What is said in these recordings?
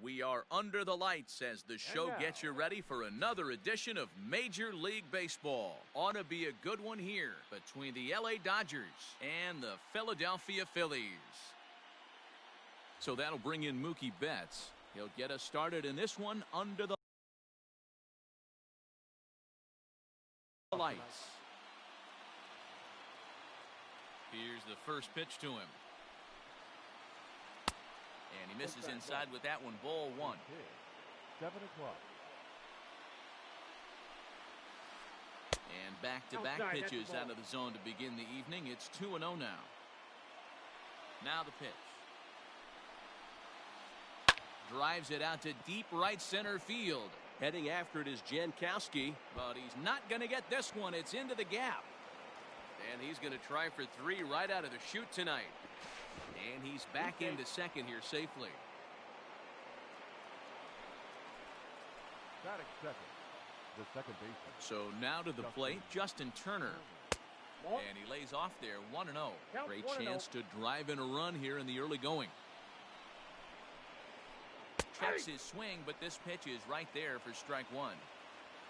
We are under the lights as the show gets you ready for another edition of Major League Baseball. Ought to be a good one here between the LA Dodgers and the Philadelphia Phillies. So that'll bring in Mookie Betts. He'll get us started in this one under the lights. Here's the first pitch to him. And he misses inside with that one. Ball one. 7 o'clock. And back-to-back pitches out of the zone to begin the evening. It's 2-0 now. Now the pitch. Drives it out to deep right center field. Heading after it is Jankowski, but he's not going to get this one. It's into the gap. And he's going to try for 3 right out of the chute tonight. And he's back into second here safely. Batting second, the second baseman. So now to the plate, Justin Turner. And he lays off there, 1-0. Great chance to drive in a run here in the early going. Checks his swing, but this pitch is right there for strike one.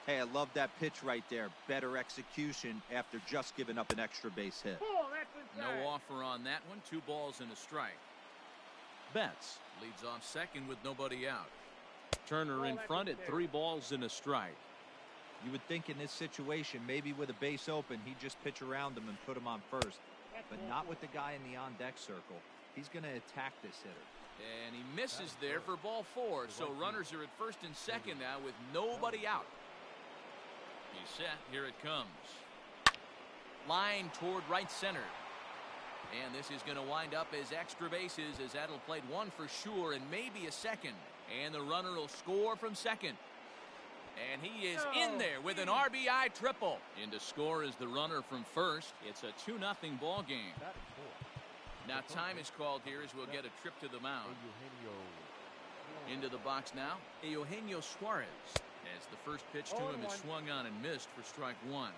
Hey, I love that pitch right there. Better execution after just giving up an extra base hit. No offer on that one. 2 balls and a strike. Betts leads off second with nobody out. Turner in front at 3 balls and a strike. You would think in this situation, maybe with a base open, he'd just pitch around him and put him on first. But not with the guy in the on-deck circle. He's going to attack this hitter. And he misses there for ball 4. So runners are at first and second now with nobody out. He's set. Here it comes. Line toward right center. And this is going to wind up as extra bases as that'll play 1 for sure and maybe a second. And the runner will score from second. And he is in there with an RBI triple. In to score is the runner from first. It's a 2-0 ball game. Now time is called here as we'll get a trip to the mound. Into the box now, Eugenio Suarez. As the first pitch to him is swung on and missed for strike 1.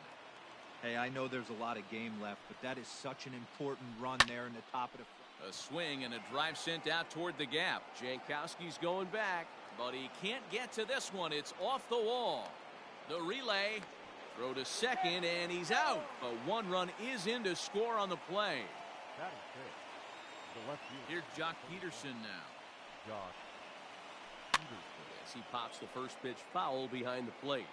Hey, I know there's a lot of game left, but that is such an important run there in the top of the... A swing and a drive sent out toward the gap. Jankowski's going back, but he can't get to this one. It's off the wall. The relay, throw to second, and he's out. A 1 run is in to score on the play. Here's Jock Peterson now. Jock Peterson. As he pops the first pitch foul behind the plate.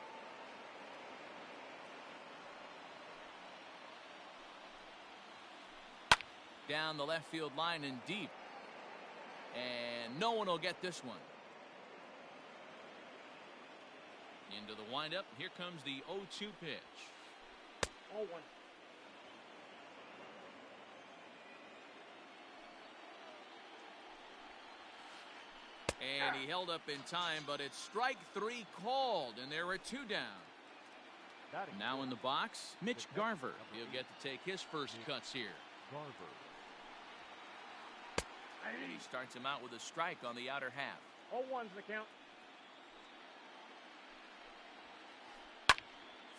Down the left field line and deep. And no one will get this one. Into the windup. Here comes the 0-2 pitch. 0-1. And he held up in time, but it's strike 3 called, and there are 2 down. Now in the box, Mitch Garver. He'll get to take his first cuts here. Garver. And he starts him out with a strike on the outer half. 0-1's the count.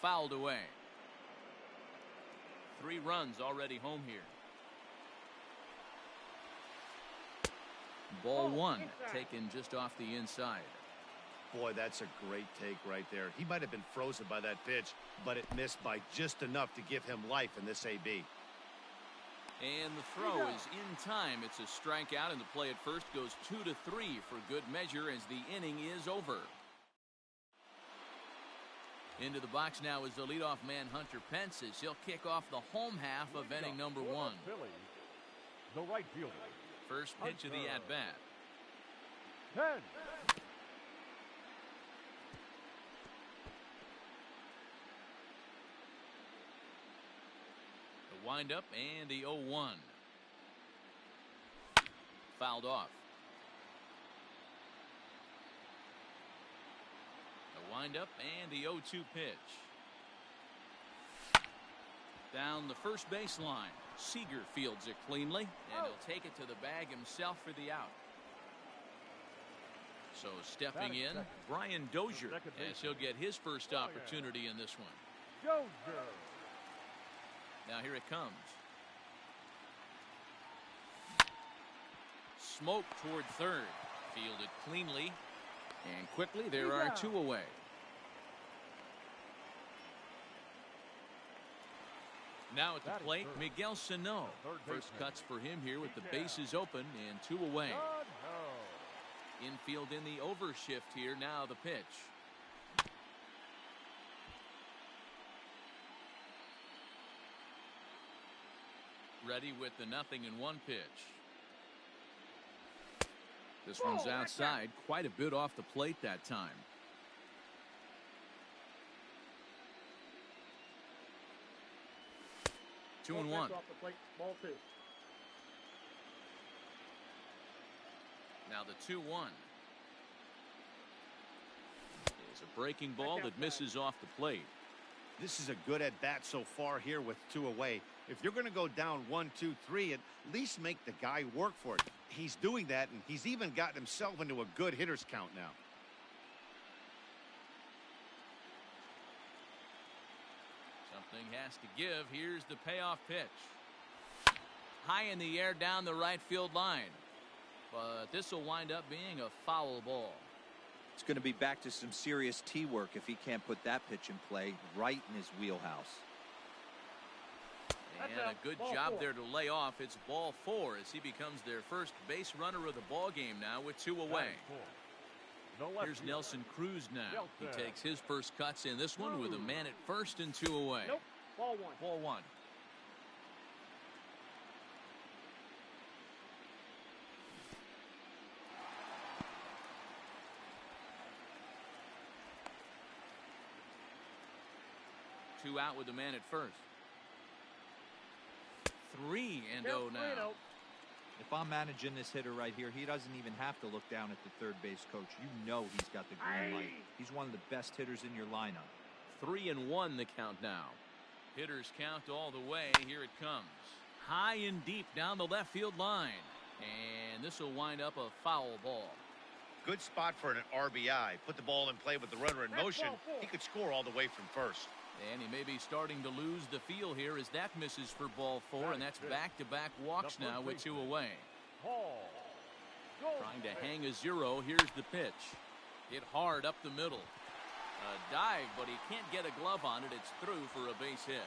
Fouled away. 3 runs already home here. Ball 1 taken just off the inside. Boy, that's a great take right there. He might have been frozen by that pitch, but it missed by just enough to give him life in this AB. And the throw is in time. It's a strikeout, and the play at first goes 2-3 for good measure as the inning is over. Into the box now is the leadoff man, Hunter Pence, as he'll kick off the home half of inning number 1. The right fielder. First pitch of the at-bat. 10. The windup and the 0-1. Fouled off. The windup and the 0-2 pitch. Down the first baseline. Seager fields it cleanly, and he'll take it to the bag himself for the out. So stepping in, Brian Dozier, as he'll get his first opportunity in this one. Dozier. Now here it comes. Smoke toward third. Fielded cleanly. And quickly, there are 2 away. Now at the plate, Miguel Sano. First cuts for him here with the bases open and 2 away. Infield in the overshift here. Now the pitch. Ready with the 0-1 pitch. This one's outside, quite a bit off the plate that time. Two and one. Off the plate, ball 2. Now the 2-1. It's a breaking ball that misses off the plate. This is a good at bat so far here with 2 away. If you're going to go down 1, 2, 3, at least make the guy work for it. He's doing that, and he's even gotten himself into a good hitter's count now. Something has to give. Here's the payoff pitch. High in the air down the right field line. But this will wind up being a foul ball. It's going to be back to some serious tee work if he can't put that pitch in play right in his wheelhouse. And a good job there to lay off. It's ball 4 as he becomes their first base runner of the ball game now with 2 away. Here's Nelson Cruz now. He takes his first cuts in this one with a man at first and 2 away. Nope. Ball 1. Ball 1. Two out with the man at first. 3-0 now. If I'm managing this hitter right here, he doesn't even have to look down at the third base coach. You know he's got the green light. He's one of the best hitters in your lineup. 3-1 the count now. Hitters count all the way. Here it comes. High and deep down the left field line. And this will wind up a foul ball. Good spot for an RBI. Put the ball in play with the runner in motion. He could score all the way from first. And he may be starting to lose the feel here as that misses for ball 4, and that's back-to-back walks now with 2 away. Trying to hang a 0. Here's the pitch. Hit hard up the middle. A dive, but he can't get a glove on it. It's through for a base hit.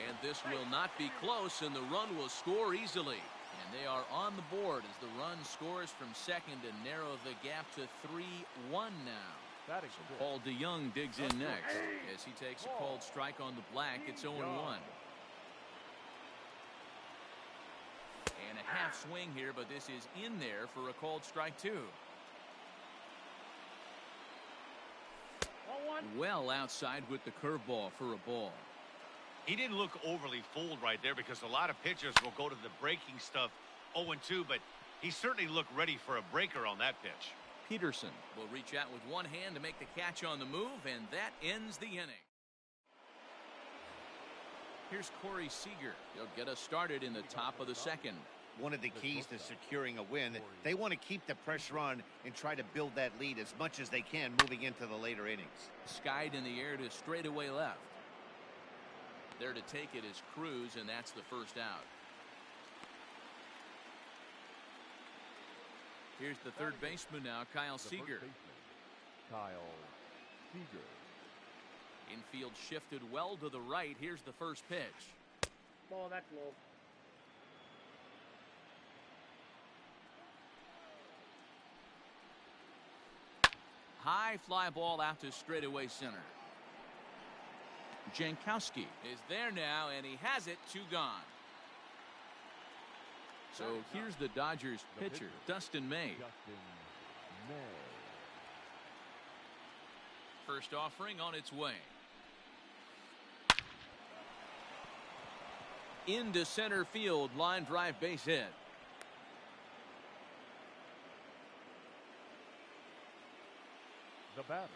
And this will not be close, and the run will score easily. And they are on the board as the run scores from second and narrow the gap to 3-1 now. So Paul DeYoung digs in next as he takes a called strike on the black. It's 0-1. And a half swing here, but this is in there for a called strike 2. Well outside with the curveball for a ball. He didn't look overly fooled right there because a lot of pitchers will go to the breaking stuff 0-2, but he certainly looked ready for a breaker on that pitch. Peterson will reach out with one hand to make the catch on the move, and that ends the inning. Here's Corey Seager. He'll get us started in the top of the second. One of the keys to securing a win, they want to keep the pressure on and try to build that lead as much as they can moving into the later innings. Skied in the air to straightaway left. There to take it is Cruz, and that's the first out. Here's the third baseman now, Kyle Seager. Infield shifted well to the right. Here's the first pitch. Ball, that's low. High fly ball out to straightaway center. Jankowski is there now, and he has it. 2 gone. So here's the Dodgers pitcher, Dustin May. First offering on its way. Into center field, line drive base hit. The batter,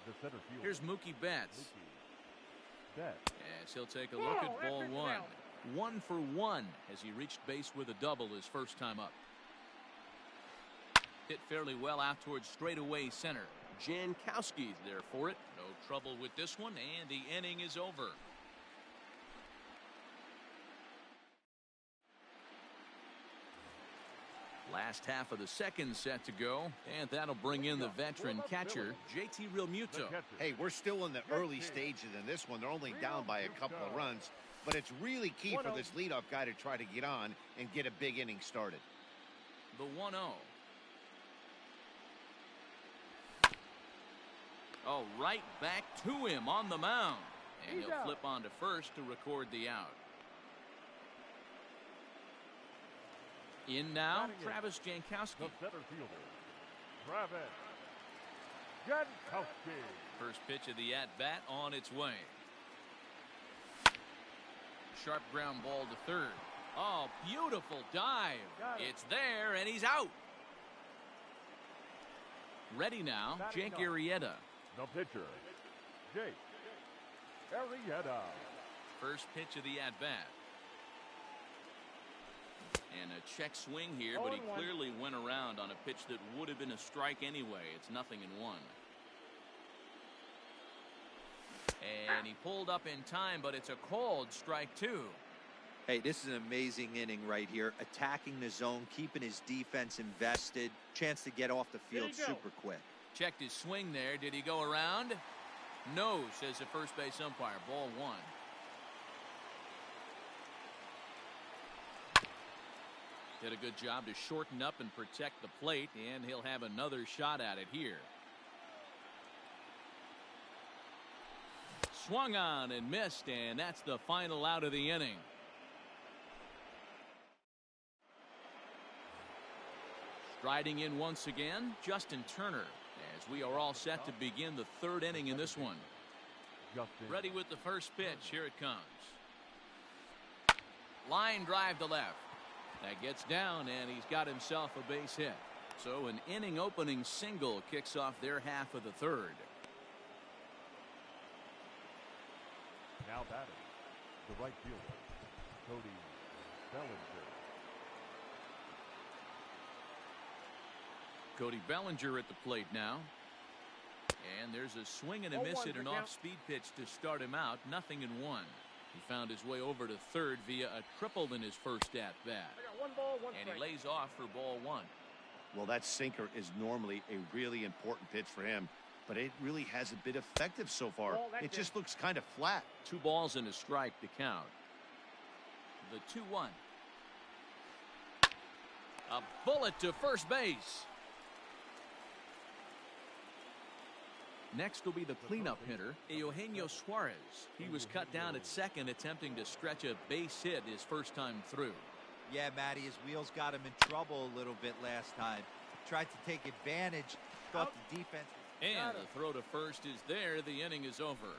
the center fielder. Here's Mookie Betts. As he'll take a look at ball 1. 1 for 1 as he reached base with a double his first time up. Hit fairly well out towards straightaway center. Jankowski's there for it. No trouble with this one, and the inning is over. Last half of the second set to go, and that'll bring in the veteran catcher, JT Realmuto. Hey, we're still in the early stages in this one. They're only down by a couple of runs, but it's really key for this leadoff guy to try to get on and get a big inning started. The 1-0. Oh, right back to him on the mound. And he'll flip on to first to record the out. In now, Travis Jankowski. The center fielder, Travis Jankowski. First pitch of the at-bat on its way. Sharp ground ball to third. Oh, beautiful dive. It's there, and he's out. Ready now, Jake Arrieta. The pitcher, Jake Arrieta. First pitch of the at-bat. And a check swing here, but he clearly went around on a pitch that would have been a strike anyway. It's 0-1. And he pulled up in time, but it's a called strike 2. Hey, this is an amazing inning right here. Attacking the zone, keeping his defense invested. Chance to get off the field super quick. Checked his swing there. Did he go around? No, says the first base umpire. Ball 1. Did a good job to shorten up and protect the plate, and he'll have another shot at it here. Swung on and missed, and that's the final out of the inning. Striding in once again, Justin Turner, as we are all set to begin the third inning in this one. Ready with the first pitch. Here it comes. Line drive to left. That gets down, and he's got himself a base hit. So an inning opening single kicks off their half of the third. Now batting, the right fielder, Cody Bellinger. Cody Bellinger at the plate now. And there's a swing and a miss at an off-speed pitch to start him out. 0-1. He found his way over to third via a triple in his first at-bat. And he lays off for ball 1. Well, that sinker is normally a really important pitch for him, but it really hasn't been effective so far. It just looks kind of flat. 2 balls and a strike to count. The 2-1. A bullet to first base. Next will be the cleanup hitter, Eugenio Suarez. He was cut down at second, attempting to stretch a base hit his first time through. Yeah, Matty, his wheels got him in trouble a little bit last time. Tried to take advantage, thought the defense. And the throw to first is there. The inning is over.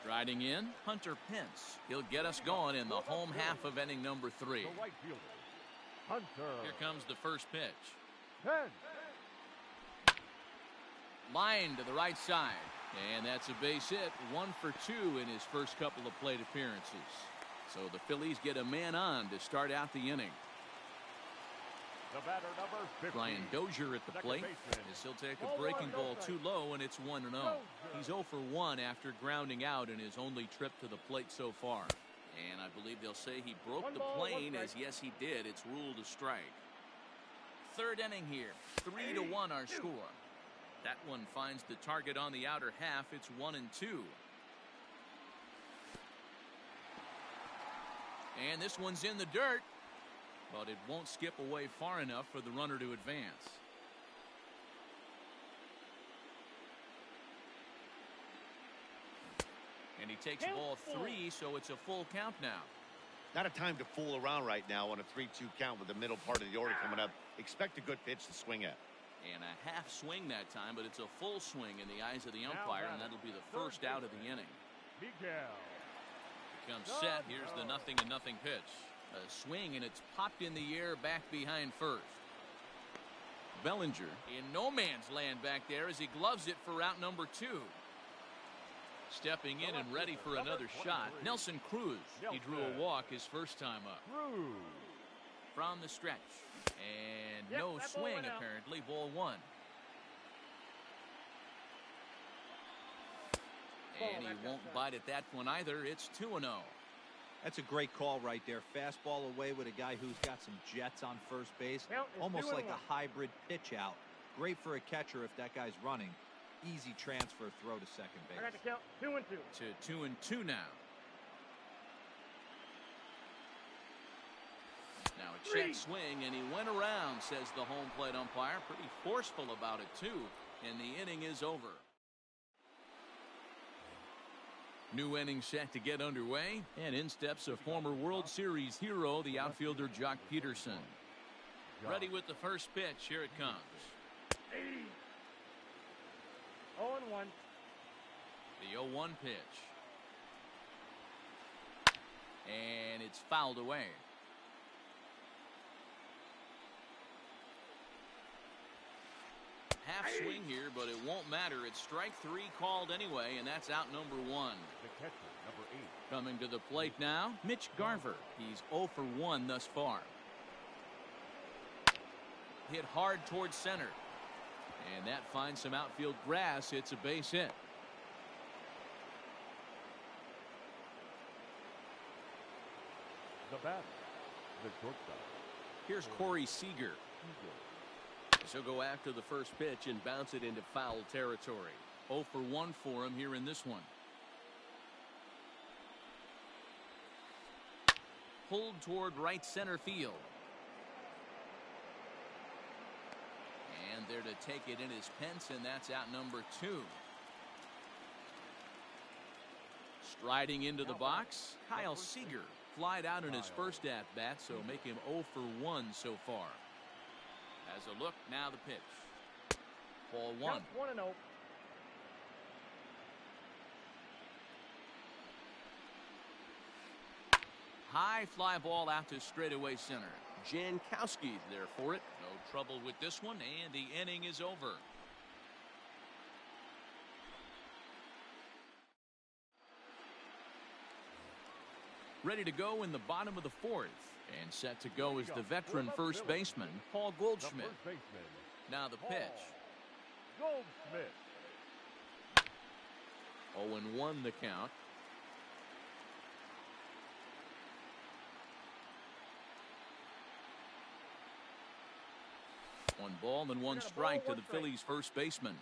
Striding in, Hunter Pence. He'll get us going in the home half of inning number 3. The right fielder, Hunter. Here comes the first pitch. Pence. Line to the right side. And that's a base hit. 1 for 2 in his first couple of plate appearances. So the Phillies get a man on to start out the inning. The batter, number 15. Brian Dozier at the plate as he'll take a breaking ball too low, and it's 1-0. He's 0 for 1 after grounding out in his only trip to the plate so far. And I believe they'll say he broke the plane, as yes he did. It's ruled a strike. Third inning here. 3-1 our score. That one finds the target on the outer half. It's 1-2. And this one's in the dirt, but it won't skip away far enough for the runner to advance. And he takes ball 3, so it's a full count now. Not a time to fool around right now on a 3-2 count with the middle part of the order coming up. Expect a good pitch to swing at. And a half swing that time, but it's a full swing in the eyes of the umpire, and that'll be the first out of the inning. Miguel. Comes set. Here's the 0-0 pitch. A swing, and it's popped in the air back behind first. Bellinger in no man's land back there as he gloves it for route number 2. Stepping in and ready for another shot, Nelson Cruz. He drew a walk his first time up. From the stretch. And no swing, apparently. Ball 1. And he won't bite at that one either. It's 2-0. That's a great call right there. Fastball away with a guy who's got some jets on first base. Almost like a hybrid pitch out. Great for a catcher if that guy's running. Easy transfer throw to second base. I got to count 2-2. To 2-2 now. Now a check swing, and he went around, says the home plate umpire. Pretty forceful about it, too. And the inning is over. New inning set to get underway, and in steps a former World Series hero, the outfielder Jock Peterson. Ready with the first pitch. Here it comes. 0-1. The 0-1 pitch. And it's fouled away. Half swing here, but it won't matter. It's strike 3 called anyway, and that's out number 1. The catcher, number 8. Coming to the plate now, Mitch Garver. He's 0 for 1 thus far. Hit hard towards center. And that finds some outfield grass. It's a base hit. The batter, the shortstop. Here's Corey Seager. He'll go after the first pitch and bounce it into foul territory. 0 for 1 for him here in this one. Pulled toward right center field. And there to take it in is Pence, and that's out number 2. Striding into the box, Kyle Seager. Flied out in his first at-bat, so make him 0 for 1 so far. As a look, now the pitch. Ball 1. 1-0. High fly ball out to straightaway center. Jankowski's there for it. No trouble with this one, and the inning is over. Ready to go in the bottom of the 4th. And set to go is the veteran first baseman, Paul Goldschmidt. The first baseman, Now the pitch. Goldschmidt. 0-1 the count. One ball and one strike to the Phillies first baseman.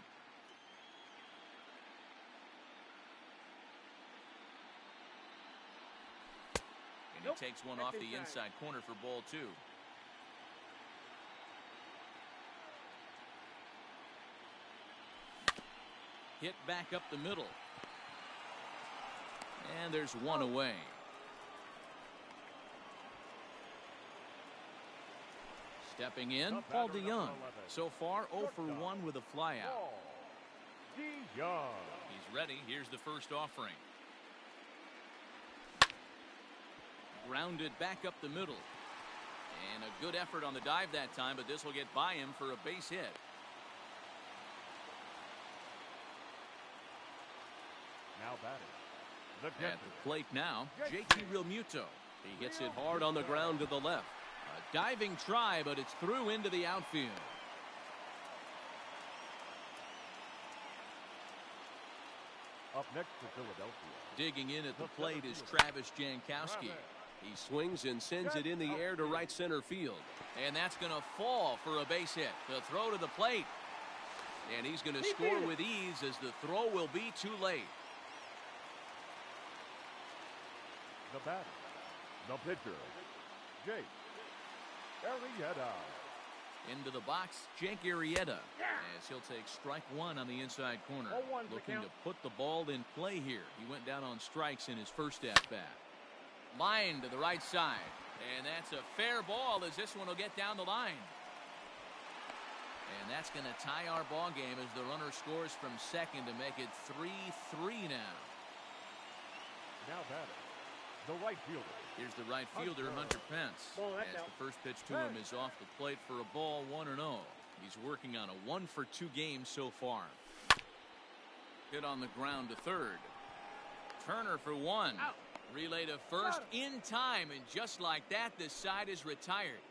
And he takes one off the inside corner for ball 2. Hit back up the middle. And there's one away. Stepping in, Paul DeYoung. So far, 0 for 1 with a flyout. DeYoung. He's ready. Here's the first offering. Grounded back up the middle. And a good effort on the dive that time, but this will get by him for a base hit. Now batting. The At catcher, the plate now, J.T. Realmuto. He hits it hard on the ground to the left. A diving try, but it's through into the outfield. up next to Philadelphia. Digging in at the plate is Travis Jankowski. He swings and sends it in the air to right center field. And that's going to fall for a base hit. The throw to the plate. And he's going to score with ease as the throw will be too late. The batter, the pitcher, Jake Arrieta. Into the box, Jake Arrieta, as he'll take strike one on the inside corner. Looking to put the ball in play here. He went down on strikes in his first at-bat. Line to the right side. And that's a fair ball as this one will get down the line. And that's going to tie our ball game as the runner scores from second to make it 3-3 now. Now batting, the right fielder. Here's the right fielder, Hunter Pence. As the first pitch to him is off the plate for a ball, 1-0. He's working on a 1-for-2 game so far. Hit on the ground to third. Turner for one. Relay to first in time, and just like that, this side is retired.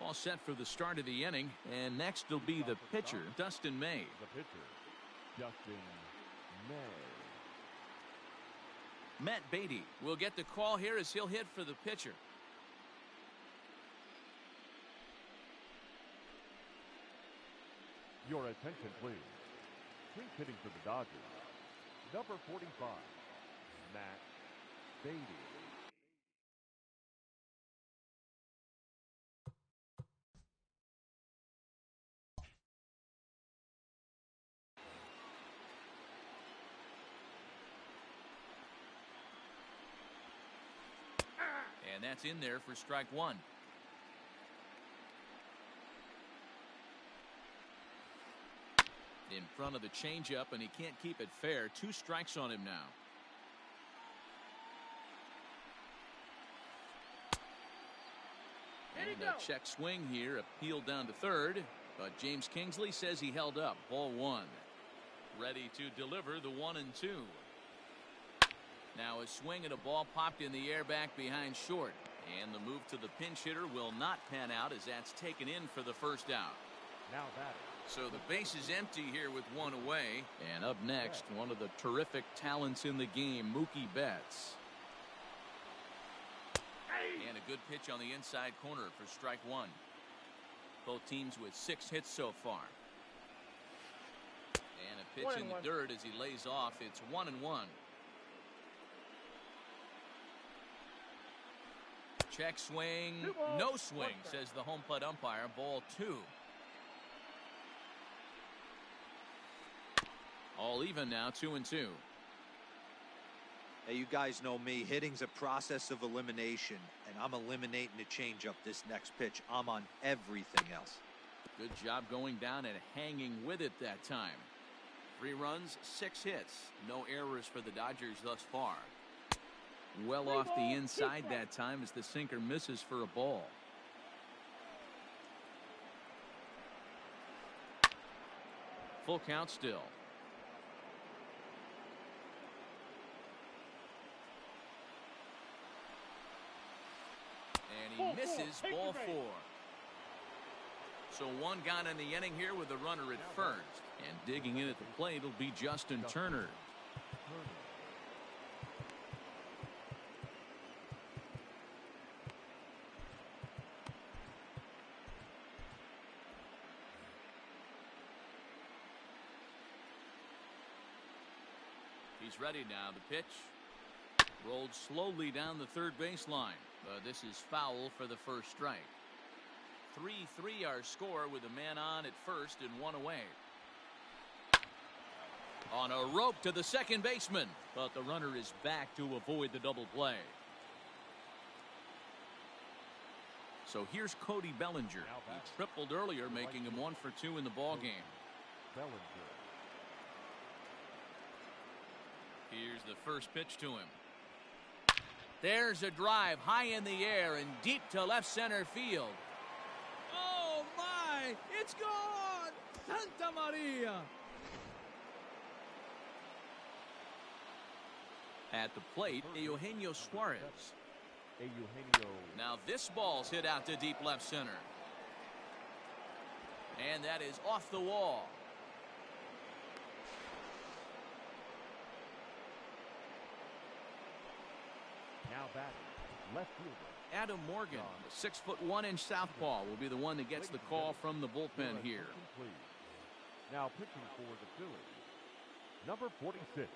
All set for the start of the inning, and next will be the pitcher, Dustin May. The pitcher, Dustin May. Matt Beatty will get the call here as he'll hit for the pitcher. Your attention, please. Clean hitting for the Dodgers. Number 45, Matt Beatty. And that's in there for strike one. In front of the changeup, and he can't keep it fair. 2 strikes on him now. And a check swing here, appealed down to third, but James Kingsley says he held up. Ball 1. Ready to deliver the 1-2. Now a swing and a ball popped in the air back behind short, and the move to the pinch hitter will not pan out as that's taken in for the first out. Now batting. So the base is empty here with 1 away. And up next, one of the terrific talents in the game, Mookie Betts. And a good pitch on the inside corner for strike 1. Both teams with 6 hits so far. And a pitch in the dirt as he lays off. It's 1-1. Check swing, no swing, says the home plate umpire. Ball 2. All even now, 2-2. Hey, you guys know me. Hitting's a process of elimination, and I'm eliminating the changeup this next pitch. I'm on everything else. Good job going down and hanging with it that time. 3 runs, 6 hits. No errors for the Dodgers thus far. Well off the inside that time as the sinker misses for a ball. Full count still. And he misses. Ball 4. So 1 gone in the inning here with the runner at first. And digging in at the plate will be Justin Turner. He's ready now. The pitch rolled slowly down the third baseline. This is foul for the first strike. 3-3 our score with a man on at first and 1 away. On a rope to the second baseman, but the runner is back to avoid the double play. So here's Cody Bellinger. He tripled earlier, making him 1 for 2 in the ball game. Bellinger. Here's the first pitch to him. There's a drive high in the air and deep to left center field. Oh my! It's gone! Santa Maria! At the plate, Eugenio Suarez. Now this ball's hit out to deep left center. And that is off the wall. Now batting, left fielder Adam Morgan, the 6'1" southpaw, will be the one that gets the call from the bullpen here. Now pitching for the Phillies, number 46.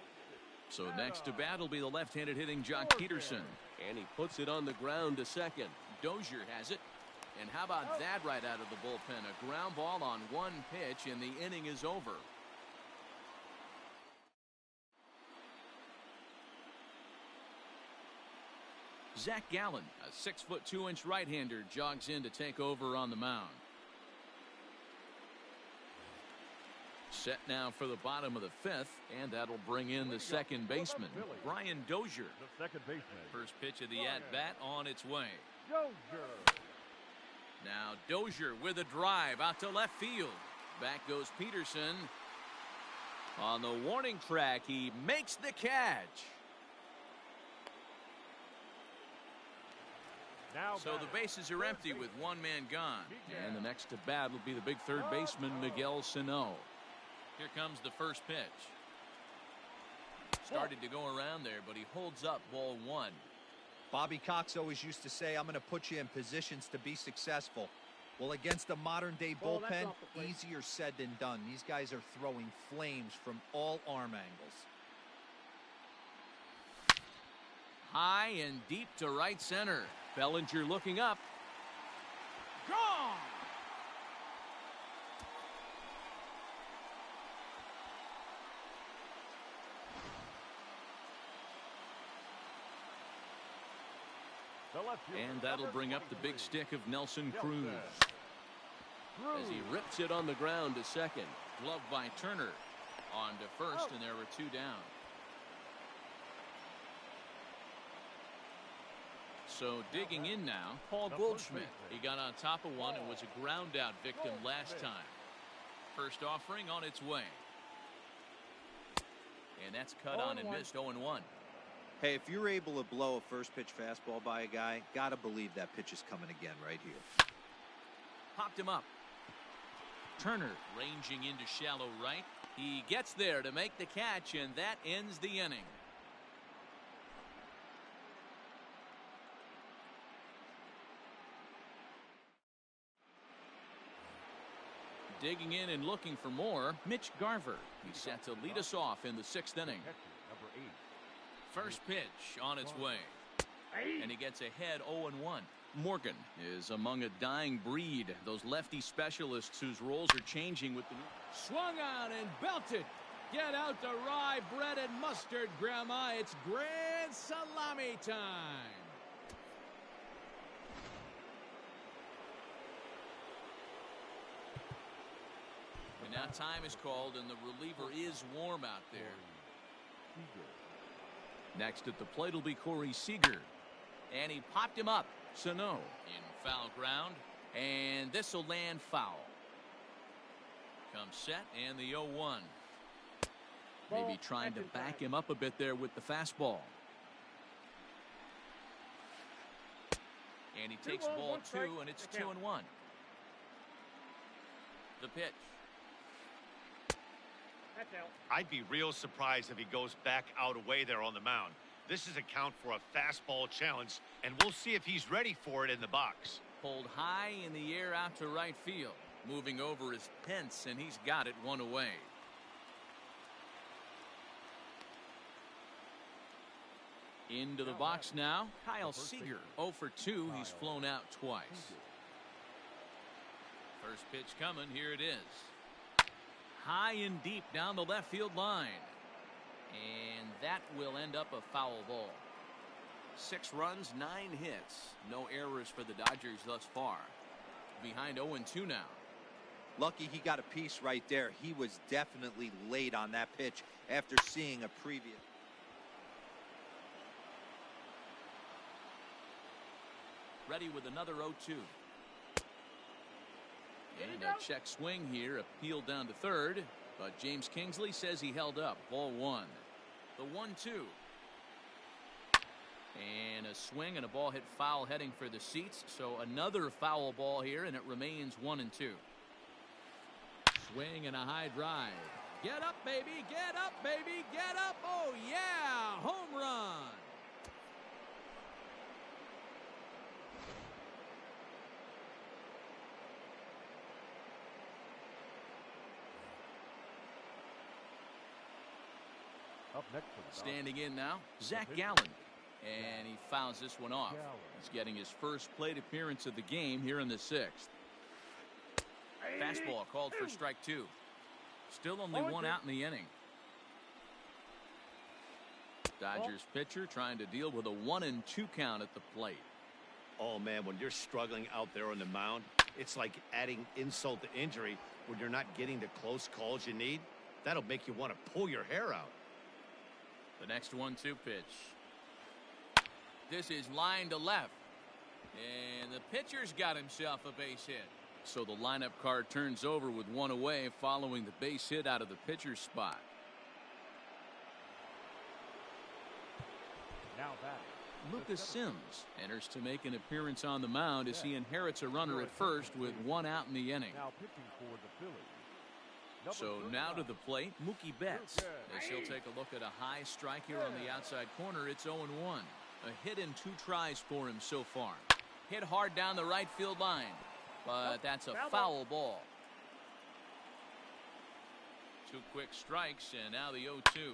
So next to bat will be the left-handed hitting Jock Peterson. And he puts it on the ground to second. Dozier has it. And how about that right out of the bullpen? A ground ball on 1 pitch, and the inning is over. Zach Gallen, a 6'2" right-hander, jogs in to take over on the mound. Set now for the bottom of the 5th, and that'll bring in the second baseman, Brian Dozier. The second baseman. First pitch of the at-bat on its way. Dozier. Now Dozier with a drive out to left field. Back goes Peterson. On the warning track, he makes the catch. So the bases are empty with one man gone. And the next to bat will be the big third baseman, Miguel Sano. Here comes the first pitch. Started to go around there, but he holds up ball one. Bobby Cox always used to say, I'm going to put you in positions to be successful. Well, against a modern-day bullpen, easier said than done. These guys are throwing flames from all arm angles. High and deep to right center. Bellinger looking up. Gone! And that'll bring up the big stick of Nelson Cruz. As he rips it on the ground to second. Gloved by Turner. On to first, and there were two down. So digging in now, Paul Goldschmidt. He got on top of one and was a ground out victim last time. First offering on its way. And that's cut on and missed 0-1. Hey, if you're able to blow a first pitch fastball by a guy, gotta believe that pitch is coming again right here. Popped him up. Turner ranging into shallow right. He gets there to make the catch, and that ends the inning. Digging in and looking for more, Mitch Garver. He's set to lead us off in the sixth inning. First pitch on its way. And he gets ahead 0-1. Morgan is among a dying breed. Those lefty specialists whose roles are changing with the... Swung on and belted. Get out the rye bread and mustard, Grandma. It's grand salami time. And now time is called, and the reliever is warm out there. Next at the plate will be Corey Seager. And he popped him up. Sano in foul ground. And this will land foul. Comes set and the 0-1. Maybe trying to back him up a bit there with the fastball. And he takes ball two, and it's 2-1. The pitch. I'd be real surprised if he goes back out away there on the mound. This is a count for a fastball challenge, and we'll see if he's ready for it in the box. Pulled high in the air out to right field. Moving over is Pence, and he's got it one away. Into the box now, Kyle Seager. 0 for 2. He's flown out twice. First pitch coming. Here it is. High and deep down the left field line. And that will end up a foul ball. 6 runs, 9 hits. No errors for the Dodgers thus far. Behind 0-2 now. Lucky he got a piece right there. He was definitely late on that pitch after seeing a previous. Ready with another 0-2. And a check swing here, appealed down to third, but James Kingsley says he held up. Ball 1. The 1-2. And a swing and a ball hit foul heading for the seats. So another foul ball here, and it remains 1-2. Swing and a high drive. Get up, baby. Get up, baby. Get up. Oh, yeah. Home run. Up next for the Standing in now, Zach Gallen. And he fouls this one off. He's getting his first plate appearance of the game here in the 6th. Fastball called for strike 2. Still only 1 out in the inning. Dodgers pitcher trying to deal with a 1-2 count at the plate. Oh, man, when you're struggling out there on the mound, it's like adding insult to injury when you're not getting the close calls you need. That'll make you want to pull your hair out. The next 1-2 pitch. This is line to left. And the pitcher's got himself a base hit. So the lineup card turns over with 1 away following the base hit out of the pitcher's spot. now back. Lucas Sims enters to make an appearance on the mound as he inherits a runner at first with one out in the inning. Now pitching for the Phillies. So now to the plate, Mookie Betts, as he'll take a look at a high strike here on the outside corner. It's 0-1. A hit in 2 tries for him so far. Hit hard down the right field line, but that's a foul ball. 2 quick strikes, and now the 0-2.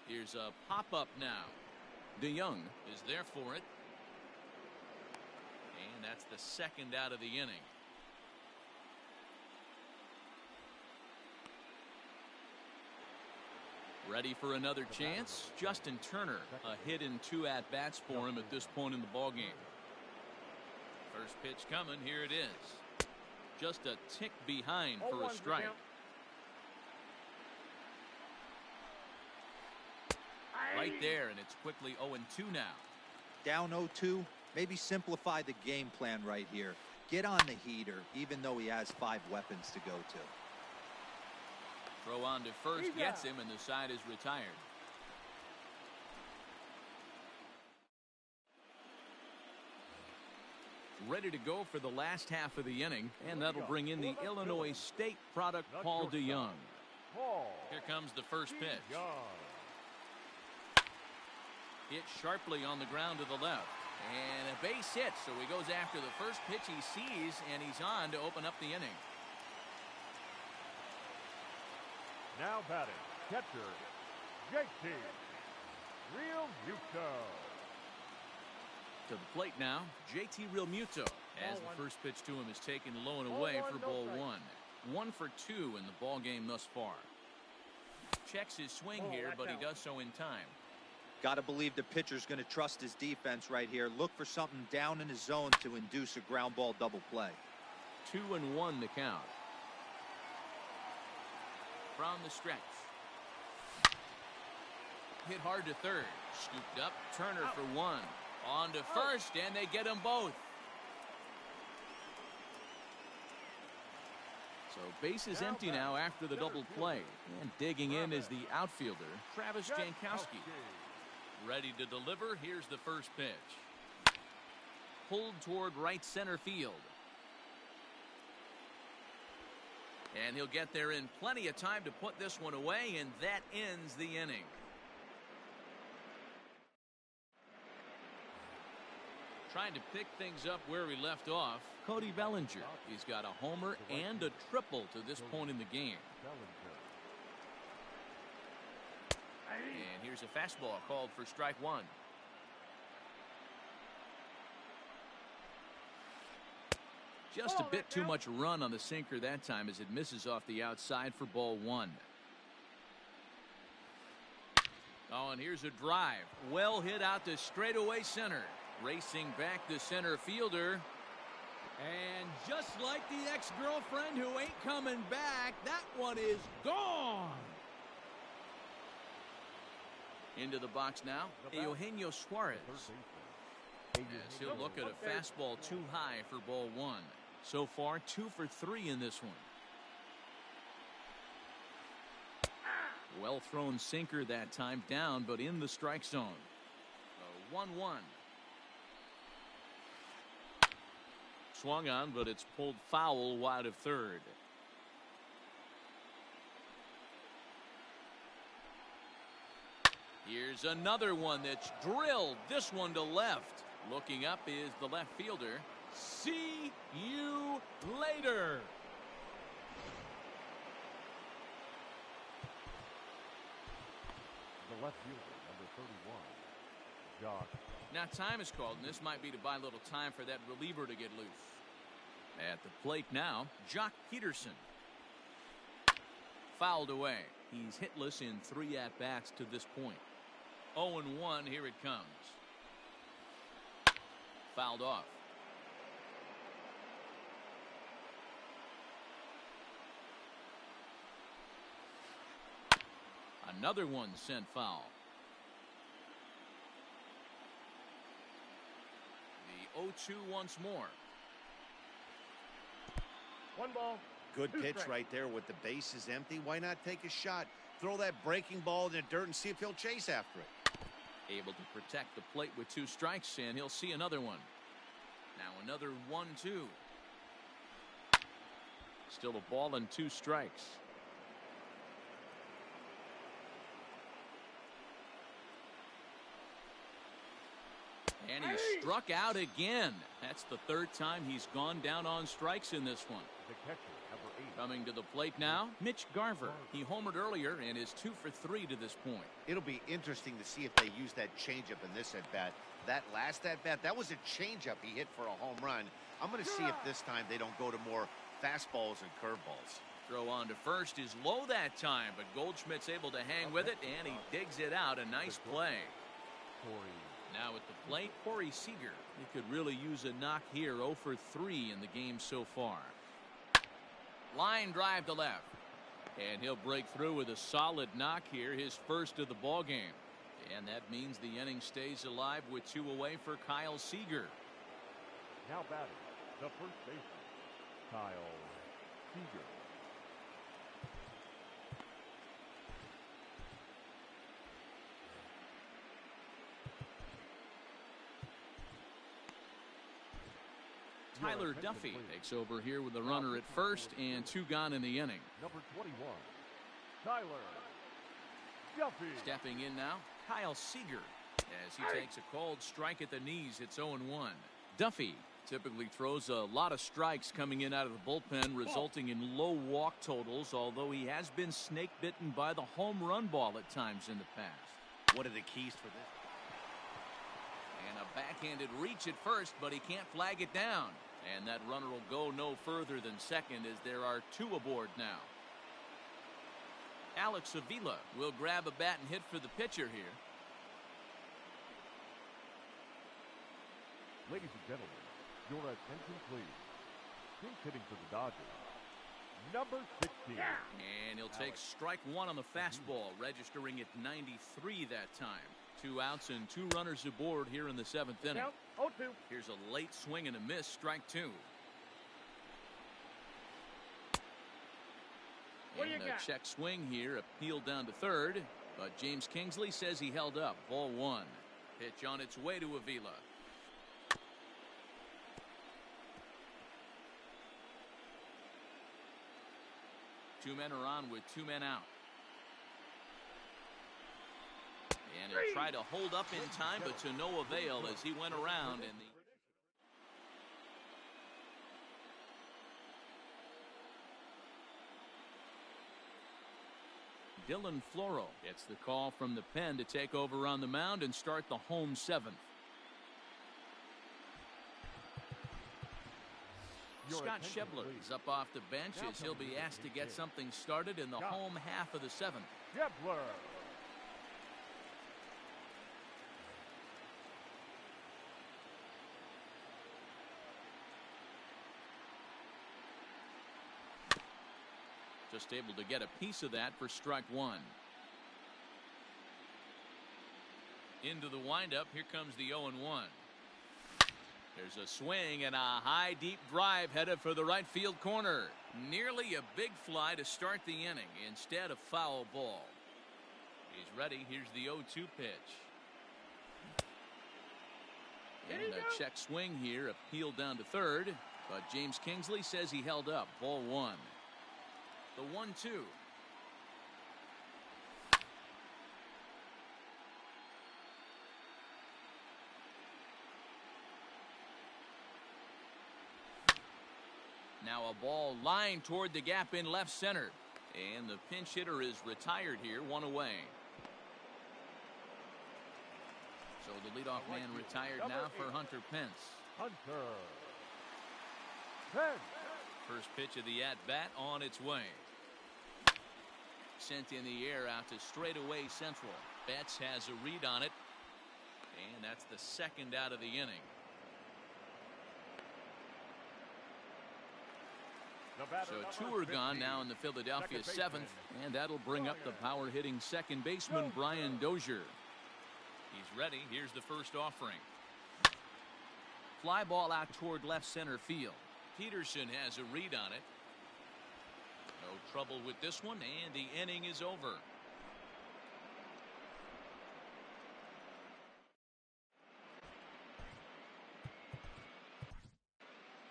Here's a pop-up now. DeYoung is there for it. And that's the second out of the inning. Ready for another chance? Justin Turner, a hit in 2 at-bats for him at this point in the ballgame. First pitch coming, here it is. Just a tick behind for a strike. Right there, and it's quickly 0-2 now. Down 0-2, maybe simplify the game plan right here. Get on the heater, even though he has 5 weapons to go to. Throw on to first gets him, and the side is retired. Ready to go for the last half of the inning, and that'll bring in the Illinois State product, Paul DeYoung. Here comes the first pitch. Hit sharply on the ground to the left. And a base hit, so he goes after the first pitch he sees, and he's on to open up the inning. Now batting, catcher, JT Realmuto. To the plate now, JT Realmuto, as the first pitch to him is taken low and away for ball 1. 1 for 2 in the ball game thus far. Checks his swing here, but he does so in time. Got to believe the pitcher's going to trust his defense right here. Look for something down in his zone to induce a ground ball double play. 2-1 the count. From the stretch. Hit hard to third. Scooped up. Turner for 1. On to first, and they get them both. So base is empty now after the double play. And digging in is the outfielder, Travis Jankowski. Ready to deliver. Here's the first pitch. Pulled toward right center field. And he'll get there in plenty of time to put this one away, and that ends the inning. Trying to pick things up where we left off, Cody Bellinger. He's got a homer and a triple to this point in the game. And here's a fastball called for strike 1. Just a bit too much run on the sinker that time as it misses off the outside for ball 1. Oh, and here's a drive. Well hit out to straightaway center. Racing back the center fielder. And just like the ex-girlfriend who ain't coming back, that one is gone. Into the box now, Eugenio Suarez. As he'll look at a fastball too high for ball 1. So far, 2 for 3 in this one. Well thrown sinker that time, down but in the strike zone. 1-1. Swung on, but it's pulled foul wide of third. Here's another one that's drilled. This one to left. Looking up is the left fielder. See you later. The left fielder, number 31, Josh. Now time is called, and this might be to buy a little time for that reliever to get loose. At the plate now, Jock Peterson. Fouled away. He's hitless in 3 at-bats to this point. 0-1, here it comes. Fouled off. Another one sent foul. The 0-2 once more. 1 ball. Good pitch right there with the bases empty. Why not take a shot? Throw that breaking ball in the dirt and see if he'll chase after it. Able to protect the plate with 2 strikes, and he'll see another one. Now another 1-2. Still a ball and 2 strikes. And he struck out again. That's the 3rd time he's gone down on strikes in this one. The catcher, number 8. Coming to the plate now, Mitch Garver. He homered earlier and is 2 for 3 to this point. It'll be interesting to see if they use that changeup in this at-bat. That last at-bat, that was a changeup he hit for a home run. I'm going to see if this time they don't go to more fastballs and curveballs. Throw on to first is low that time, but Goldschmidt's able to hang with it, and he digs it out. A nice play. Now at the plate, Corey Seager. He could really use a knock here. 0 for 3 in the game so far. Line drive to left. And he'll break through with a solid knock here, his first of the ball game. And that means the inning stays alive with 2 away for Kyle Seager. Now batting, the first baseman, Kyle Seager. Tyler Duffy takes over here with a runner at first and 2 gone in the inning. Number 21, Tyler Duffy. Stepping in now, Kyle Seager, as he takes a cold strike at the knees. It's 0-1. Duffy typically throws a lot of strikes coming in out of the bullpen, resulting in low walk totals, although he has been snake bitten by the home run ball at times in the past. What are the keys for this? And a backhanded reach at first, but he can't flag it down. And that runner will go no further than second, as there are 2 aboard now. Alex Avila will grab a bat and hit for the pitcher here. Ladies and gentlemen, your attention please. Pinch hitting for the Dodgers, number 16. And he'll take strike 1 on the fastball, registering at 93 that time. 2 outs and 2 runners aboard here in the 7th inning. 0-2. Here's a late swing and a miss, strike 2. And a check swing here, appealed down to third, but James Kingsley says he held up. Ball 1. Pitch on its way to Avila. Two men are on with 2 men out. And he'll try to hold up in time, but to no avail as he went around in the... Dylan Floro gets the call from the pen to take over on the mound and start the home 7th. Scott Schebler is up off the bench as he'll be asked to get something started in the home half of the 7th. Schebler. Just able to get a piece of that for strike 1. Into the windup. Here comes the 0-1. There's a swing and a high deep drive headed for the right field corner. Nearly a big fly to start the inning. Instead, a foul ball. He's ready. Here's the 0-2 pitch. And a check swing here, appealed down to third, but James Kingsley says he held up. Ball 1. The 1-2. Now a ball lined toward the gap in left center. And the pinch hitter is retired here, 1 away. So the leadoff man retired now for Hunter Pence. Hunter Pence. First pitch of the at-bat on its way. Sent in the air out to straightaway central. Betts has a read on it. And that's the 2nd out of the inning. So 2 are gone now in the Philadelphia 7th. And that'll bring up the power-hitting second baseman, Brian Dozier. He's ready. Here's the first offering. Fly ball out toward left center field. Peterson has a read on it. No trouble with this one, and the inning is over.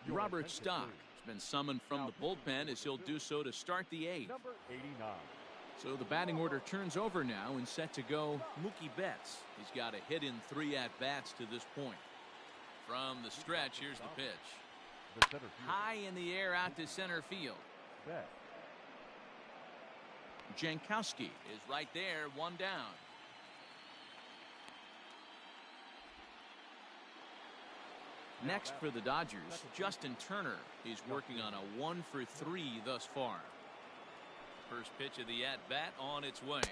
Robert Stock has been summoned from the bullpen as he'll do so to start the 8th. Number 89. So the batting order turns over now and set to go Mookie Betts. He's got a hit in 3 at-bats to this point. From the stretch, here's the pitch. The center field. High in the air out to center field. Betts. Jankowski is right there, 1 down. Next for the Dodgers, Justin Turner. He's working on a 1 for 3 thus far. First pitch of the at-bat on its way.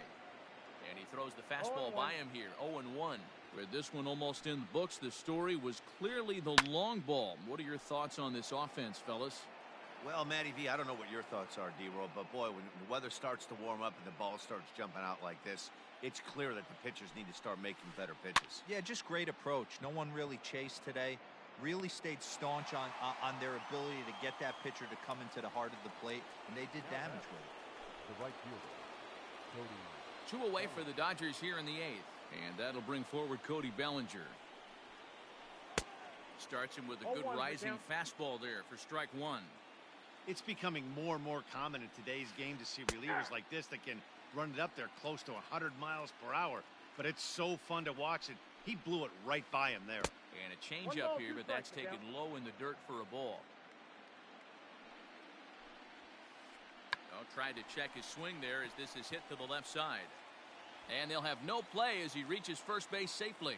And he throws the fastball by him here, 0-1. With this one almost in the books, the story was clearly the long ball. What are your thoughts on this offense, fellas? Well, Matty V, I don't know what your thoughts are, D-Roll, but boy, when the weather starts to warm up and the ball starts jumping out like this, it's clear that the pitchers need to start making better pitches. Yeah, just great approach. No one really chased today. Really stayed staunch on their ability to get that pitcher to come into the heart of the plate, and they did damage with it. The right fielder. Cody. 2 away for the Dodgers here in the 8th. And that'll bring forward Cody Bellinger. Starts him with a good rising fastball there for strike 1. It's becoming more and more common in today's game to see relievers like this that can run it up there close to 100 miles per hour. But it's so fun to watch it. He blew it right by him there. And a changeup here, but that's taken low in the dirt for a ball. Oh, tried to check his swing there as this is hit to the left side. And they'll have no play as he reaches first base safely.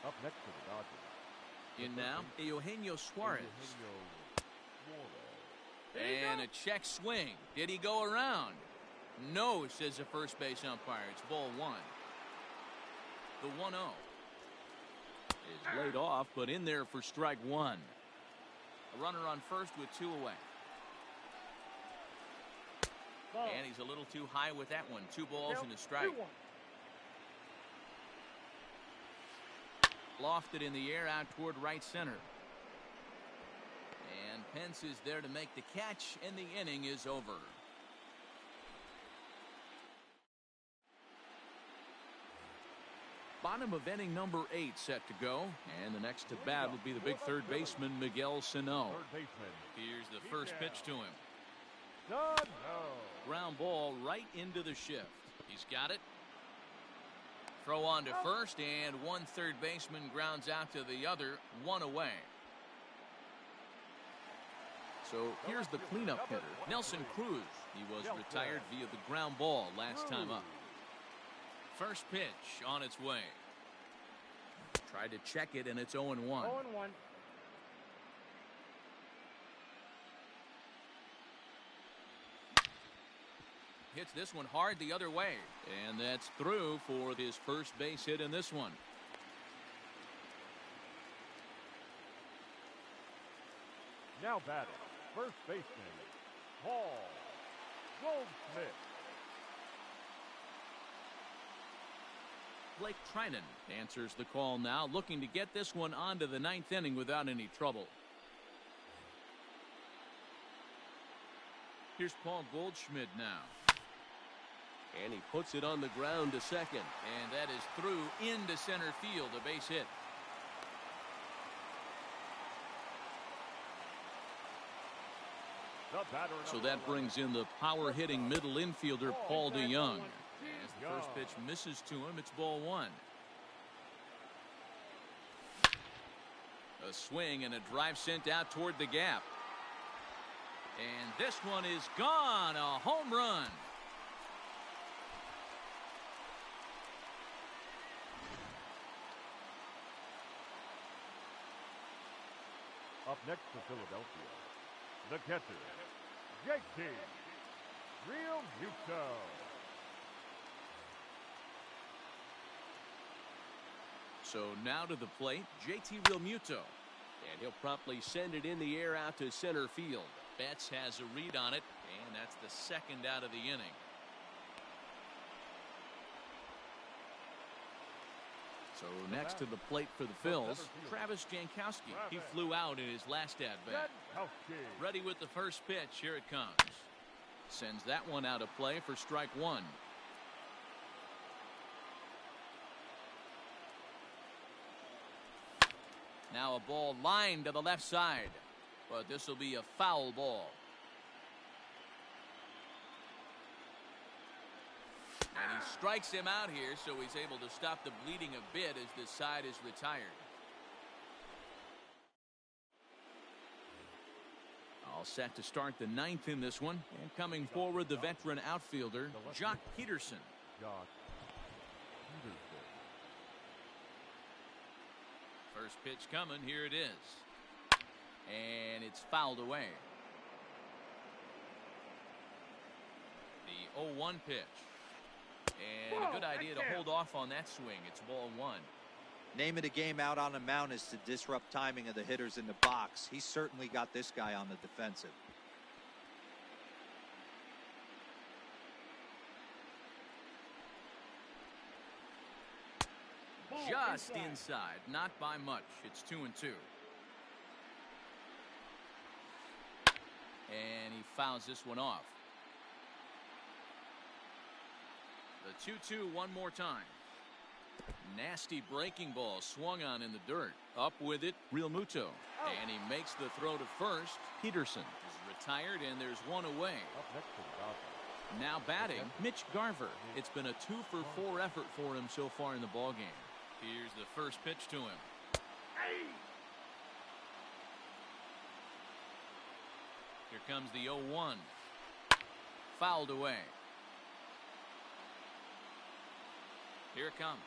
Up next to the Dodgers. In now, Eugenio Suarez. And a check swing. Did he go around? No, says the first base umpire. It's ball 1. The 1-0 is laid off, but in there for strike 1. A runner on first with 2 away. And he's a little too high with that one. 2 balls and a strike. Lofted in the air out toward right center. And Pence is there to make the catch, and the inning is over. Bottom of inning number 8 set to go. And the next to bat will be the big third baseman, Miguel Sano. Here's the first pitch to him. Ground ball right into the shift. He's got it. Throw on to first, and one third baseman grounds out to the other, 1 away. So here's the cleanup hitter, Nelson Cruz. He was retired via the ground ball last time up. First pitch on its way. Tried to check it, and it's 0-1. 0-1. Hits this one hard the other way, and that's through for his first base hit in this one. Now batting, first baseman, Paul Goldschmidt. Blake Trinan answers the call now, looking to get this one onto the 9th inning without any trouble. Here's Paul Goldschmidt now. And he puts it on the ground to second. And that is through into center field, a base hit. So that brings in the power-hitting middle infielder, Paul DeYoung. As the first pitch misses to him, it's ball 1. A swing and a drive sent out toward the gap. And this one is gone, a home run. Up next to Philadelphia, the catcher, JT Realmuto. So now to the plate, JT Realmuto. And he'll promptly send it in the air out to center field. Betts has a read on it, and that's the second out of the inning. So next to the plate for the Phils, Travis Jankowski. He flew out in his last at-bat. Ready with the first pitch. Here it comes. Sends that one out of play for strike 1. Now a ball lined to the left side, but this will be a foul ball. And he strikes him out here, so he's able to stop the bleeding a bit as this side is retired. All set to start the ninth in this one. And coming forward, the veteran outfielder, Jock Peterson. Jock Peterson. First pitch coming. Here it is. And it's fouled away. The 0-1 pitch. And a good idea to hold off on that swing. It's ball one. Name of the game out on the mound is to disrupt timing of the hitters in the box. He's certainly got this guy on the defensive. Just inside, not by much. It's 2-2. And he fouls this one off. The 2-2 one more time. Nasty breaking ball swung on in the dirt. Up with it, Real Muto. And he makes the throw to first. Peterson is retired, and there's one away. Up next to the Dodgers. Now batting, Mitch Garver. It's been a 2-for-4 effort for him so far in the ballgame. Here's the first pitch to him. Here comes the 0-1. Fouled away. Here it comes.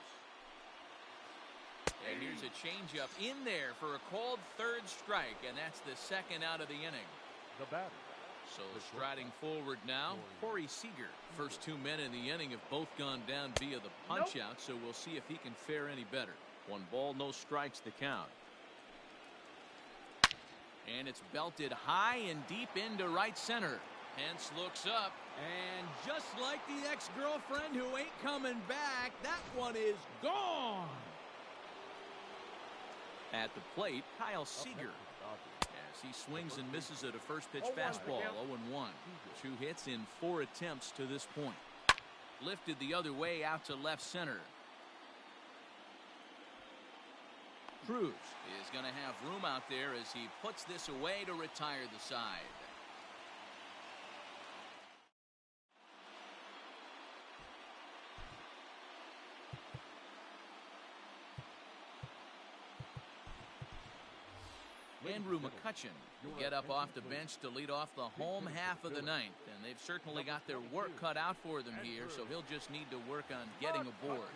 And here's a changeup in there for a called third strike, and that's the second out of the inning. The batter. So striding forward now, Corey Seager. First 2 men in the inning have both gone down via the punch-out, so we'll see if he can fare any better. 1 ball, no strikes the count. And it's belted high and deep into right center. Hence looks up. And just like the ex-girlfriend who ain't coming back, that one is gone. At the plate, Kyle Seager. As he swings and misses at a first pitch fastball, 0-1. 2 hits in 4 attempts to this point. Lifted the other way out to left center. Cruz is going to have room out there as he puts this away to retire the side. Andrew McCutchen will get up off the bench to lead off the home half of the ninth, and they've certainly got their work cut out for them here, so he'll just need to work on getting aboard.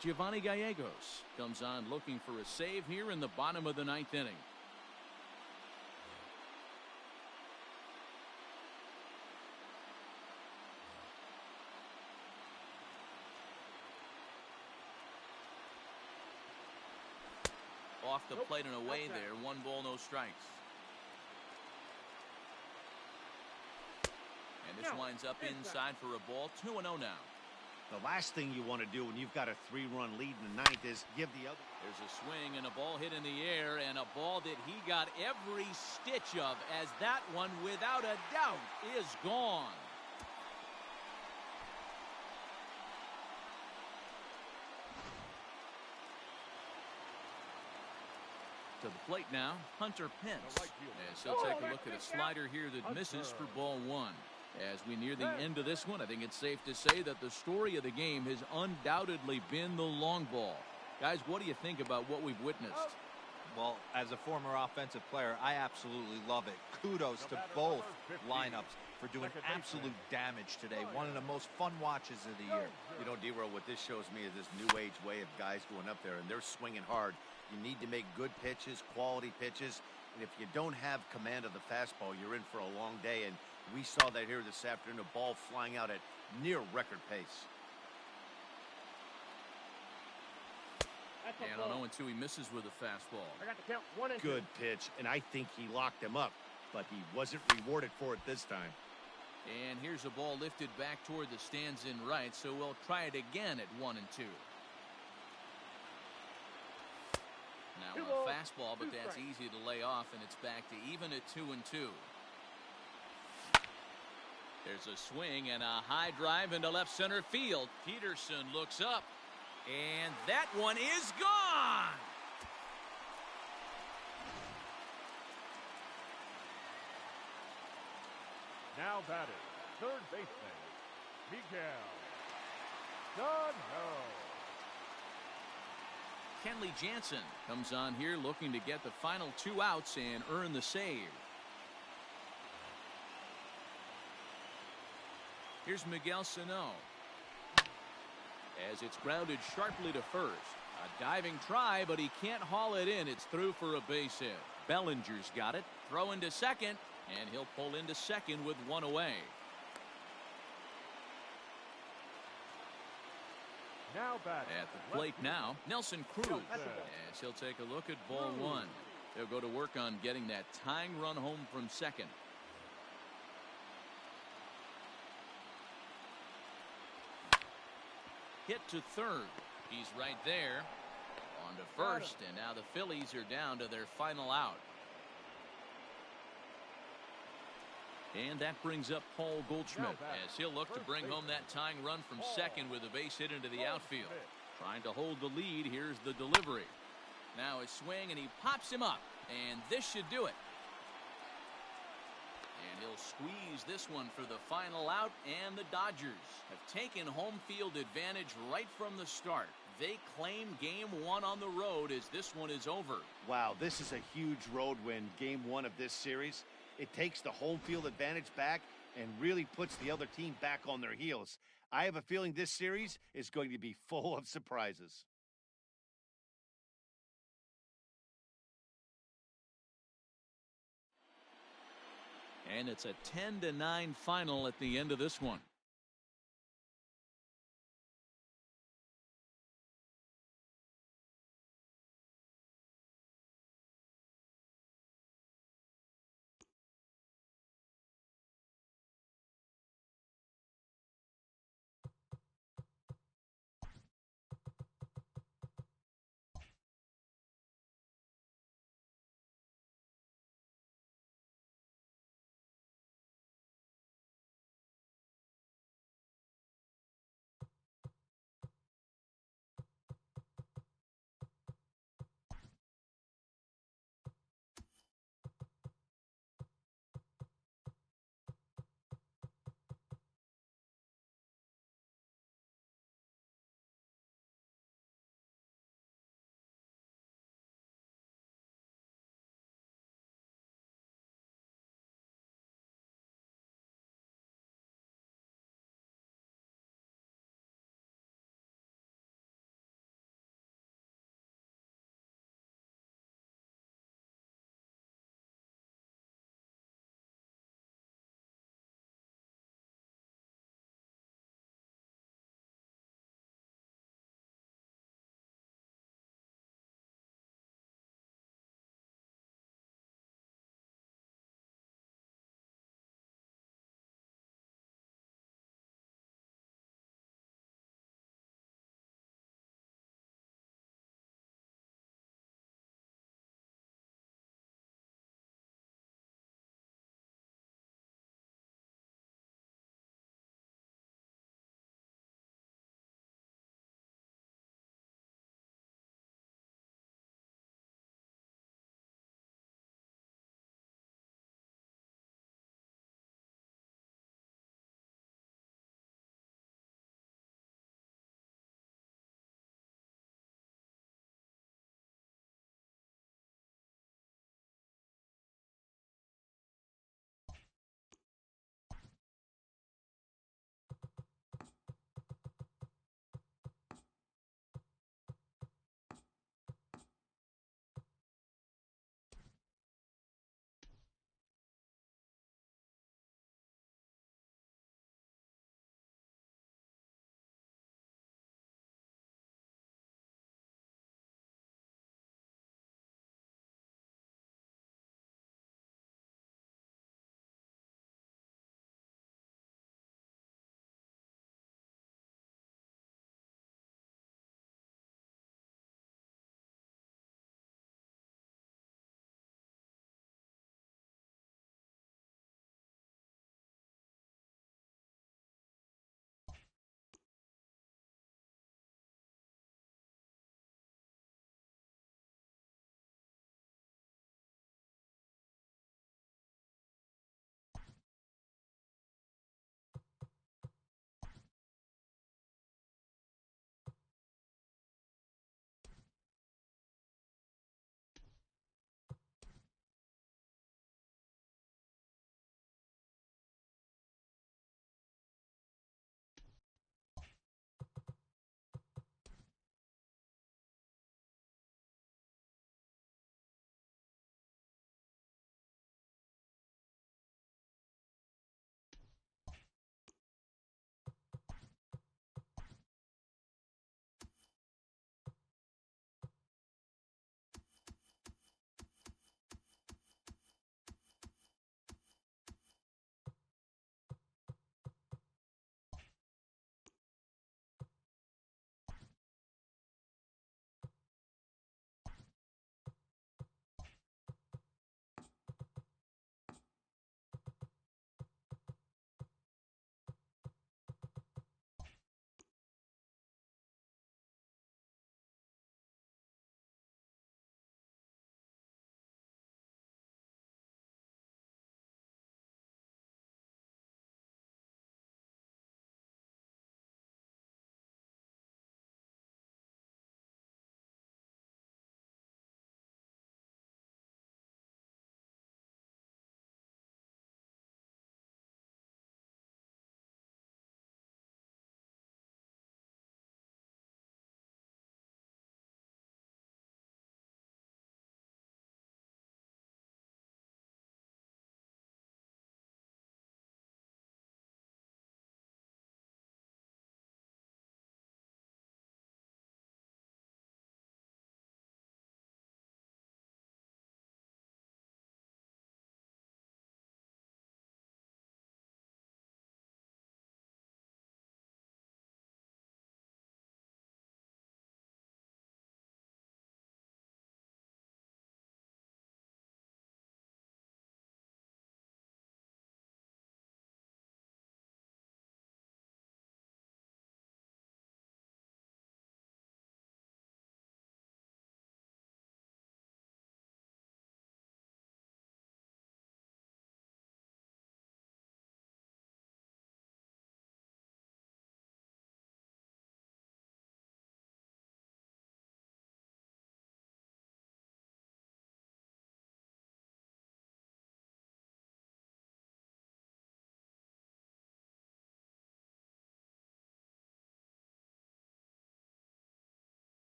Giovanni Gallegos comes on looking for a save here in the bottom of the ninth inning. Off the plate and away there. 1 ball, no strikes. And this winds up inside for a ball. 2-0 now. The last thing you want to do when you've got a 3-run lead in the ninth is give the other. There's a swing and a ball hit in the air, and a ball that he got every stitch of, as that one, without a doubt, is gone. To the plate now, Hunter Pence. As he'll take a look at a slider here that misses for ball 1. As we near the end of this one, I think it's safe to say that the story of the game has undoubtedly been the long ball. Guys, what do you think about what we've witnessed? Well, as a former offensive player, I absolutely love it. Kudos to both lineups for doing absolute damage today. One of the most fun watches of the year. You know, D-Roll, what this shows me is this new age way of guys going up there, and they're swinging hard. You need to make good pitches, quality pitches, and if you don't have command of the fastball, you're in for a long day, and we saw that here this afternoon, a ball flying out at near record pace. And on 0-2, he misses with a fastball. I got to count 1 and 2. Good pitch, and I think he locked him up, but he wasn't rewarded for it this time. And here's a ball lifted back toward the stands in right, so we'll try it again at 1-2. Now a fastball, but that's easy to lay off, and it's back to even at 2-2. There's a swing and a high drive into left center field. Peterson looks up, and that one is gone. Now batting, third baseman, Miguel Sano. Kenley Jansen comes on here looking to get the final 2 outs and earn the save. Here's Miguel Sano. As it's grounded sharply to first. A diving try, but he can't haul it in. It's through for a base hit. Bellinger's got it. Throw into second, and he'll pull into second with 1 away. Now batting. At the plate now, Nelson Cruz. As he'll take a look at ball 1. They'll go to work on getting that tying run home from second. Hit to third. He's right there. On to first, and now the Phillies are down to their final out. And that brings up Paul Goldschmidt as he'll look to bring home that tying run from second with a base hit into the outfield. Trying to hold the lead. Here's the delivery. Now a swing, and he pops him up, and this should do it. And he'll squeeze this one for the final out, and the Dodgers have taken home field advantage right from the start. They claim game 1 on the road as this one is over. Wow, this is a huge road win, game 1 of this series. It takes the home field advantage back and really puts the other team back on their heels. I have a feeling this series is going to be full of surprises. And it's a 10-9 final at the end of this one.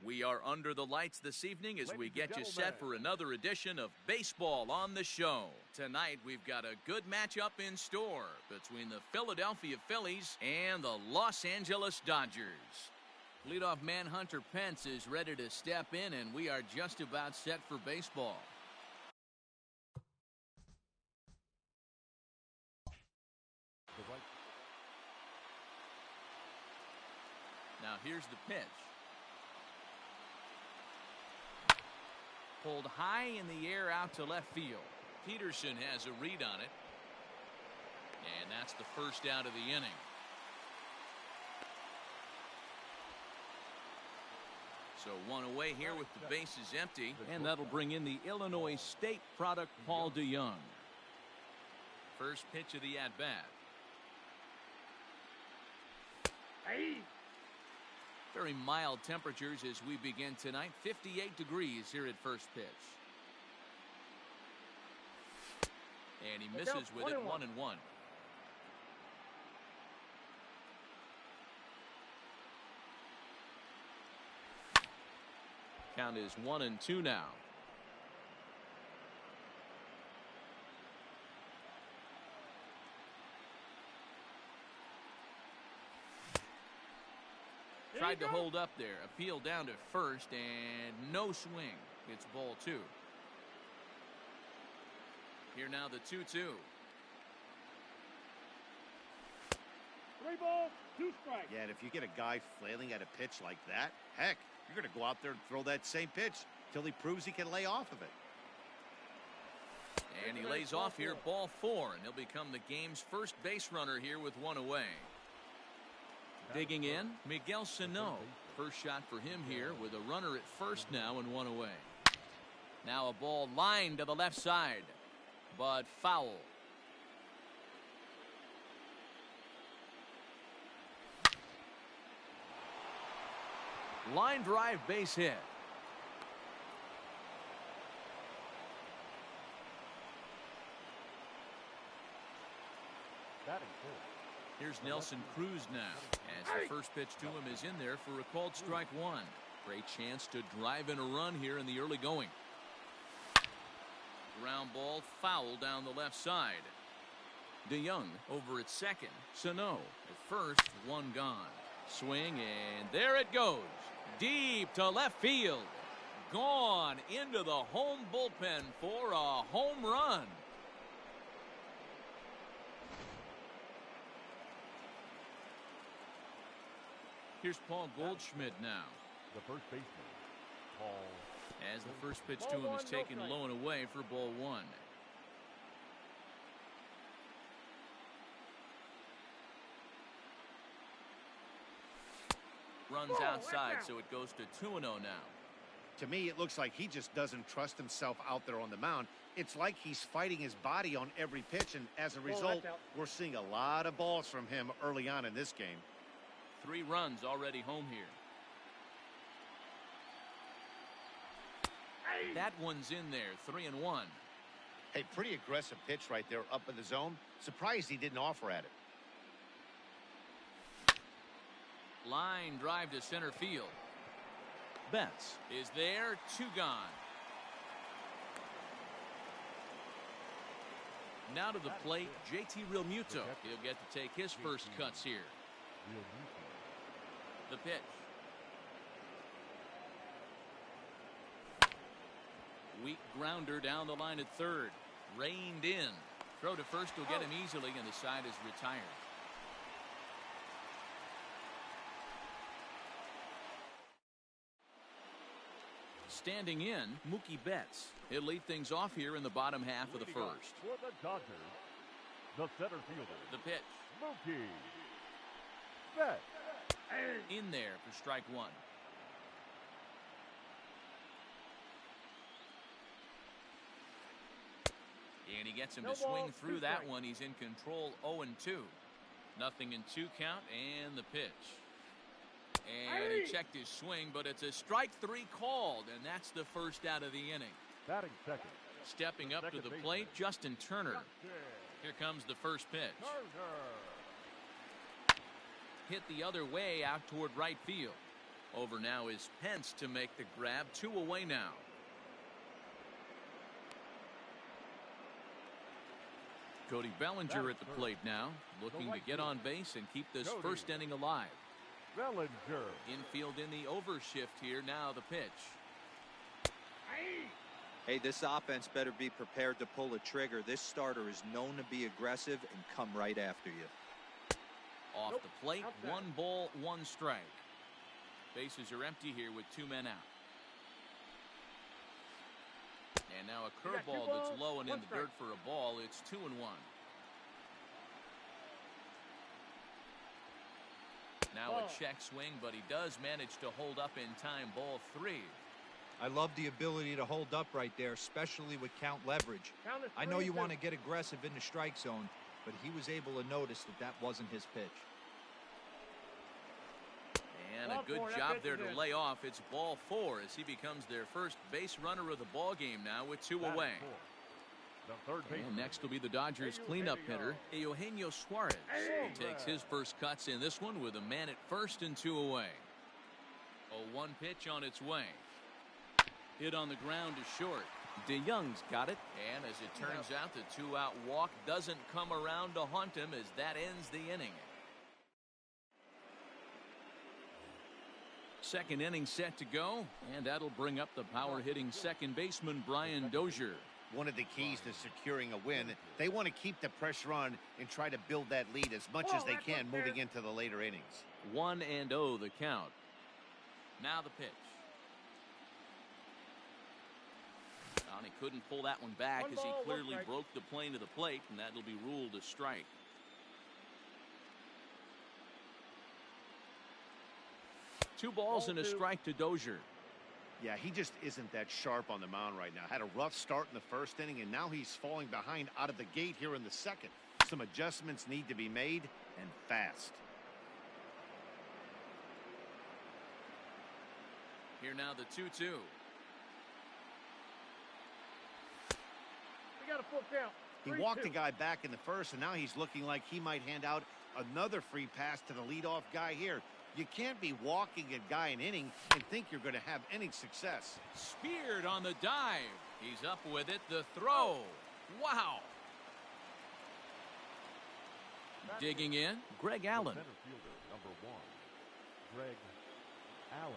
We are under the lights this evening as we get you set for another edition of Baseball on the Show. Tonight, we've got a good matchup in store between the Philadelphia Phillies and the Los Angeles Dodgers. Leadoff man Hunter Pence is ready to step in, and we are just about set for baseball. Now here's the pitch. Pulled high in the air out to left field. Peterson has a read on it. And that's the first out of the inning. So one away here with the bases empty. And that'll bring in the Illinois State product, Paul DeYoung. First pitch of the at-bat. Very mild temperatures as we begin tonight. 58 degrees here at first pitch. And he misses with it, 1-1. Count is 1-2 now. Tried to hold up there. Appeal down to first and no swing. It's ball 2. Here now the 2-2. 3 balls, 2 strikes. Yeah, and if you get a guy flailing at a pitch like that, heck, you're going to go out there and throw that same pitch till he proves he can lay off of it. And he lays off here, ball 4, and he'll become the game's first base runner here with 1 away. Digging in, Miguel Sano. First shot for him here with a runner at first now and 1 away. Now a ball lined to the left side, but foul. Line drive, base hit. Here's Nelson Cruz now, as the first pitch to him is in there for a called strike 1. Great chance to drive in a run here in the early going. Ground ball foul down the left side. DeYoung over at second. Sano at first, 1 gone. Swing, and there it goes. Deep to left field. Gone into the home bullpen for a home run. Here's Paul Goldschmidt now. The first baseman, Paul. As the first pitch to him is taken low and away for ball 1. Runs outside, so it goes to 2-0 now. To me, it looks like he just doesn't trust himself out there on the mound. It's like he's fighting his body on every pitch, and as a result, we're seeing a lot of balls from him early on in this game. 3 runs already home here. That one's in there, 3-1. Hey, pretty aggressive pitch right there up in the zone. Surprised he didn't offer at it. Line drive to center field. Betts is there, 2 gone. Now to the plate, JT Realmuto. He'll get to take his first cuts here. The pitch. Weak grounder down the line at third. Reined in. Throw to first will get him easily, and the side is retired. Standing in, Mookie Betts. He'll lead things off here in the bottom half of the first. For the Dodgers, the center fielder, The pitch. Mookie Betts. In there for strike 1. And he gets him to swing through that one. He's in control, 0-2. Nothing in 2 count, and the pitch. And he checked his swing, but it's a strike 3 called, and that's the first out of the inning. Batting second. Stepping up to the plate, Justin Turner. Here comes the first pitch. Hit the other way out toward right field. Over now is Pence to make the grab. 2 away now. Cody Bellinger at the plate now, looking to get on base and keep this first inning alive. Bellinger. Infield in the overshift here. Now the pitch. Hey, this offense better be prepared to pull a trigger. This starter is known to be aggressive and come right after you. Off the plate, 1 ball, 1 strike. Bases are empty here with 2 men out. And now a curveball that's low and in the dirt for a ball. It's 2-1. Now a check swing, but he does manage to hold up in time. Ball 3. I love the ability to hold up right there, especially with count leverage. I know you want to get aggressive in the strike zone, but he was able to notice that that wasn't his pitch. And a good job there to lay off. It's ball 4 as he becomes their first base runner of the ball game now with 2 away. And next will be the Dodgers cleanup hitter, Eugenio Suarez. He takes his first cuts in this one with a man at first and 2 away. A 1 pitch on its way. Hit on the ground to short. DeYoung's got it. And as it turns out, the 2-out walk doesn't come around to haunt him as that ends the inning. Second inning set to go, and that'll bring up the power-hitting second baseman Brian Dozier. One of the keys to securing a win, they want to keep the pressure on and try to build that lead as much as they can moving into the later innings. 1-0 the count. Now the pitch. And he couldn't pull that one back as he clearly broke the plane of the plate, and that'll be ruled a strike. Two balls and a strike to Dozier. Yeah, he just isn't that sharp on the mound right now. Had a rough start in the first inning, and now he's falling behind out of the gate here in the second. Some adjustments need to be made, and fast. Here now the 2-2. We got a full count. He walked the guy back in the first, and now he's looking like he might hand out another free pass to the leadoff guy here. You can't be walking a guy an inning and think you're going to have any success. Speared on the dive. He's up with it. The throw. Wow. Digging in, Greg Allen. Center fielder, number 1, Greg Allen.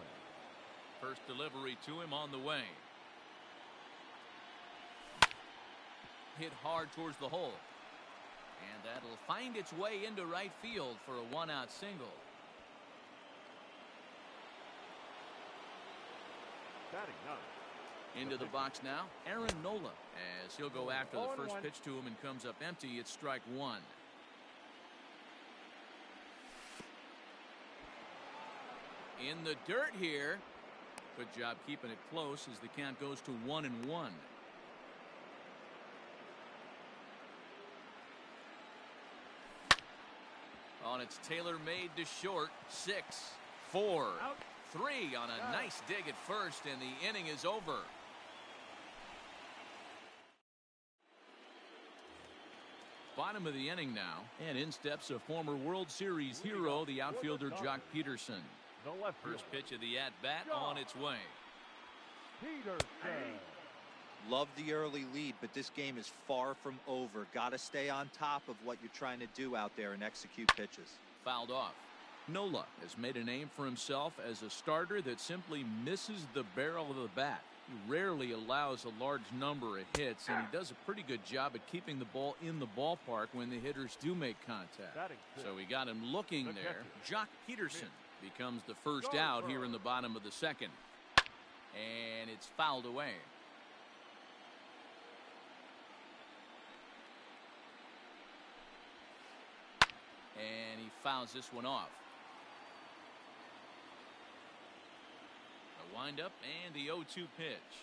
First delivery to him on the way. Hit hard towards the hole. And that'll find its way into right field for a 1-out single. Batting 9. Into the box now, Aaron Nola, as he'll go after the first pitch to him and comes up empty. It's strike 1. In the dirt here. Good job keeping it close as the count goes to 1-1. On its tailor-made to short. 6, 4, 3 on a nice dig at first, and the inning is over. Bottom of the inning now, and in steps a former World Series hero, the outfielder Jock Peterson. The left First pitch of the at-bat on its way. Peterson. Love the early lead, but this game is far from over. Got to stay on top of what you're trying to do out there and execute pitches. Fouled off. Nola has made a name for himself as a starter that simply misses the barrel of the bat. He rarely allows a large number of hits, and he does a pretty good job at keeping the ball in the ballpark when the hitters do make contact. So we got him looking there. Jock Peterson becomes the first out here in the bottom of the second. And it's fouled away. And he fouls this one off. A windup and the 0-2 pitch.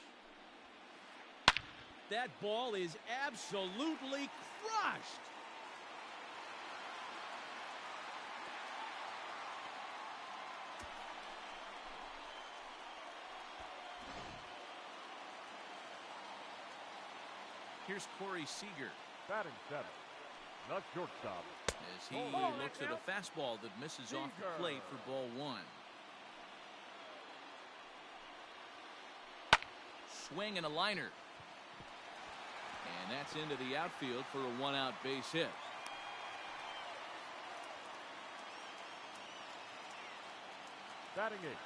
That ball is absolutely crushed. Here's Corey Seager. Batting 7. Not shortstop. As he looks at a fastball that misses off the plate for ball 1. swing and a liner. And that's into the outfield for a one-out base hit. Batting eight,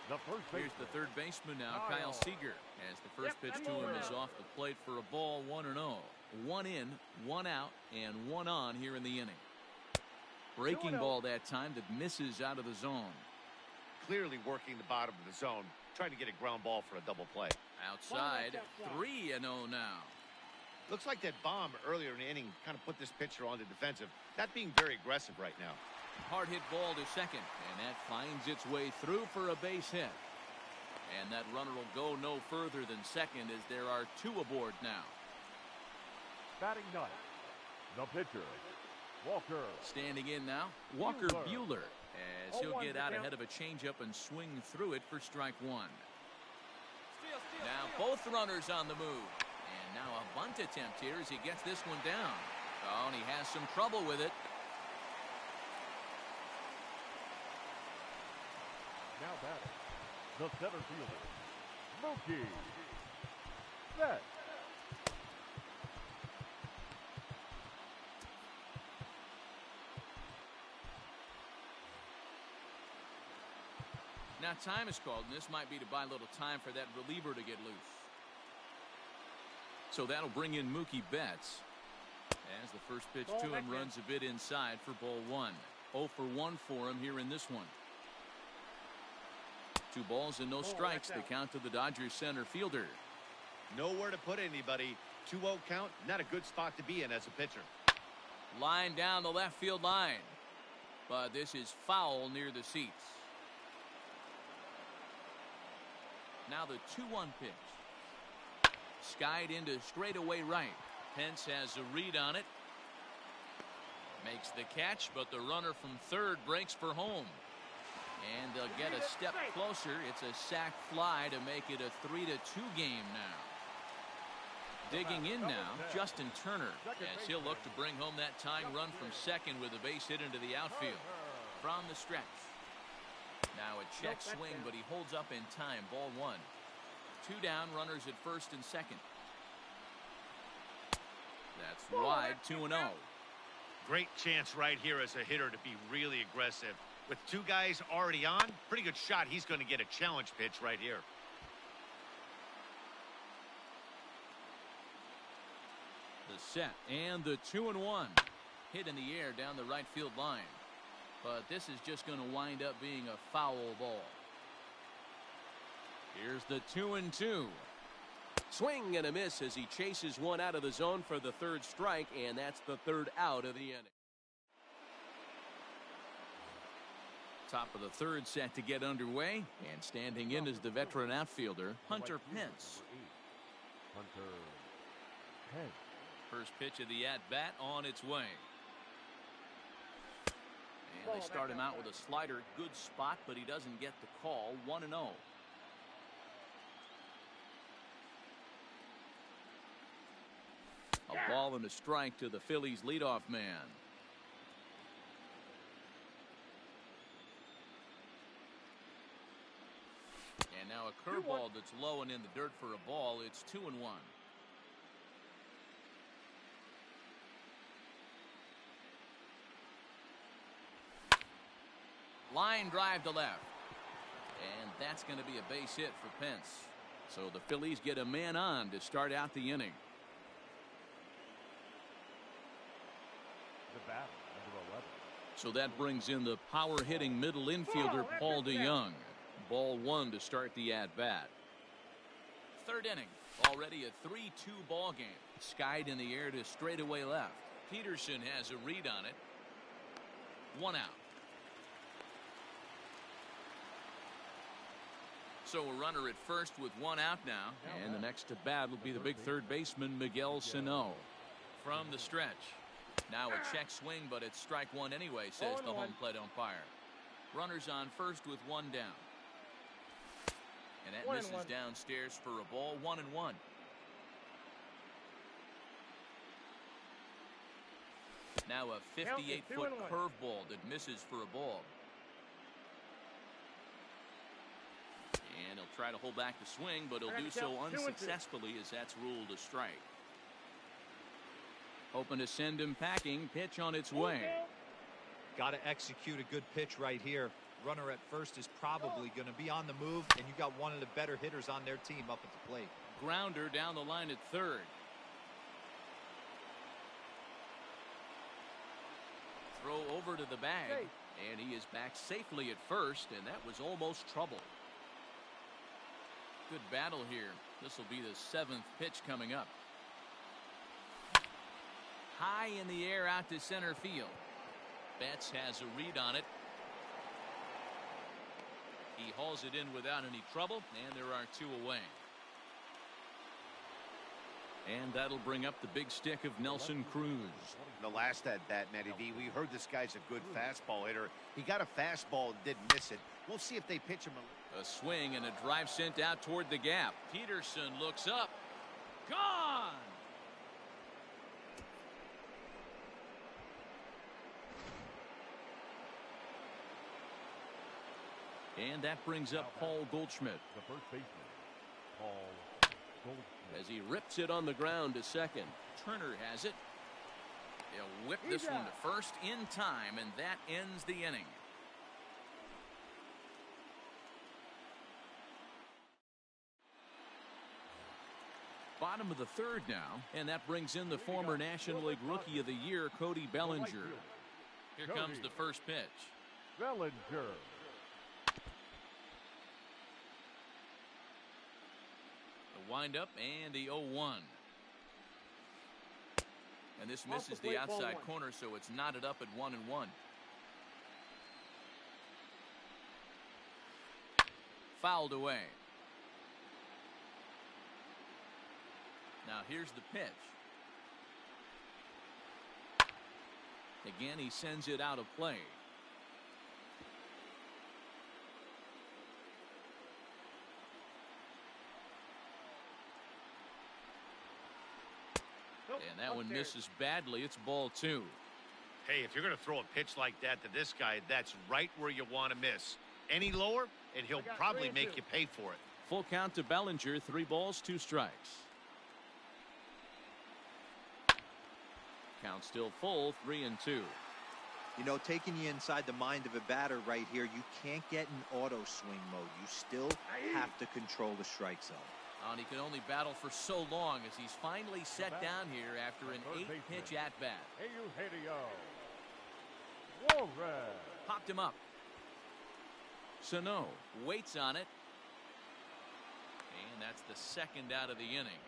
the first baseman. Here's the third baseman now, Kyle Seager, as the first pitch to him is off the plate for a ball, 1-0. 1 in, 1 out, and 1 on here in the inning. Breaking ball that time that misses out of the zone. Clearly working the bottom of the zone, trying to get a ground ball for a double play. Outside, 3-0 now. Looks like that bomb earlier in the inning kind of put this pitcher on the defensive. That being very aggressive right now. Hard hit ball to second, and that finds its way through for a base hit. And that runner will go no further than second as there are 2 aboard now. Batting ninth, the pitcher, Walker. Standing in now, Walker Buehler, as he'll get out ahead of a changeup and swing through it for strike 1. Now both runners on the move. And now a bunt attempt here as he gets this one down. Oh, and he has some trouble with it. Now batting, the center fielder, Mookie Betts. Now time is called, and this might be to buy a little time for that reliever to get loose. So that'll bring in Mookie Betts, as the first pitch to him runs a bit inside for ball 1. 0 for 1 for him here in this one. 2 balls and no strikes. The count to the Dodgers center fielder. Nowhere to put anybody. 2-0 count, not a good spot to be in as a pitcher. Line down the left field line. But this is foul near the seats. Now the 2-1 pitch. Skied into straightaway right. Pence has a read on it. Makes the catch, but the runner from third breaks for home. And they'll get a step closer. It's a sac fly to make it a 3-2 game now. Digging in now, Justin Turner, as he'll look to bring home that tying run from second with a base hit into the outfield. From the stretch. Now a check swing, but he holds up in time. Ball 1. 2 down, runners at first and second. That's wide, 2-0. Great chance right here as a hitter to be really aggressive. With 2 guys already on, pretty good shot. He's going to get a challenge pitch right here. The set and the 2-1. Hit in the air down the right field line. But this is just going to wind up being a foul ball. Here's the 2-2. Swing and a miss as he chases one out of the zone for the 3rd strike, and that's the 3rd out of the inning. Top of the 3rd set to get underway, and standing in is the veteran outfielder, Hunter Pence. Hunter Pence. First pitch of the at-bat on its way. And they start him out with a slider. Good spot, but he doesn't get the call. 1-0. A ball and a strike to the Phillies leadoff man. And now a curveball that's low and in the dirt for a ball. It's 2-1. Line drive to left. And that's going to be a base hit for Pence. So the Phillies get a man on to start out the inning. The batter, number 11. So that brings in the power-hitting middle infielder, Paul DeYoung. Ball 1 to start the at-bat. 3rd inning. Already a 3-2 ball game. Skied in the air to straightaway left. Peterson has a read on it. 1 out. So a runner at first with 1 out now. And the next to bat will be the big 3rd baseman, Miguel Sano. From the stretch. Now a check swing, but it's strike 1 anyway, says the home plate umpire. Runners on first with 1 down. And that misses downstairs for a ball. 1-1. Now a 58-foot curveball that misses for a ball. And he'll try to hold back the swing, but he'll do so unsuccessfully as that's ruled a strike. Hoping to send him packing. Pitch on its way. Got to execute a good pitch right here. Runner at first is probably going to be on the move, and you got one of the better hitters on their team up at the plate. Grounder down the line at third. Throw over to the bag, and he is back safely at first, and that was almost trouble. Good battle here. This will be the 7th pitch coming up. High in the air out to center field. Betts has a read on it. He hauls it in without any trouble, and there are 2 away. And that'll bring up the big stick of Nelson Cruz. The last at bat, Matty D, we heard this guy's a good fastball hitter. He got a fastball and didn't miss it. We'll see if they pitch him a swing and a drive sent out toward the gap. Peterson looks up. Gone! And that brings up Paul Goldschmidt. The first baseman, Paul Goldschmidt. As he rips it on the ground to second. Turner has it. They'll whip this one to first in time, and that ends the inning. Bottom of the 3rd now, and that brings in the former National League Rookie of the Year, Cody Bellinger. Here comes the first pitch. Bellinger. The windup and the 0-1. And this misses the outside corner, so it's knotted up at 1-1. Fouled away. Now here's the pitch. Again, he sends it out of play. And that one misses badly. It's ball 2. Hey, if you're going to throw a pitch like that to this guy, that's right where you want to miss. Any lower, and he'll probably make you pay for it. Full count to Bellinger. 3 balls, 2 strikes. Count still full, 3-2. You know, taking you inside the mind of a batter right here, you can't get in auto swing mode. You still have to control the strike zone. And he can only battle for so long as he's finally set down here after an 8-pitch at-bat. Popped him up. Sano waits on it. And that's the 2nd out of the inning.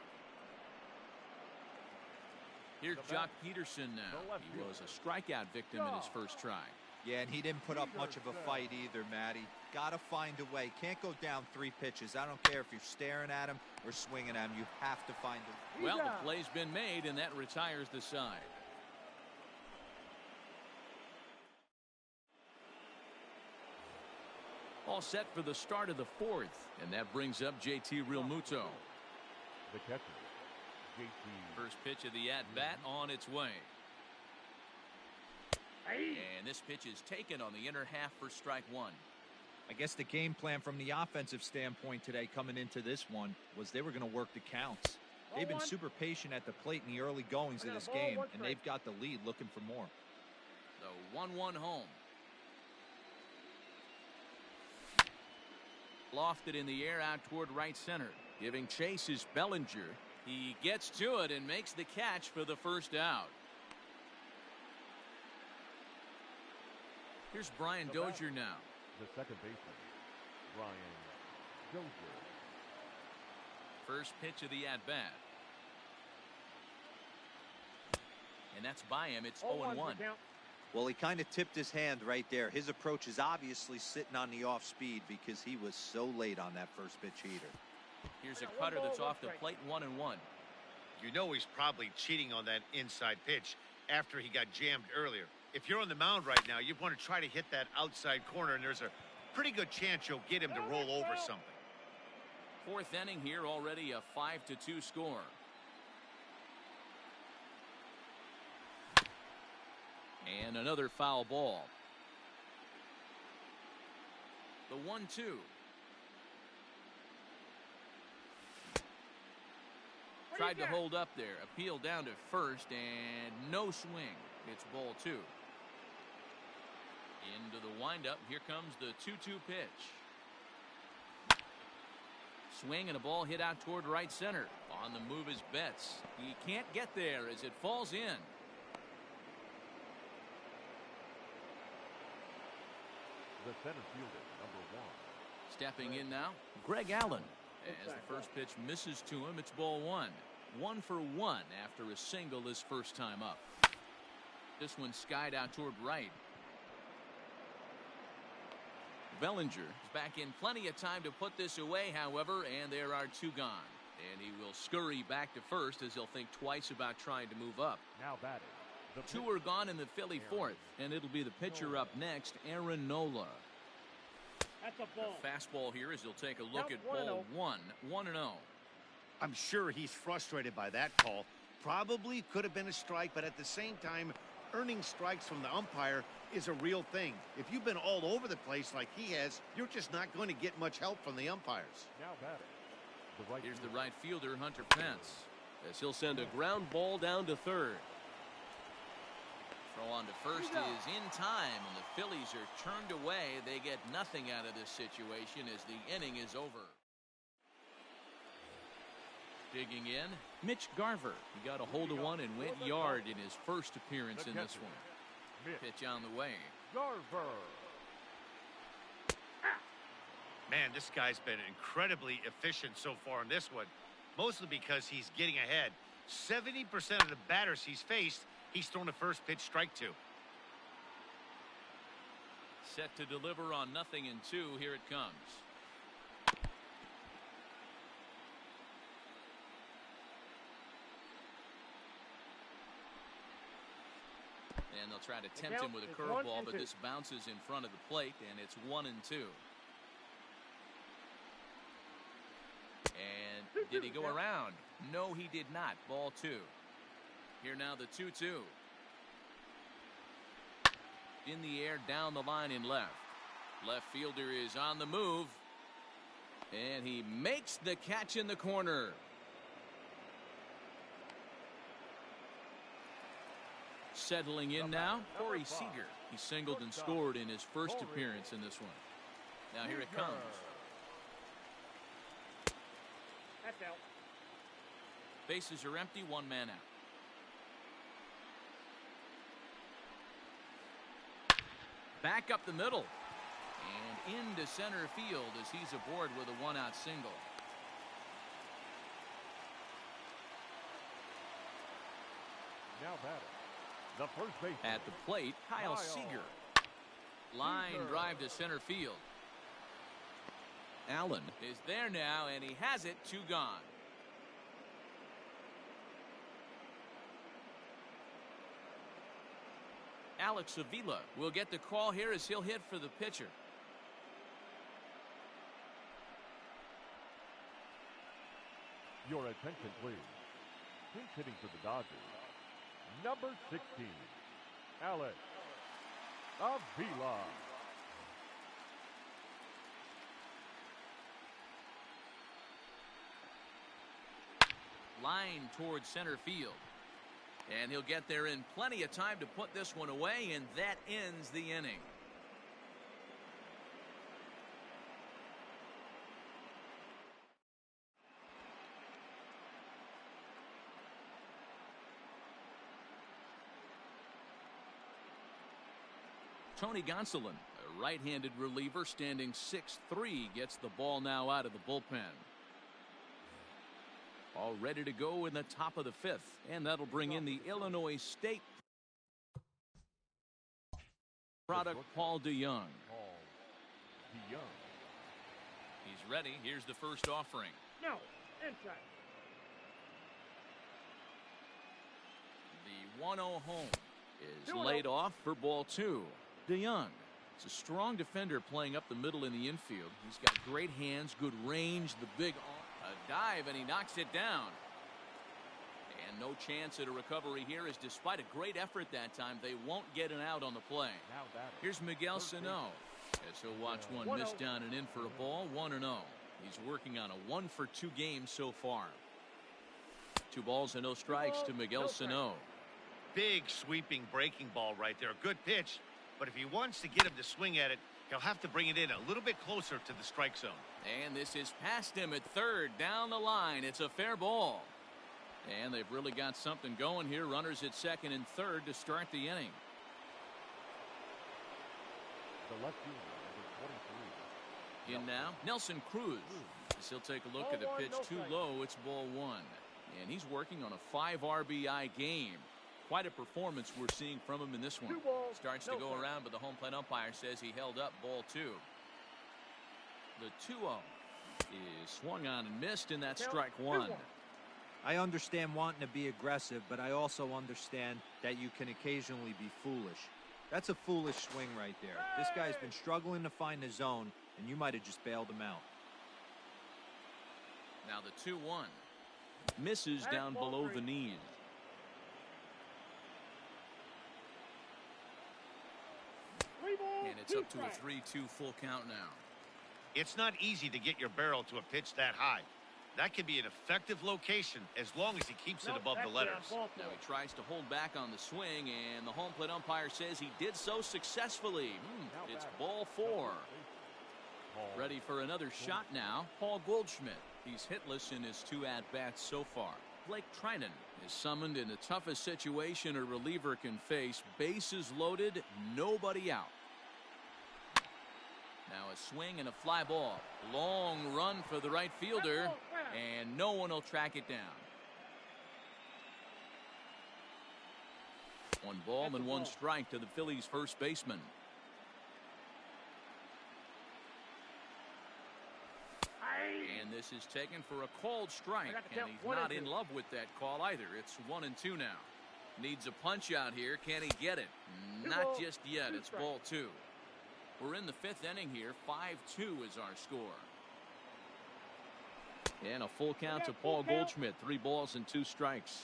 Here's Jock Peterson now. He was a strikeout victim in his first try. Yeah, and he didn't put up much of a fight either, Matty. Got to find a way. Can't go down 3 pitches. I don't care if you're staring at him or swinging at him. You have to find a way. Well, the play's been made, and that retires the side. All set for the start of the 4th, and that brings up JT Realmuto. The catcher, JT. First pitch of the at-bat on its way. And this pitch is taken on the inner half for strike 1. I guess the game plan from the offensive standpoint today coming into this one was they were going to work the counts. They've been super patient at the plate in the early goings of this game, and they've got the lead looking for more. The 1-1 home. Lofted in the air out toward right center. Giving chase is Bellinger. He gets to it and makes the catch for the first out. Here's Brian Dozier now. The second baseman, Brian Dozier. First pitch of the at-bat. And that's by him. It's 0-1. Well, he kind of tipped his hand right there. His approach is obviously sitting on the off speed because he was so late on that first pitch heater. Here's a cutter that's off the plate, 1-1. You know he's probably cheating on that inside pitch after he got jammed earlier. If you're on the mound right now, you want to try to hit that outside corner, and there's a pretty good chance you'll get him to roll over something. 4th inning here, already a 5-2 score. And another foul ball. The 1-2. Tried to hold up there. Appeal down to first and no swing. It's ball 2. Into the windup. Here comes the 2-2 pitch. Swing and a ball hit out toward right center. On the move is Betts. He can't get there as it falls in. The center fielder, number 1. Stepping in now, Greg Allen. As the first pitch misses to him, it's ball 1. 1 for 1 after a single his first time up. This one skied out toward right. Bellinger is back in plenty of time to put this away, however, and there are 2 gone. And he will scurry back to first as he'll think twice about trying to move up. Now batting. 2 are gone in the Philly 4th, and it'll be the pitcher up next, Aaron Nola. That's a ball. The fastball here as he'll take a look at ball 1, 1-0. I'm sure he's frustrated by that call. Probably could have been a strike, but at the same time, earning strikes from the umpire is a real thing. If you've been all over the place like he has, you're just not going to get much help from the umpires. Now batting. Here's the right fielder, Hunter Pence, as he'll send a ground ball down to third. Throw on to first is in time, and the Phillies are turned away. They get nothing out of this situation as the inning is over. Digging in, Mitch Garver. He got a hold of one and went yard in his first appearance in this one. Pitch on the way. Garver. Man, this guy's been incredibly efficient so far in this one, mostly because he's getting ahead. 70% of the batters he's faced, he's thrown a first pitch strike to. Set to deliver on 0-2. Here it comes. And they'll try to tempt him with a curveball, but this bounces in front of the plate, and it's 1-2. And did he go around? No, he did not. Ball 2. Here now the 2-2. In the air, down the line in left. Left fielder is on the move. And he makes the catch in the corner. Settling in now, Corey Seager. He singled and scored in his first appearance in this one. Now here it comes. That's out. Bases are empty, 1 man out. Back up the middle. And into center field as he's aboard with a 1-out single. Now batting. The first base. At the plate, Kyle Seager. Line drive to center field. Allen is there now, and he has it. 2 gone. Alex Avila will get the call here as he'll hit for the pitcher. Your attention, please. Pinch hitting for the Dodgers. Number 16, Alex Avila. Line towards center field. And he'll get there in plenty of time to put this one away, and that ends the inning. Tony Gonsolin, a right-handed reliever standing 6'3", gets the ball now out of the bullpen. All ready to go in the top of the 5th, and that'll bring in the Illinois State product, Paul DeYoung. He's ready. Here's the first offering. No, inside. The 1-0 home is laid off for ball 2. DeYoung is a strong defender playing up the middle in the infield. He's got great hands, good range, the big arm. A dive, and he knocks it down. And no chance at a recovery here, as despite a great effort that time, they won't get an out on the play. Here's Miguel Sano, as he'll watch one miss down and in for a ball. 1-0. He's working on a 1-for-2 game so far. 2 balls and no strikes to Miguel Sano. Big sweeping breaking ball right there. Good pitch. But if he wants to get him to swing at it, he'll have to bring it in a little bit closer to the strike zone. And this is past him at third. Down the line. It's a fair ball. And they've really got something going here. Runners at second and third to start the inning. The left fielder, number 23. In now, Nelson Cruz. As he'll take a look at the pitch too low. It's ball 1. And he's working on a 5 RBI game. Quite a performance we're seeing from him in this one. Starts to go around, but the home plate umpire says he held up ball 2. The 2-0 is swung on and missed, and that's strike 1. I understand wanting to be aggressive, but I also understand that you can occasionally be foolish. That's a foolish swing right there. This guy's been struggling to find the zone, and you might have just bailed him out. Now the 2-1 misses down below the knees. And it's up to a 3-2 full count now. It's not easy to get your barrel to a pitch that high. That can be an effective location as long as he keeps it above the letters. Now he tries to hold back on the swing, and the home plate umpire says he did so successfully. It's ball 4. Ready for another shot now, Paul Goldschmidt. He's hitless in his 2 at-bats so far. Blake Trinan is summoned in the toughest situation a reliever can face. Bases loaded, nobody out. Now a swing and a fly ball. Long run for the right fielder, and no one will track it down. 1 ball and 1 strike to the Phillies' first baseman. And this is taken for a called strike, and he's not in love with that call either. It's 1-2 now. Needs a punch out here. Can he get it? Not just yet. It's ball 2. We're in the 5th inning here. 5-2 is our score. And a full count to Paul Goldschmidt. 3 balls and 2 strikes.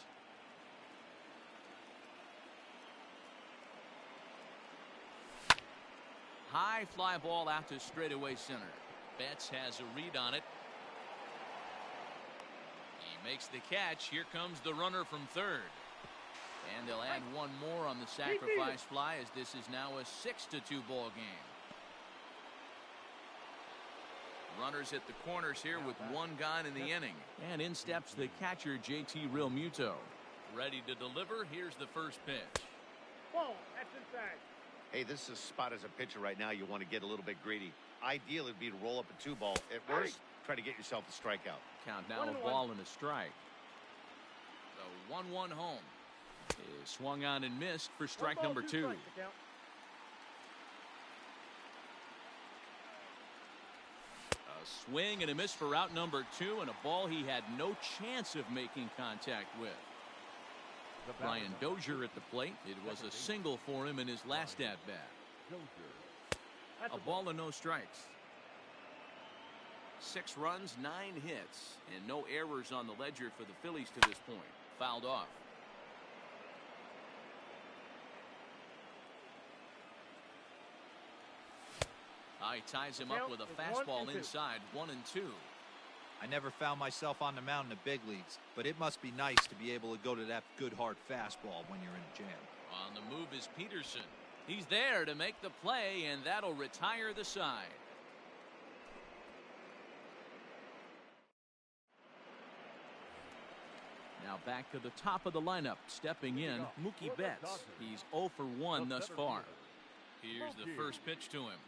High fly ball out to straightaway center. Betts has a read on it. He makes the catch. Here comes the runner from third. And they'll add 1 more on the sacrifice fly, as this is now a 6-2 ball game. Runners at the corners here with 1 gone in the inning. And in steps the catcher, JT Realmuto. Ready to deliver. Here's the first pitch. Ball, that's inside. Hey, this is a spot as a pitcher right now. You want to get a little bit greedy. Ideal would be to roll up a 2-ball. At worst, try to get yourself a strikeout. Count now, a ball and a strike. The 1-1 home is swung on and missed for strike number 2. A swing and a miss for out number 2, and a ball he had no chance of making contact with. Brian Dozier at the plate. It was a single for him in his last at-bat. A ball and no strikes. 6 runs, 9 hits, and no errors on the ledger for the Phillies to this point. Fouled off. He ties him up with a fastball inside. 1-2. I never found myself on the mound in the big leagues, but it must be nice to be able to go to that good hard fastball when you're in a jam. On the move is Peterson. He's there to make the play, and that'll retire the side. Now back to the top of the lineup. Stepping in, Mookie Betts. He's 0 for 1 thus far. Here's the first pitch to him.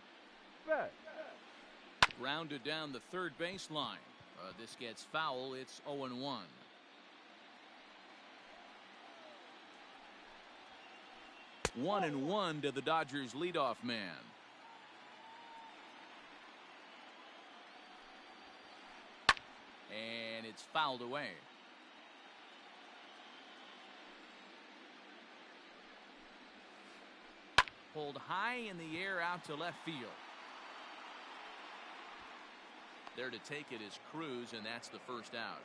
Grounded down the third baseline. This gets foul. It's 0-1. 1-1 to the Dodgers leadoff man. And it's fouled away. Pulled high in the air out to left field. There to take it is Cruz, and that's the first out.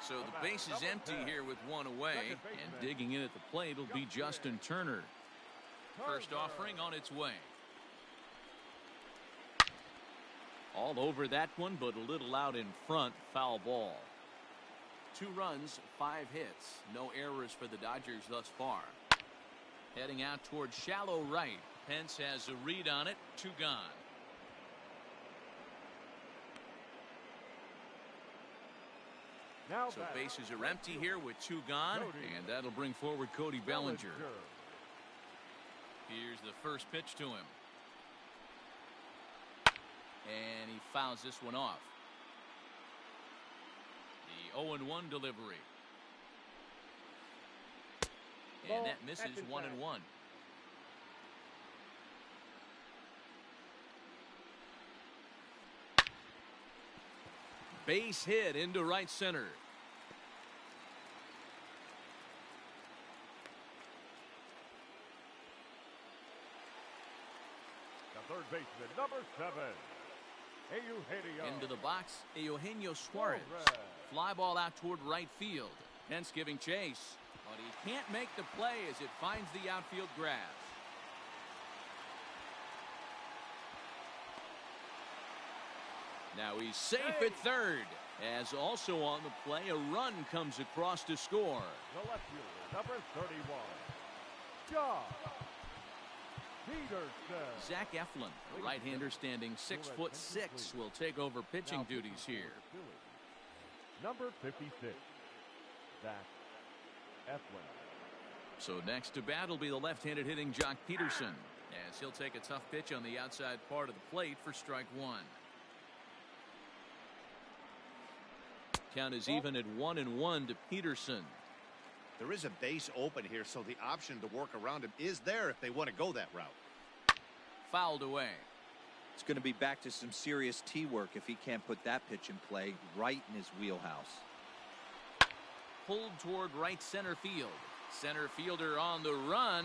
So the base is empty here with 1 away, and digging in at the plate will be Justin Turner. First offering on its way. All over that one, but a little out in front. Foul ball. 2 runs, 5 hits. No errors for the Dodgers thus far. Heading out towards shallow right. Pence has a read on it. 2 gone. Now So bases are empty here with 2 gone, and that'll bring forward Cody Bellinger. Here's the first pitch to him. And he fouls this one off. The 0-1 delivery. And that misses 1-1. Base hit into right center. The third baseman, number 7. Into the box, Eugenio Suarez. Fly ball out toward right field. Pence giving chase. But he can't make the play as it finds the outfield grass. Now he's safe at third. As also on the play, a run comes across to score. The left fielder, number 31. Josh Peterson. Zach Eflin, a right-hander standing 6'6", will take over pitching duties here. Number 56, Zach Eflin. So next to bat will be the left-handed hitting Jock Peterson, as he'll take a tough pitch on the outside part of the plate for strike 1. Count is even at 1-1 to Peterson. There is a base open here, so the option to work around him is there if they want to go that route. Fouled away. It's going to be back to some serious tee work if he can't put that pitch in play right in his wheelhouse. Pulled toward right center field. Center fielder on the run.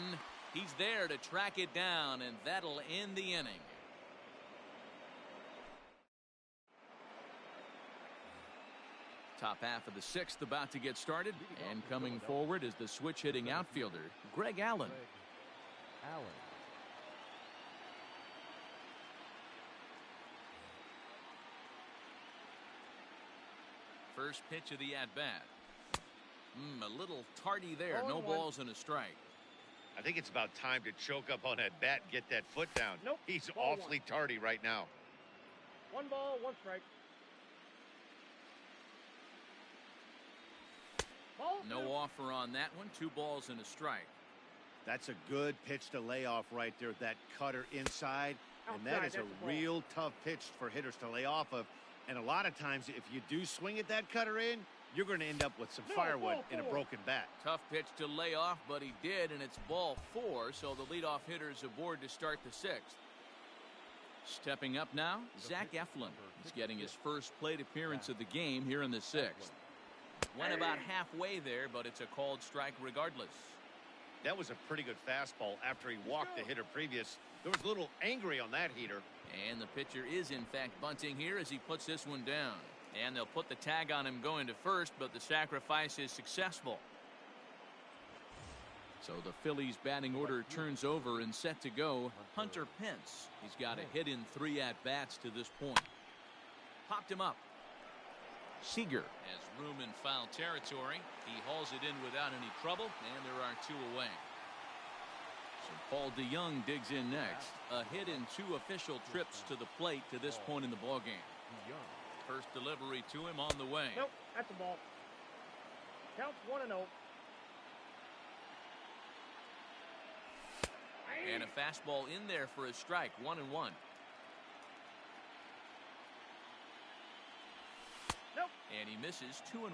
He's there to track it down, and that'll end the inning. Top half of the 6th about to get started, and coming forward is the switch hitting outfielder Greg Allen. First pitch of the at-bat. A little tardy there. No balls and a strike. I think it's about time to choke up on that bat and get that foot down. Nope. He's Ball awfully tardy right now. 1 ball, 1 strike. No offer on that one. 2 balls and a strike. That's a good pitch to lay off right there. That cutter inside. And that is a real tough pitch for hitters to lay off of. And a lot of times, if you do swing at that cutter in, you're going to end up with some firewood in a broken bat. Tough pitch to lay off, but he did, and it's ball 4, so the leadoff hitter is aboard to start the 6th. Stepping up now, Zach Eflin. He's getting his first plate appearance of the game here in the 6th. Went about halfway there, but it's a called strike regardless. That was a pretty good fastball after he walked the hitter previous. There was a little angry on that heater. And the pitcher is, in fact, bunting here as he puts this one down. And they'll put the tag on him going to first, but the sacrifice is successful. So the Phillies batting order turns over and set to go. Hunter Pence. He's got a hit in 3 at-bats to this point. Popped him up. Seager has room in foul territory. He hauls it in without any trouble, and there are 2 away. So Paul DeYoung digs in next. A hit in 2 official trips to the plate to this point in the ballgame. First delivery to him on the way. Nope, that's a ball. Counts 1-0. And a fastball in there for a strike. 1-1. Nope. And he misses 2-1.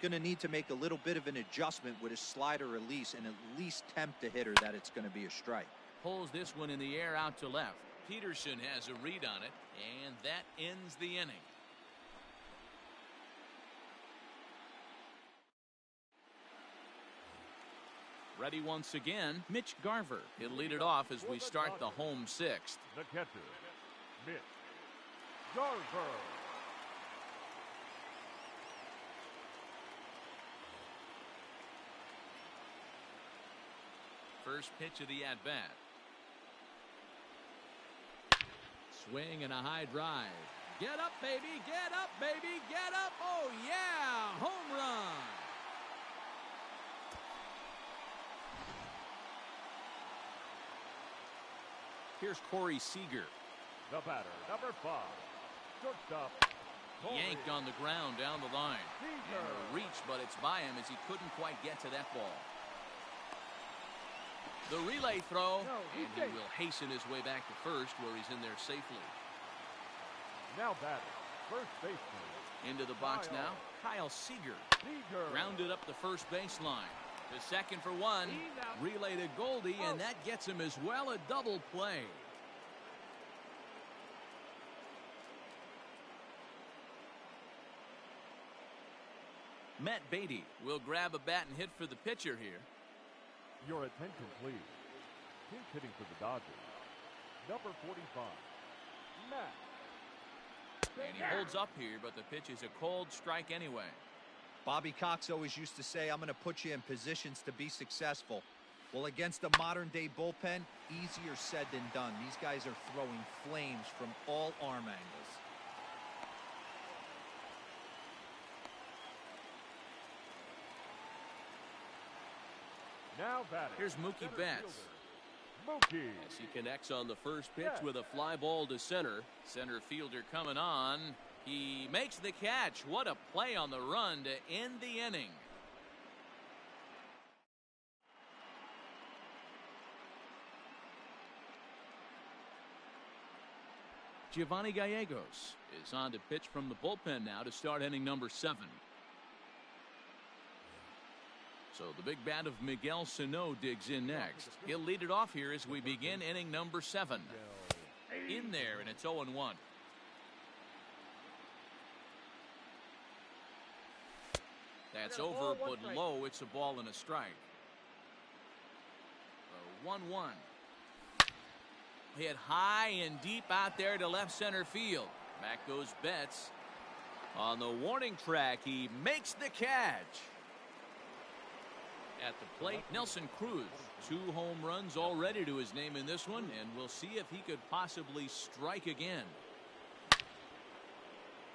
Going to need to make a little bit of an adjustment with his slider release and at least tempt the hitter that it's going to be a strike. Pulls this one in the air out to left. Peterson has a read on it, and that ends the inning. Ready once again, Mitch Garver. He'll lead it off as we start the home 6th. The catcher, Mitch Garver. First pitch of the at-bat. Swing and a high drive. Get up, baby. Get up, baby. Get up. Oh, yeah. Home run. Here's Corey Seager. The batter, number 5, shortstop. Yanked on the ground down the line. And a reach, but it's by him as he couldn't quite get to that ball. The relay throw, and he will hasten his way back to first, where he's in there safely. Now batting, first baseman. Into the box now, Kyle Seager. Grounded up the first baseline. To second for one. Relay to Goldie, and that gets him as well, a double play. Matt Beatty will grab a bat and hit for the pitcher here. Your attention, please. Pinch hitting for the Dodgers, number 45, Matt. And he holds up here, but the pitch is a cold strike anyway. Bobby Cox always used to say, I'm going to put you in positions to be successful. Well, against a modern-day bullpen, easier said than done. These guys are throwing flames from all arm angles. Now batting. Here's Mookie Betts. Mookie. As he connects on the first pitch with a fly ball to center. Center fielder coming on. He makes the catch. What a play on the run to end the inning. Giovanni Gallegos is on to pitch from the bullpen now to start inning number 7. So the big bat of Miguel Sano digs in next. He'll lead it off here as we begin inning number 7. In there, and it's 0-1. That's over, but low. It's a ball and a strike. 1-1. Hit high and deep out there to left center field. Back goes Betts. On the warning track, he makes the catch. At the plate, Nelson Cruz. 2 home runs already to his name in this one, and we'll see if he could possibly strike again.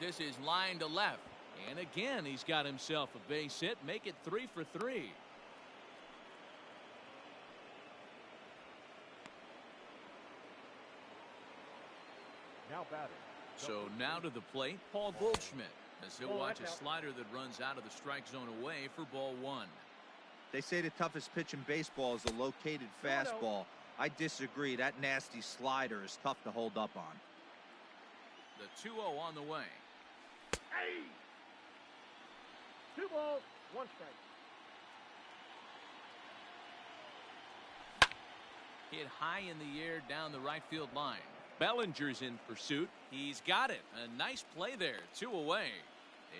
This is line to left. And again, he's got himself a base hit. Make it 3 for 3. Now batting. So now to the plate, Paul Goldschmidt, as he'll watch a slider that runs out of the strike zone away for ball 1. They say the toughest pitch in baseball is a located fastball. I disagree. That nasty slider is tough to hold up on. The 2-0 on the way. Hey! 2 balls, 1 strike. Hit high in the air down the right field line. Bellinger's in pursuit. He's got it. A nice play there. 2 away.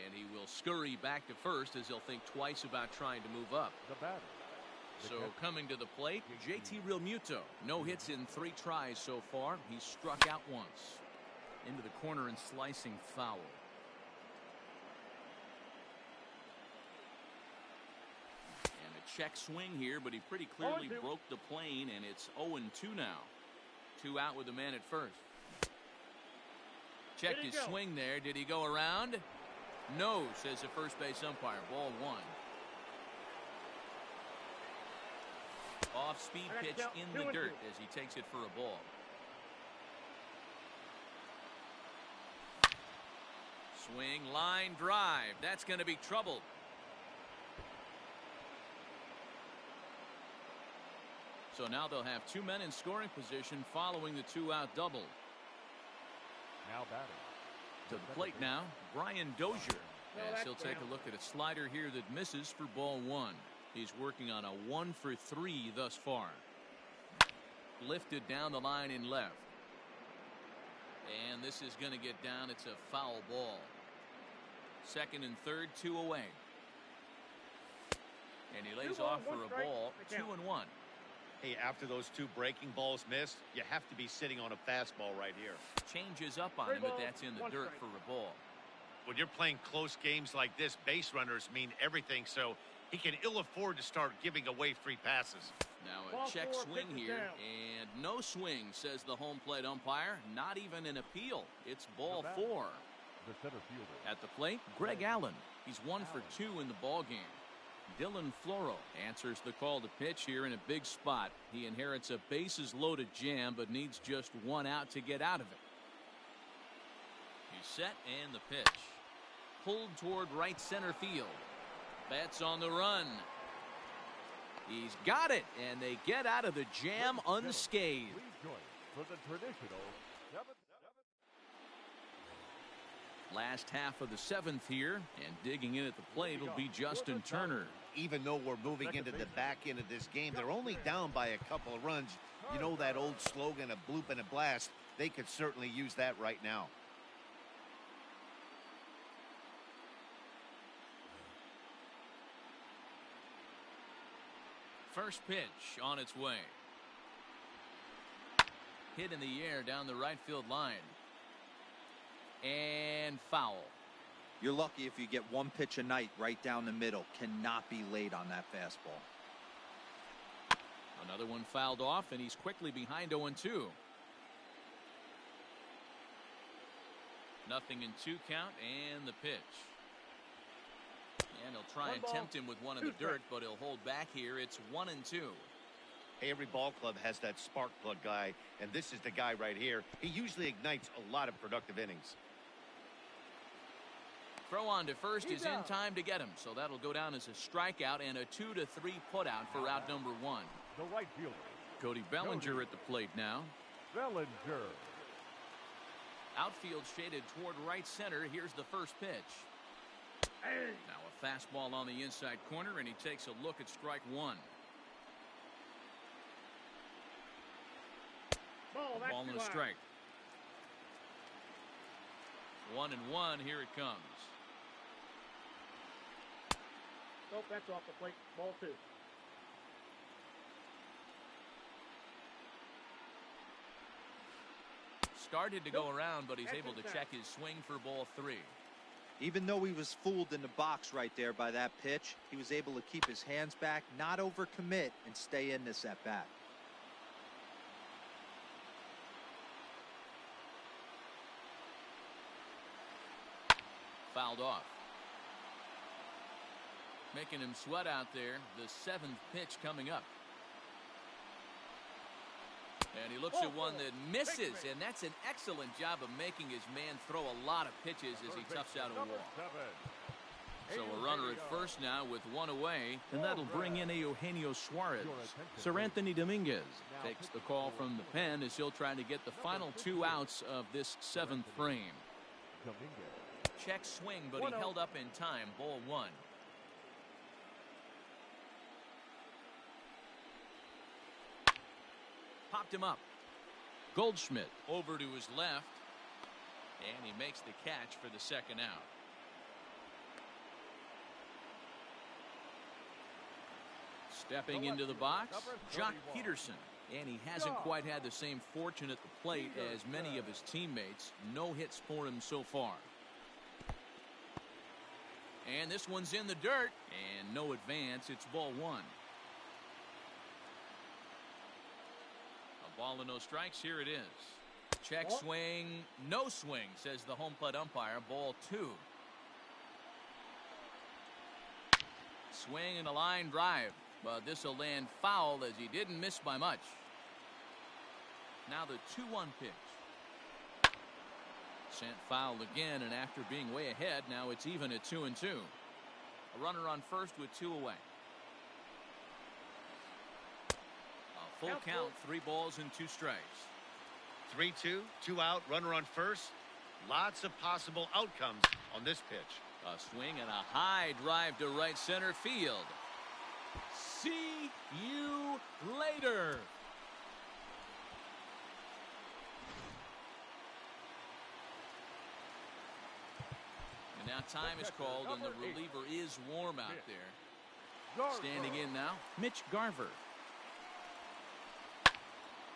And he will scurry back to first as he'll think twice about trying to move up. The batter. So coming to the plate, JT Realmuto. No hits in 3 tries so far. He's struck out once. Into the corner and slicing foul. And a check swing here, but he pretty clearly broke the plane, and it's 0-2 now. 2 out with the man at first. Checked his swing there. Did he go around? No, says the first base umpire. Ball 1. Off-speed pitch in the dirt as he takes it for a ball. Swing, line drive. That's going to be trouble. So now they'll have 2 men in scoring position following the 2-out double. Now batting. To the plate now, Brian Dozier. As he'll take a look at a slider here that misses for ball 1. He's working on a 1 for 3 thus far. Lifted down the line in left. And this is going to get down. It's a foul ball. Second and third, 2 away. And he lays off for a ball. 2-1. Hey, after those 2 breaking balls missed, you have to be sitting on a fastball right here. Changes up on him, but that's in the dirt for a ball. when you're playing close games like this, base runners mean everything, so he can ill afford to start giving away free passes. Now Ball a check four, swing pitches here, down. and no swing, says the home plate umpire. Not even an appeal. It's ball four. The center fielder. At the plate, Greg Allen. He's 1 for 2 in the ball game. Dylan Floro answers the call to pitch here in a big spot. He inherits a bases-loaded jam, but needs just 1 out to get out of it. He's set, and the pitch. Pulled toward right center field. Betts on the run. He's got it, and they get out of the jam unscathed. Please join for the traditional 7th. Last half of the 7th here, and digging in at the plate will be Justin Turner. Even though we're moving into the back end of this game, they're only down by a couple of runs. You know that old slogan, a bloop and a blast. They could certainly use that right now. First pitch on its way. Hit in the air down the right field line. And foul. You're lucky if you get 1 pitch a night right down the middle. Cannot be late on that fastball. Another one fouled off, and he's quickly behind 0-2. Nothing in 2 count, and the pitch. And he'll try and tempt him with 1 in the dirt, but he'll hold back here. It's 1-2. Hey, every ball club has that spark plug guy, and this is the guy right here. He usually ignites a lot of productive innings. Throw on to first is in time to get him, so that'll go down as a strikeout and a 2-3 putout for out number 1. The right fielder. Cody Bellinger at the plate now. Bellinger. Outfield shaded toward right center. Here's the first pitch. Now a fastball on the inside corner, and he takes a look at strike 1. Ball and a strike. 1-1. Here it comes. Nope, that's off the plate. Ball 2. Started to go around, but he's able to check his swing for ball 3. Even though he was fooled in the box right there by that pitch, he was able to keep his hands back, not overcommit, and stay in this at bat. Fouled off. Making him sweat out there. The 7th pitch coming up. And he looks at one that misses, and that's an excellent job of making his man throw a lot of pitches as he toughs out a walk. So a runner at first now with 1 away, and that'll bring in Eugenio Suarez. Sir Anthony Dominguez takes the call from the pen as he'll try to get the final 2 outs of this 7th frame. Check swing, but he held up in time. Ball 1. Popped him up. Goldschmidt over to his left, and he makes the catch for the 2nd out. Stepping into the box, Jock Peterson, and he hasn't quite had the same fortune at the plate as many of his teammates. No hits for him so far. And this one's in the dirt, and no advance. It's ball 1. Ball and no strikes. Here it is. Check swing. No swing, says the home plate umpire. Ball 2. Swing and a line drive. But this will land foul as he didn't miss by much. Now the 2-1 pitch. Sent foul again, and after being way ahead, now it's even at 2-2. A runner on first with 2 away. Full count, 3 balls and 2 strikes. 3-2, 2 out, runner on first. Lots of possible outcomes on this pitch. A swing and a high drive to right center field. See you later. And now time is called, and the reliever is warm out there. Standing in now, Mitch Garver.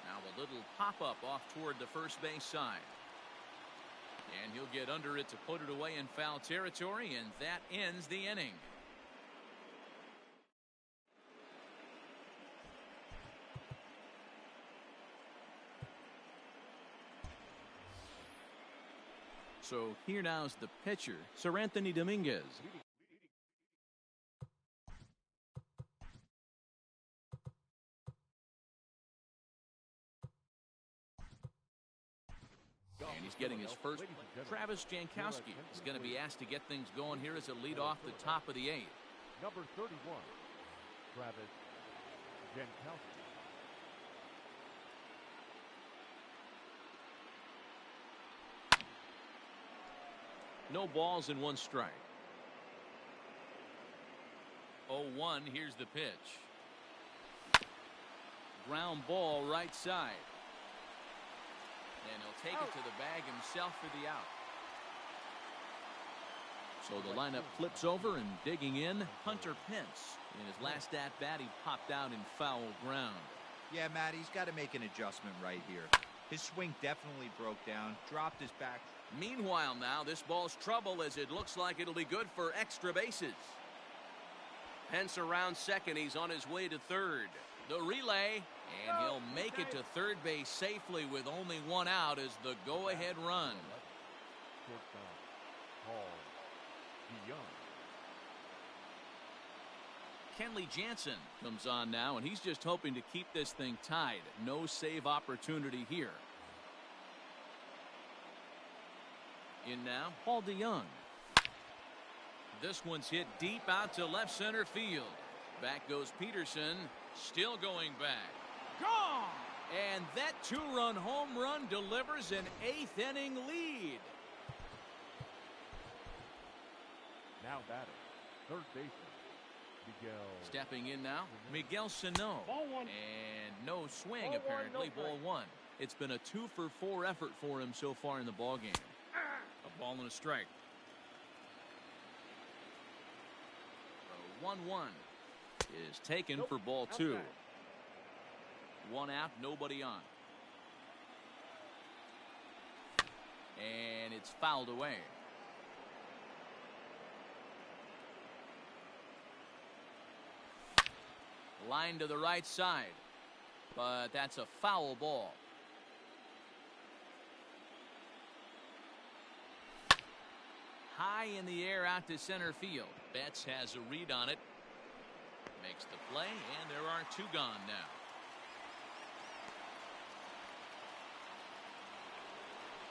Now a little pop-up off toward the first base side. And he'll get under it to put it away in foul territory, and that ends the inning. So here now's the pitcher, Sir Anthony Dominguez. And he's getting his first. Travis Jankowski is going to be asked to get things going here as a lead off the top of the 8th. Number 31, Travis Jankowski. No balls and 1 strike. 0-1. Here's the pitch. Ground ball right side. And he'll take it to the bag himself for the out. So the lineup flips over, and digging in, Hunter Pence. In his last at-bat, he popped out in foul ground. Yeah, Matt, he's got to make an adjustment right here. His swing definitely broke down, dropped his back. Meanwhile now, this ball's trouble as it looks like it'll be good for extra bases. Pence around second. He's on his way to third. The relay, and he'll make it to third base safely with only 1 out as the go-ahead run. Shortstop, Paul DeYoung. Kenley Jansen comes on now, and he's just hoping to keep this thing tied. No save opportunity here. In now, Paul DeYoung. This one's hit deep out to left center field. Back goes Peterson, still going back. Gone! And that 2-run home run delivers an 8th inning lead. Now batting, third baseman, Miguel. Stepping in now, Miguel Sano. Ball 1. And no swing, Ball 1, apparently. no Ball 1. It's been a 2-for-4 effort for him so far in the ballgame. A ball and a strike. 1-1 is taken for ball 2. 1 out, nobody on. And it's fouled away. Line to the right side, but that's a foul ball. High in the air out to center field. Betts has a read on it. Makes the play, and there are 2 gone now.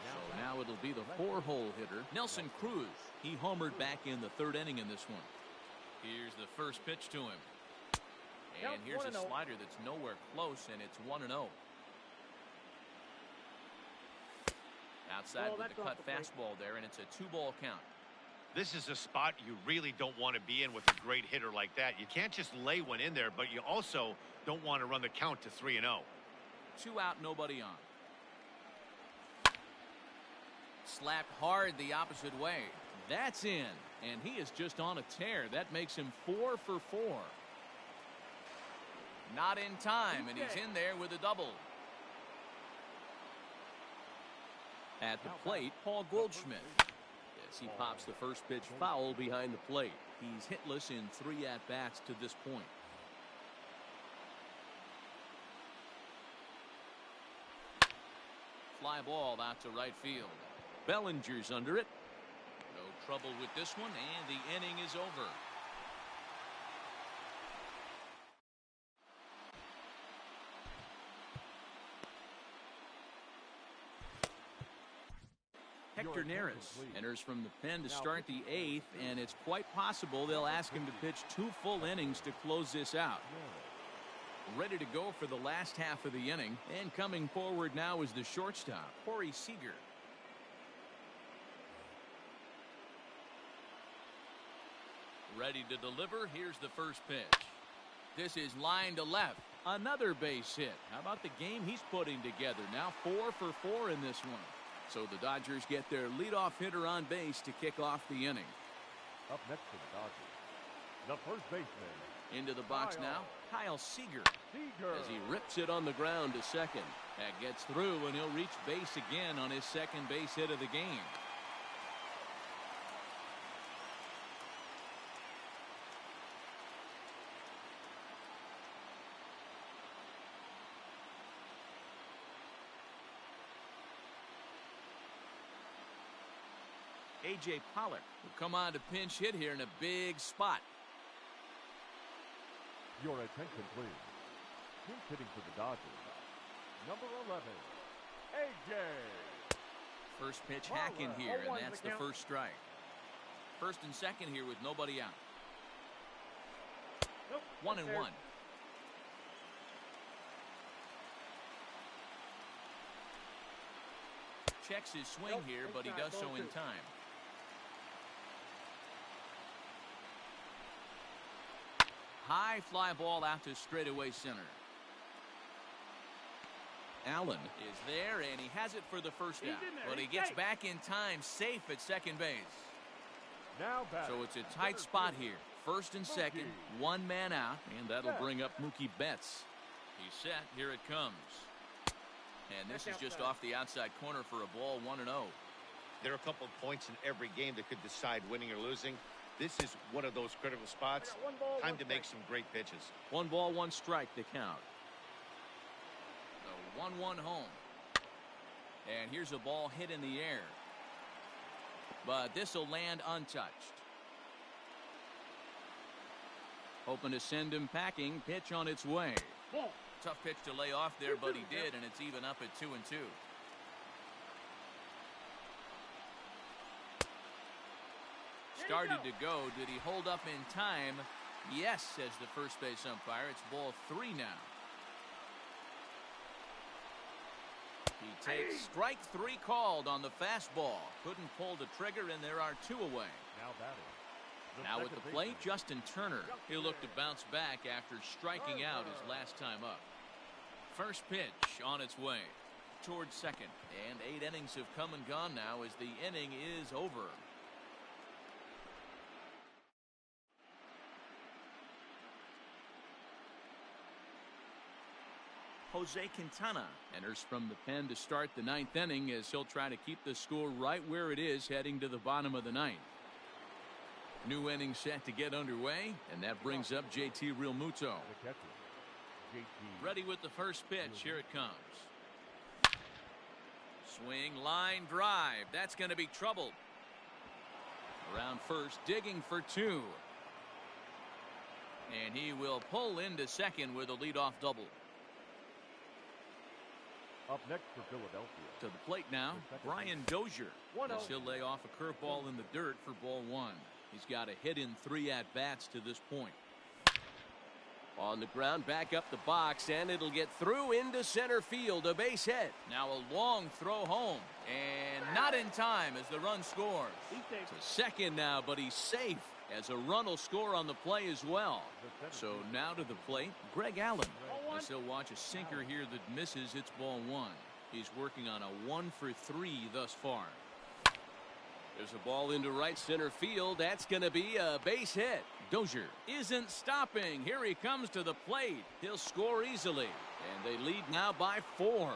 So now it'll be the 4-hole hitter, Nelson Cruz. He homered back in the 3rd inning in this one. Here's the first pitch to him. And here's a slider that's nowhere close, and it's 1-0. Outside with the cut fastball there, and it's a 2-ball count. This is a spot you really don't want to be in with a great hitter like that. You can't just lay one in there, but you also don't want to run the count to 3-0. 2 out, nobody on. Slapped hard the opposite way. That's in, and he is just on a tear. That makes him 4 for 4. Not in time, and he's in there with a double. At the plate, Paul Goldschmidt. Yes, he pops the first pitch foul behind the plate. He's hitless in 3 at-bats to this point. Fly ball out to right field. Bellinger's under it. No trouble with this one, and the inning is over. Hector Neris enters from the pen to start the 8th, and it's quite possible they'll ask him to pitch 2 full innings to close this out. Ready to go for the last half of the inning, and coming forward now is the shortstop, Corey Seager. Ready to deliver. Here's the first pitch. This is line to left. Another base hit. How about the game he's putting together? Now 4 for 4 in this one. So the Dodgers get their leadoff hitter on base to kick off the inning. Up next for the Dodgers, the first baseman. Into the box now, Kyle Seager. As he rips it on the ground to second. That gets through, and he'll reach base again on his second base hit of the game. A.J. Pollard will come on to pinch hit here in a big spot. Your attention, please. Pinch hitting for the Dodgers, number 11, A.J. First pitch hacking here, and that's the first strike. First and second here with nobody out. 1-1. Checks his swing here, but he does so in time. High fly ball out to straightaway center. Allen is there, and he has it for the first out. But he gets back in time, safe at second base. Now back. So it's a tight spot here. First and second, one man out, and that'll bring up Mookie Betts. He's set. Here it comes. And this is just off the outside corner for a ball, 1-0. There are a couple of points in every game that could decide winning or losing. This is one of those critical spots. Time to make some great pitches. 1 ball, 1 strike to count. The 1-1 home. And here's a ball hit in the air. But this will land untouched. Hoping to send him packing. Pitch on its way. Tough pitch to lay off there, but he did, and it's even up at 2-2. Started to go. Did he hold up in time? Yes, says the first base umpire. It's ball 3 now. He takes strike 3 called on the fastball. Couldn't pull the trigger, and there are 2 away. Now batting. Now at the plate, Justin Turner. He'll look to bounce back after striking out his last time up. First pitch on its way towards second. And 8 innings have come and gone now as the inning is over. Jose Quintana enters from the pen to start the 9th inning as he'll try to keep the score right where it is heading to the bottom of the 9th. New inning set to get underway, and that brings up JT Realmuto. Ready with the first pitch. Here it comes. Swing, line, drive. That's going to be trouble. Around first, digging for 2. And he will pull into second with a leadoff double. Up next for Philadelphia. To the plate now, Brian Dozier. As he'll lay off a curveball in the dirt for ball 1. He's got a hit in 3 at-bats to this point. On the ground, back up the box, and it'll get through into center field. A base hit. Now a long throw home. And not in time as the run scores. To second now, but he's safe as a run will score on the play as well. So now to the plate, Greg Allen. As he'll watch a sinker here that misses. It's ball 1. He's working on a 1 for 3 thus far. There's a ball into right center field. That's going to be a base hit. Dozier isn't stopping. Here he comes to the plate. He'll score easily. And they lead now by 4.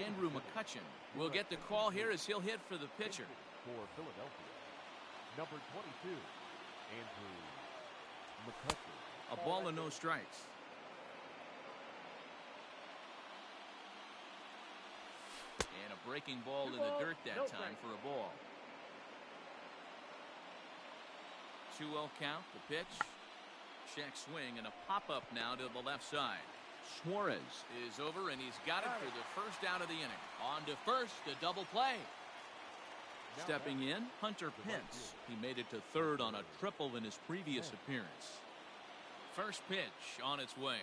Andrew McCutchen will get the call here as he'll hit for the pitcher. For Philadelphia, number 22, Andrew McCutchen. A ball and no strikes. And a breaking ball in the dirt that time for a ball. 2-0 count, the pitch. Check swing and a pop-up now to the left side. Suarez is over, and he's got it for the first out of the inning. On to first, a double play. Stepping in, Hunter Pence. He made it to third on a triple in his previous appearance. First pitch on its way.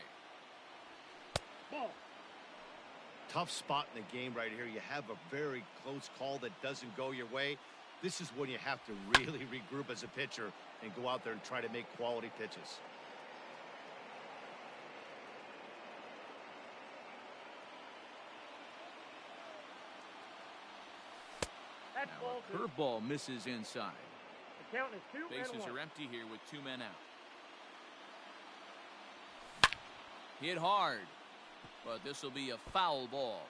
Tough spot in the game right here. You have a very close call that doesn't go your way. This is when you have to really regroup as a pitcher and go out there and try to make quality pitches. Now a curveball misses inside. The count is 2 Bases and 1. are empty here with 2 men out. Hit hard, but this will be a foul ball.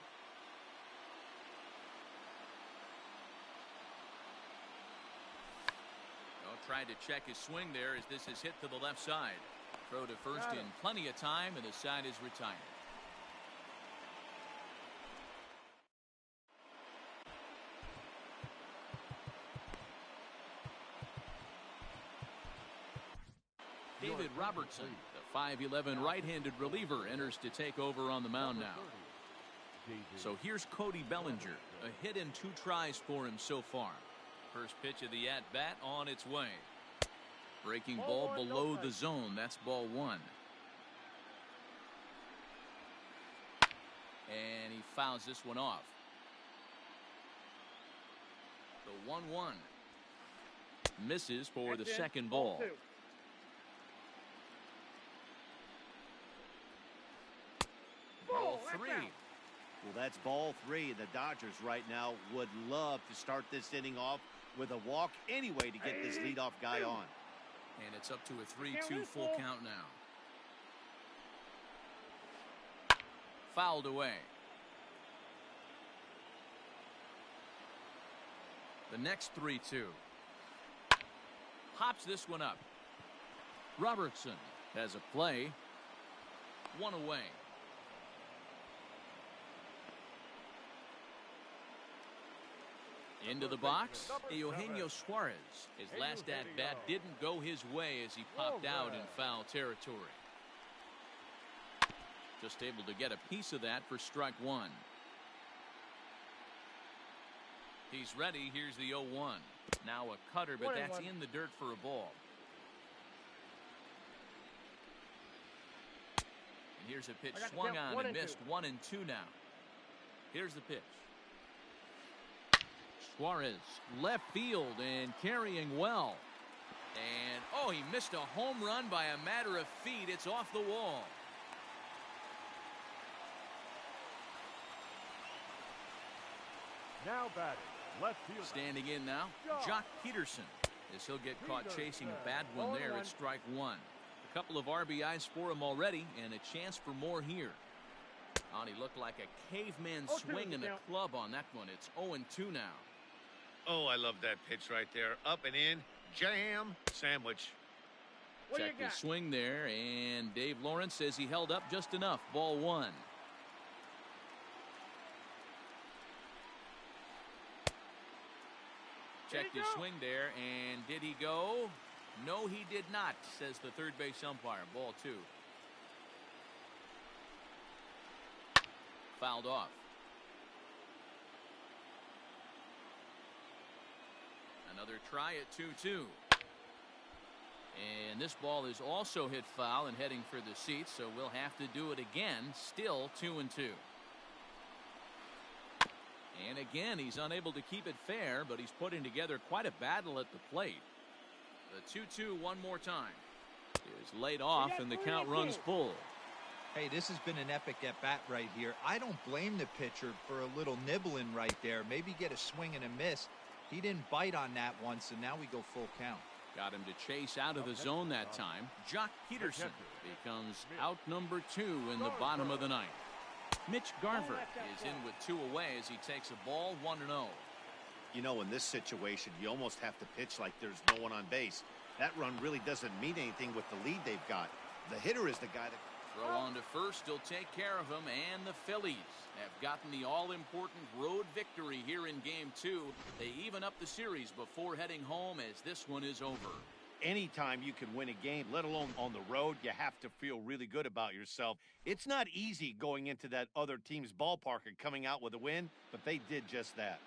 Tried to check his swing there as this is hit to the left side. Throw to first in plenty of time, and the side is retired. David Robertson, the 5'11" right-handed reliever, enters to take over on the mound now. So here's Cody Bellinger. A hit in 2 tries for him so far. First pitch of the at-bat on its way. Breaking ball below the zone. That's ball 1. And he fouls this one off. The 1-1. Misses for the second ball. Ball 3. Well, that's ball 3. The Dodgers right now would love to start this inning off with a walk anyway to get this leadoff guy on. And it's up to a 3-2 full count now. Fouled away. The next 3-2. Hops this one up. Robertson has a play. 1 away. Into the box, Eugenio Suarez. His last at-bat didn't go his way as he popped out in foul territory. Just able to get a piece of that for strike 1. He's ready. Here's the 0-1. Now a cutter, but that's in the dirt for a ball. And here's a pitch swung on and missed. 1-2 now. Here's the pitch. Suarez, left field and carrying well. And, oh, he missed a home run by a matter of feet. It's off the wall. Now batting, left field. Standing in now, Jock Peterson, as he'll get caught chasing a bad one there at strike 1. A couple of RBIs for him already, and a chance for more here. Oh, he looked like a caveman swing in the club on that one. It's 0-2 now. Oh, I love that pitch right there. Up and in, jam, sandwich. Check the swing there, and Dave Lawrence says he held up just enough. Ball 1. Checked his swing there, and did he go? No, he did not, says the third base umpire. Ball 2. Fouled off. Another try at 2-2. And this ball is also hit foul and heading for the seats, so we'll have to do it again. Still 2-2. And again, he's unable to keep it fair, but he's putting together quite a battle at the plate. The 2-2 one more time is laid off, and the count runs full. Hey, this has been an epic at-bat right here. I don't blame the pitcher for a little nibbling right there. Maybe get a swing and a miss. He didn't bite on that one, so now we go full count. Got him to chase out of the zone that time. Jock Peterson becomes out number 2 in the bottom of the 9th. Mitch Garver is in with 2 away as he takes a ball 1-0. You know, in this situation, you almost have to pitch like there's no one on base. That run really doesn't mean anything with the lead they've got. The hitter is the guy that... Throw on to first. He'll take care of him. And the Phillies have gotten the all-important road victory here in Game 2. They even up the series before heading home as this one is over. Anytime you can win a game, let alone on the road, you have to feel really good about yourself. It's not easy going into that other team's ballpark and coming out with a win, but they did just that.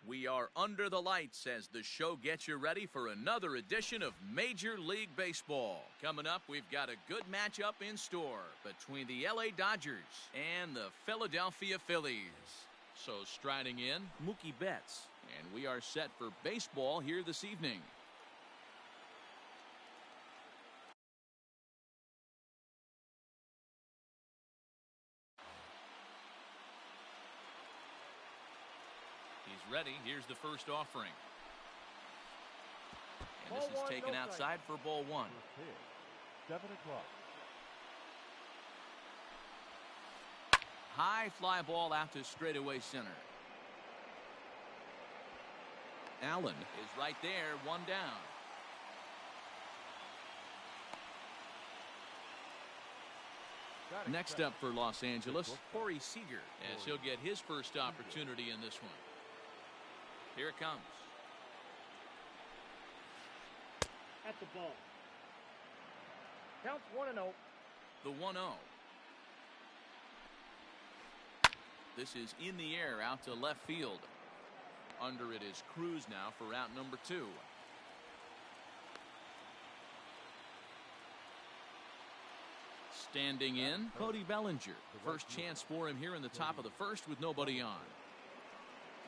We are under the lights as the show gets you ready for another edition of Major League Baseball. Coming up, we've got a good matchup in store between the LA Dodgers and the Philadelphia Phillies. So striding in, Mookie Betts, and we are set for baseball here this evening. Ready. Here's the first offering. And this is taken outside for ball one. 7 o'clock. High fly ball out to straightaway center. Allen is right there, one down. Next up for Los Angeles, Corey Seager, as he'll get his first opportunity in this one. Here it comes. At the ball. Counts 1-0. The 1-0. This is in the air out to left field. Under it is Cruz now for out number 2. Standing in, Cody Bellinger. First chance for him here in the top of the first with nobody on.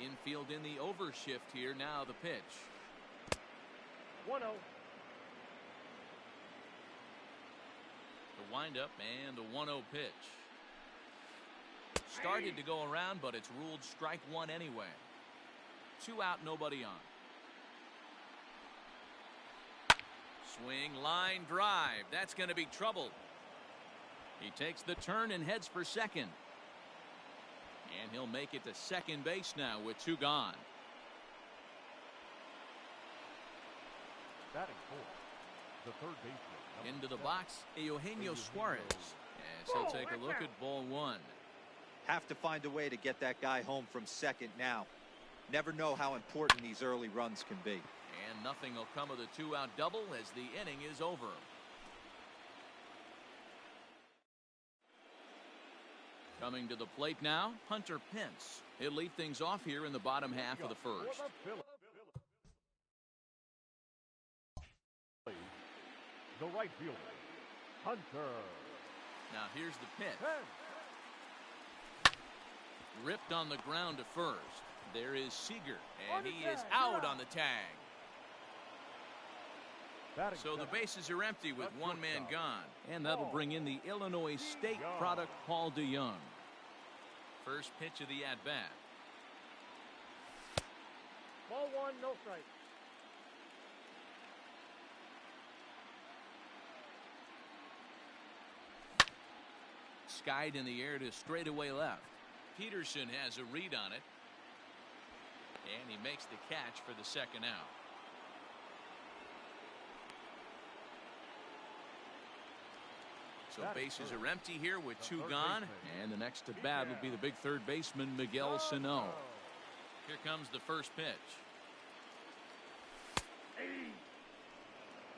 Infield in the overshift here. Now the pitch. 1-0. The windup and the 1-0 pitch. Started to go around, but it's ruled strike one anyway. 2 out, nobody on. Swing, line drive. That's going to be trouble. He takes the turn and heads for second. And he'll make it to second base now with 2 gone. Batting fourth, the third baseman. Into the box, Eugenio Suarez. As he'll take a look at ball one. Have to find a way to get that guy home from second now. Never know how important these early runs can be. And nothing will come of the 2-out double as the inning is over. Coming to the plate now, Hunter Pence. He'll lead things off here in the bottom half of the first. The right fielder, Hunter. Now here's the pitch. Ripped on the ground to first. There is Seager, and he is out on the tag. So the bases are empty with one man gone. And that'll bring in the Illinois State product, Paul DeYoung. First pitch of the at-bat. Ball one, no strike. Skied in the air to straightaway left. Peterson has a read on it. And he makes the catch for the second out. So bases are empty here with 2 gone. And the next to bat will be the big third baseman, Miguel Sano. Here comes the first pitch.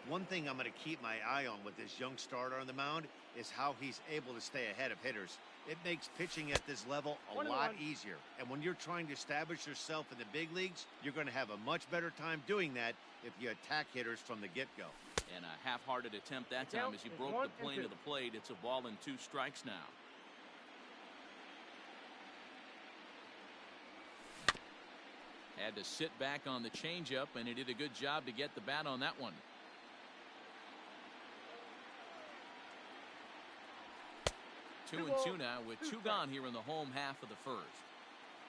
One thing I'm going to keep my eye on with this young starter on the mound is how he's able to stay ahead of hitters. It makes pitching at this level a lot easier. And when you're trying to establish yourself in the big leagues, you're going to have a much better time doing that if you attack hitters from the get-go. And a half-hearted attempt that time as he broke the plane of the plate. It's a ball and 2 strikes now. Had to sit back on the changeup, and he did a good job to get the bat on that one. Two and two now with 2 gone here in the home half of the first.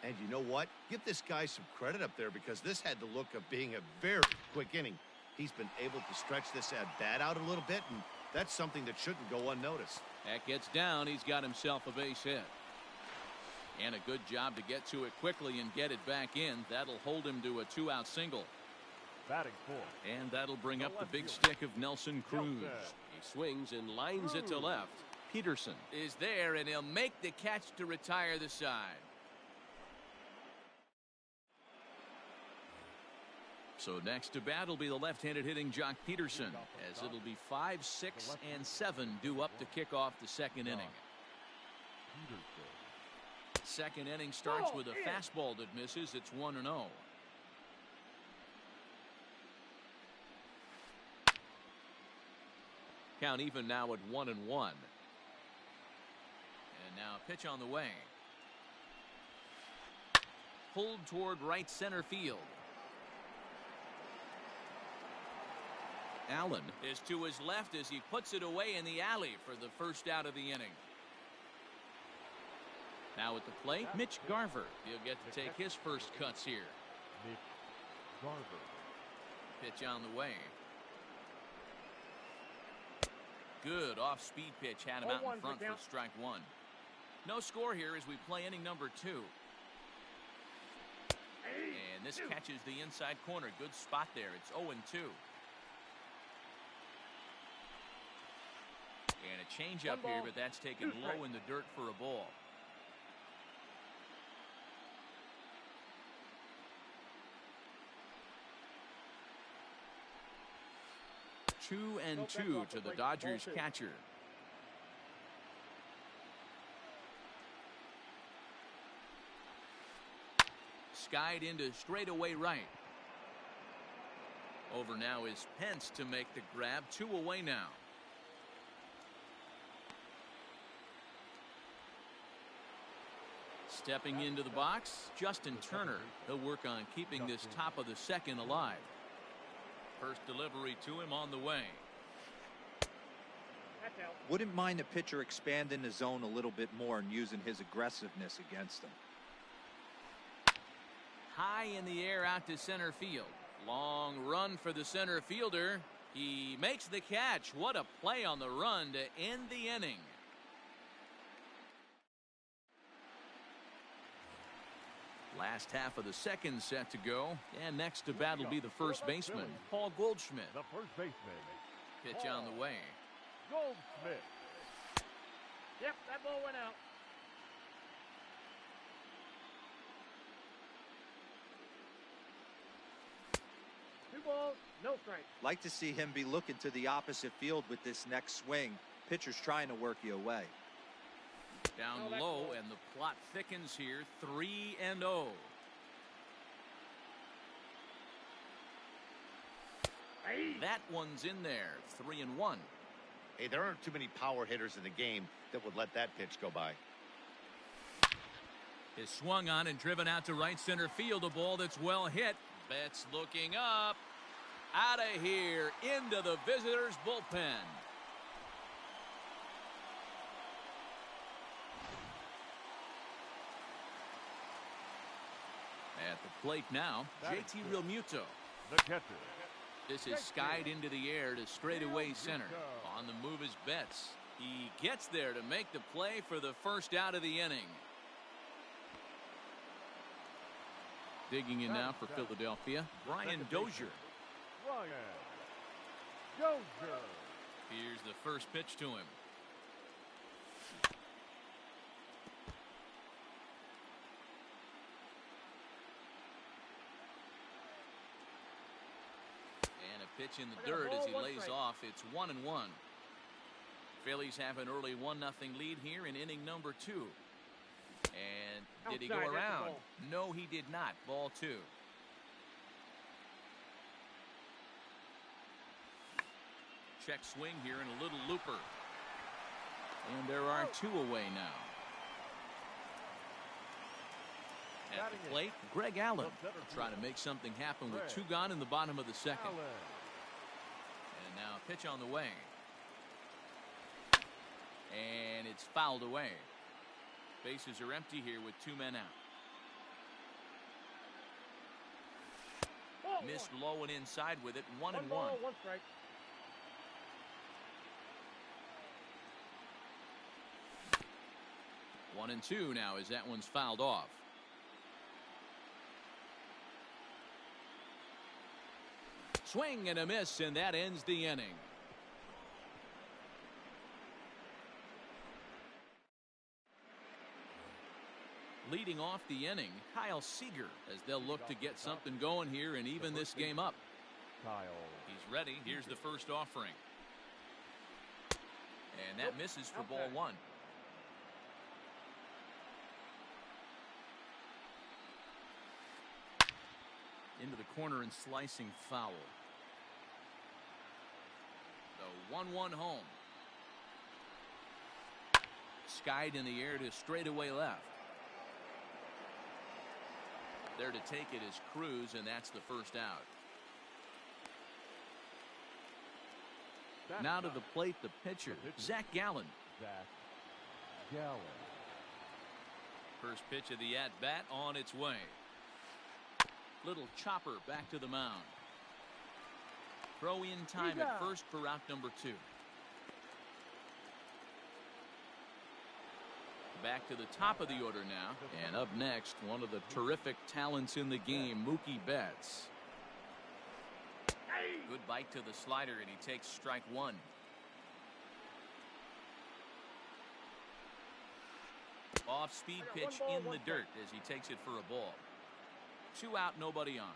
And you know what? Give this guy some credit up there because this had the look of being a very quick inning. He's been able to stretch this at bat out a little bit, and that's something that shouldn't go unnoticed. That gets down. He's got himself a base hit. And a good job to get to it quickly and get it back in. That'll hold him to a 2-out single. Batting fourth. And that'll bring up the big stick of Nelson Cruz. He swings and lines it to left. Peterson is there, and he'll make the catch to retire the side. So next to bat will be the left-handed hitting Jock Peterson, as it'll be 5, 6, and 7 due up to kick off the second inning. Second inning starts with a fastball that misses. It's 1-0. Count even now at 1-1. And now a pitch on the way. Pulled toward right center field. Allen is to his left as he puts it away in the alley for the first out of the inning. Now at the plate, Mitch Garver. He'll get to take his first cuts here. Mitch Garver. Pitch on the way. Good off-speed pitch, had him out in front for strike one. No score here as we play inning number 2. And this catches the inside corner. Good spot there. It's 0-2. And a changeup here, but that's taken low in the dirt for a ball. Two and two to the Dodgers catcher. Skied into straightaway right. Over now is Pence to make the grab. 2 away now. Stepping into the box, Justin Turner. He'll work on keeping this top of the second alive. First delivery to him on the way. Wouldn't mind the pitcher expanding the zone a little bit more and using his aggressiveness against him. High in the air out to center field. Long run for the center fielder. He makes the catch. What a play on the run to end the inning. Last half of the second set to go. And next to bat will be the first baseman, Paul Goldschmidt. The first baseman. Pitch on the way. Goldschmidt. Yep, that ball went out. Two balls, no strikes. Like to see him be looking to the opposite field with this next swing. Pitcher's trying to work you away. Down low, and the plot thickens here. 3-0. That one's in there. 3-1. Hey, there aren't too many power hitters in the game that would let that pitch go by. Is swung on and driven out to right center field. A ball that's well hit. Betts looking up. Out of here. Into the visitors' bullpen. At the plate now, JT Realmuto. The catcher. This is skied into the air to straightaway center. On the move is Betts. He gets there to make the play for the first out of the inning. Digging in now for Philadelphia, Brian Dozier. Brian Dozier. Here's the first pitch to him. Pitch in the dirt as he lays off. It's 1-1. Phillies have an early 1-0 lead here in inning number 2. And did he go around? No, he did not. Ball 2. Check swing here and a little looper. And there are 2 away now. At the plate, Greg Allen trying to make something happen with 2 gone in the bottom of the second. And now a pitch on the way. And it's fouled away. Bases are empty here with 2 men out. Missed low and inside with it. 1-1. 1 ball, 1 strike. One and two now as that one's fouled off. Swing and a miss, and that ends the inning. Leading off the inning, Kyle Seager, as they'll look to get something going here and even this game up. He's ready. Here's the first offering. And that misses for ball 1. Into the corner and slicing foul. The 1-1 home. skied in the air to straightaway left. There to take it is Cruz, and that's the first out. Now to the plate, the pitcher, Zach Gallen. Zach Gallen. First pitch of the at-bat on its way. Little chopper back to the mound. Throw in time at first for out number 2. Back to the top of the order now. And up next, one of the terrific talents in the game, Mookie Betts. Good bite to the slider, and he takes strike 1. Off-speed pitch in the dirt as he takes it for a ball. 2 out, nobody on.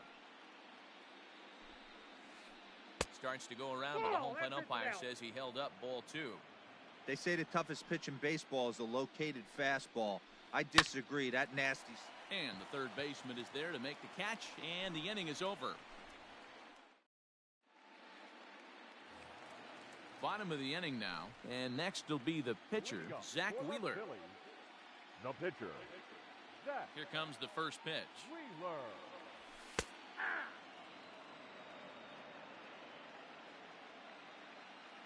Starts to go around, but the home plate umpire says he held up ball 2. They say the toughest pitch in baseball is a located fastball. I disagree. That nasty. And the third baseman is there to make the catch, and the inning is over. Bottom of the inning now, and next will be the pitcher, Zach Wheeler. The pitcher, Zach. Here comes the first pitch. Wheeler.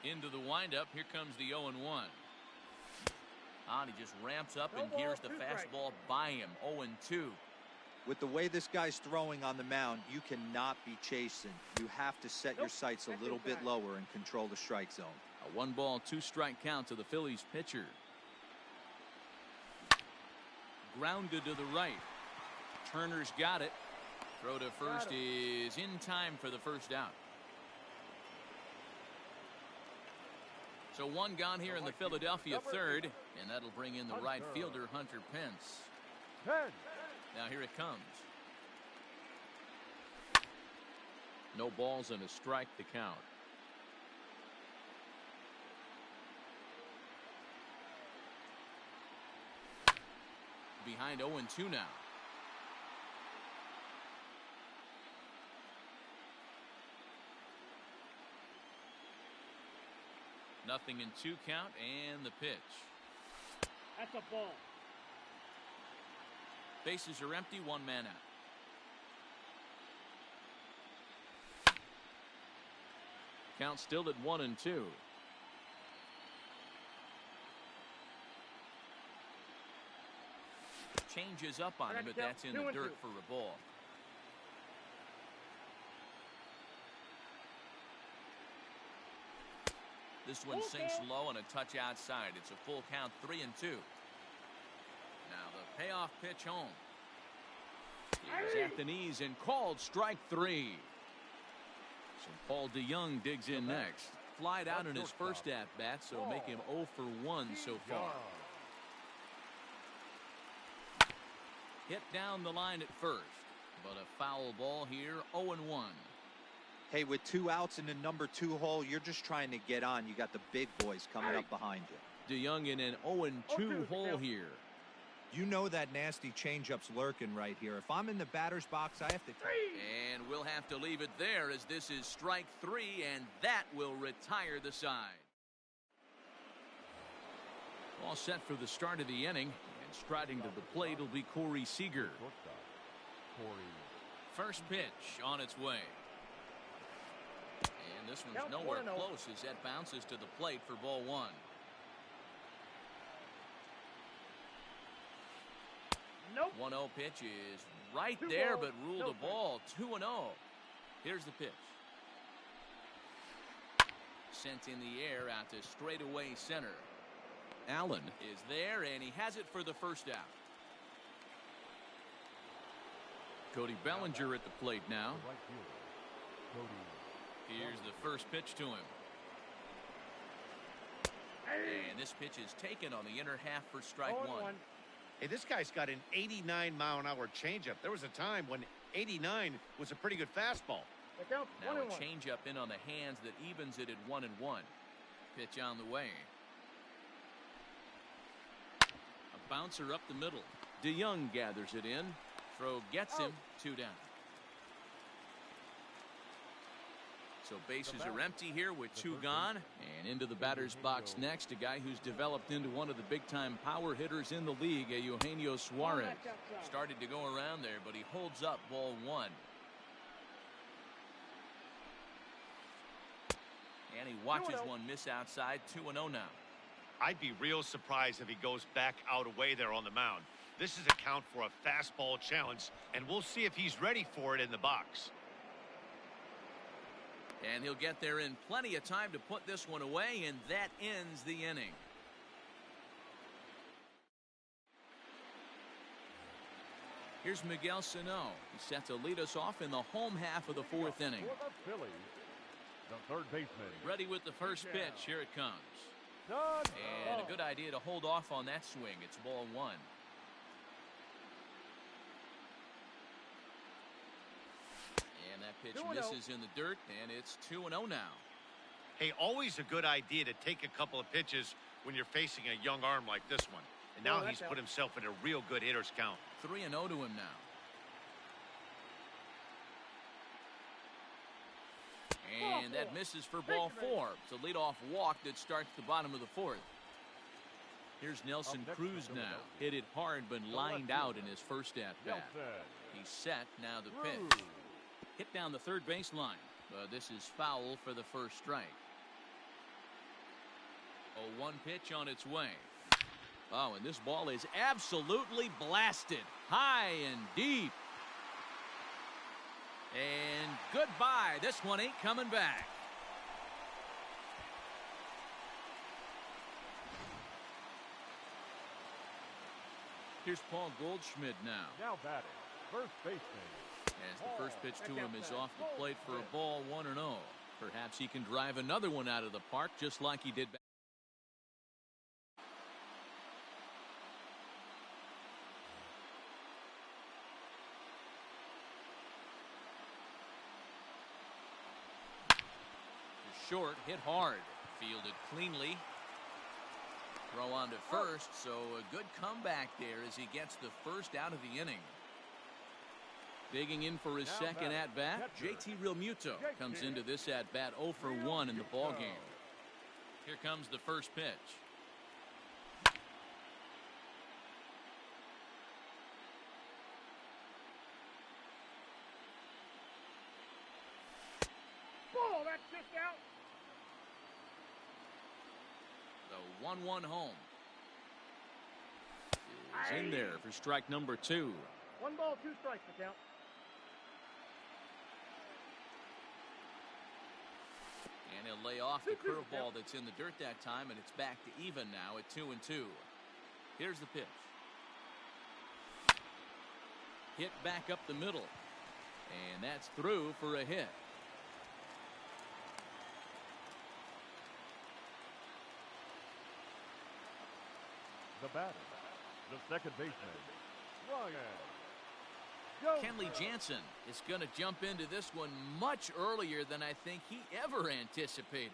Into the windup, here comes the 0-1. And he just ramps up and hears the fastball by him, 0-2. With the way this guy's throwing on the mound, you cannot be chasing. You have to set your sights a little bit lower and control the strike zone. A 1-ball, 2-strike count to the Phillies pitcher. Grounded to the right. Turner's got it. Throw to first is in time for the first out. So 1 gone here in the Philadelphia third, and that'll bring in the right fielder, Hunter Pence. Now here it comes. No balls and a strike to count. Behind 0-2 now. Nothing in 2 count, and the pitch. That's a ball. Bases are empty, 1 man out. Count still at 1-2. Changes up on him, but that's in the dirt for a ball. This one sinks low and a touch outside. It's a full count, 3-2. Now the payoff pitch home. He's at the knees and called strike 3. So Paul DeYoung digs in next. Flied out in his first at-bat, so make him 0 for 1 so far. Hit down the line at first, but a foul ball here, 0-1. Hey, with 2 outs in the number 2 hole, you're just trying to get on. You got the big boys coming up behind you. DeYoung in an 0-2 hole here. You know that nasty changeup's lurking right here. If I'm in the batter's box, I have to. And we'll have to leave it there as this is strike 3, and that will retire the side. All set for the start of the inning, and striding to the plate will be Corey Seager. First pitch on its way. And this one's nowhere close as that bounces to the plate for ball 1. Nope. 1-0 pitch is right there, but ruled a ball. 2-0. Here's the pitch. Sent in the air out to straightaway center. Allen is there, and he has it for the first out. Cody Bellinger at the plate now. Here's the first pitch to him. And this pitch is taken on the inner half for strike 1. Hey, this guy's got an 89-mile-an-hour changeup. There was a time when 89 was a pretty good fastball. Now a changeup in on the hands that evens it at 1-1. Pitch on the way. A bouncer up the middle. DeYoung gathers it in. Throw gets him. 2 down. So bases are empty here with 2 gone. And into the batter's box next, a guy who's developed into one of the big-time power hitters in the league, Eugenio Suarez. Started to go around there, but he holds up ball 1. And he watches one miss outside. 2-0 now. I'd be real surprised if he goes back out away there on the mound. This is a count for a fastball challenge, and we'll see if he's ready for it in the box. And he'll get there in plenty of time to put this one away, and that ends the inning. Here's Miguel Sano. He's set to lead us off in the home half of the 4th inning. For the Phillies, the third baseman. Ready with the first pitch. Here it comes. And a good idea to hold off on that swing. It's ball 1. And that pitch misses in the dirt, and it's 2-0 now. Hey, always a good idea to take a couple of pitches when you're facing a young arm like this one. And now he's put himself in a real good hitter's count. 3-0 to him now. And that misses for ball 4. It's a leadoff walk that starts the bottom of the 4th. Here's Nelson Cruz now. Hit it hard, but lined out in his first at-bat. He's set. Now the pitch. Hit down the third baseline. This is foul for the first strike. 0-1 pitch on its way. Oh, and this ball is absolutely blasted. High and deep. And goodbye. This one ain't coming back. Here's Paul Goldschmidt now. Now batting, first baseman. As the first pitch to him is off the plate for a ball, 1-0. Perhaps he can drive another one out of the park just like he did back. Short, hit hard, fielded cleanly. Throw on to first, so a good comeback there as he gets the first out of the inning. Digging in for his second at-bat, JT Realmuto comes into this at-bat 0 for 1 in the ballgame. Here comes the first pitch. Ball, that's just out. The 1-1 home is in there for strike number 2. 1 ball, 2 strikes to count. And he'll lay off the curveball that's in the dirt that time, and it's back to even now at 2-2. Here's the pitch. Hit back up the middle, and that's through for a hit. The batter, the second baseman, Ryan. Kenley Jansen is going to jump into this one much earlier than I think he ever anticipated.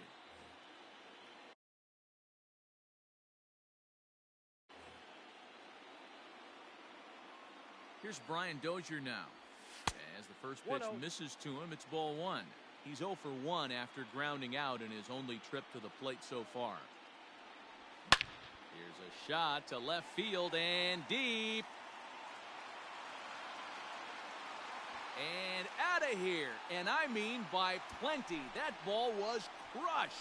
Here's Brian Dozier now. As the first pitch misses to him, it's ball 1. He's 0 for 1 after grounding out in his only trip to the plate so far. Here's a shot to left field and deep. And out of here. And I mean by plenty. That ball was crushed.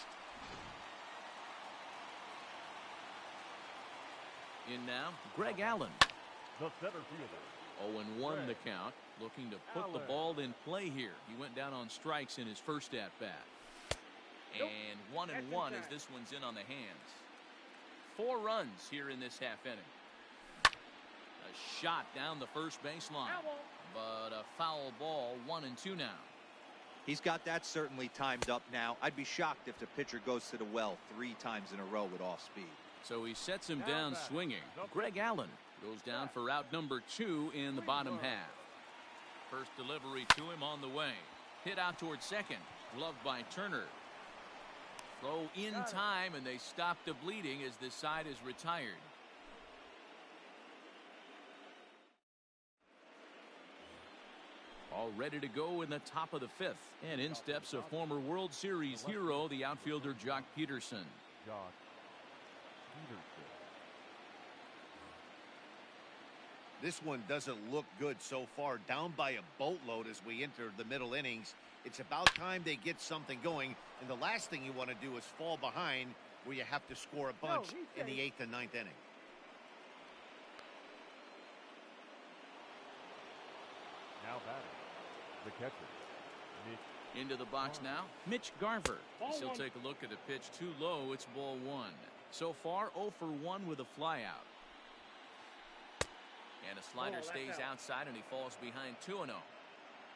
In now, Greg Allen. The center fielder. 0-1 the count. Looking to put the ball in play here. He went down on strikes in his first at-bat. And 1-1 as this one's in on the hands. 4 runs here in this half inning. A shot down the first baseline. But a foul ball, 1-2 now. He's got that certainly timed up now. I'd be shocked if the pitcher goes to the well 3 times in a row with off speed. So he sets him down swinging. Greg Allen goes down for out number 2 in the bottom half. First delivery to him on the way. Hit out towards second. Gloved by Turner. Throw in time, and they stop the bleeding as this side is retired. All ready to go in the top of the 5th. And in steps a former World Series hero, the outfielder Jock Peterson. Jock Peterson. This one doesn't look good so far. Down by a boatload as we enter the middle innings. It's about time they get something going. And the last thing you want to do is fall behind where you have to score a bunch in the 8th and 9th inning. Now batting, the catcher, Mitch. Into the box now, Mitch Garver. He'll take a look at the pitch too low. It's ball 1. So far, 0 for 1 with a flyout. And a slider stays outside, and he falls behind 2-0.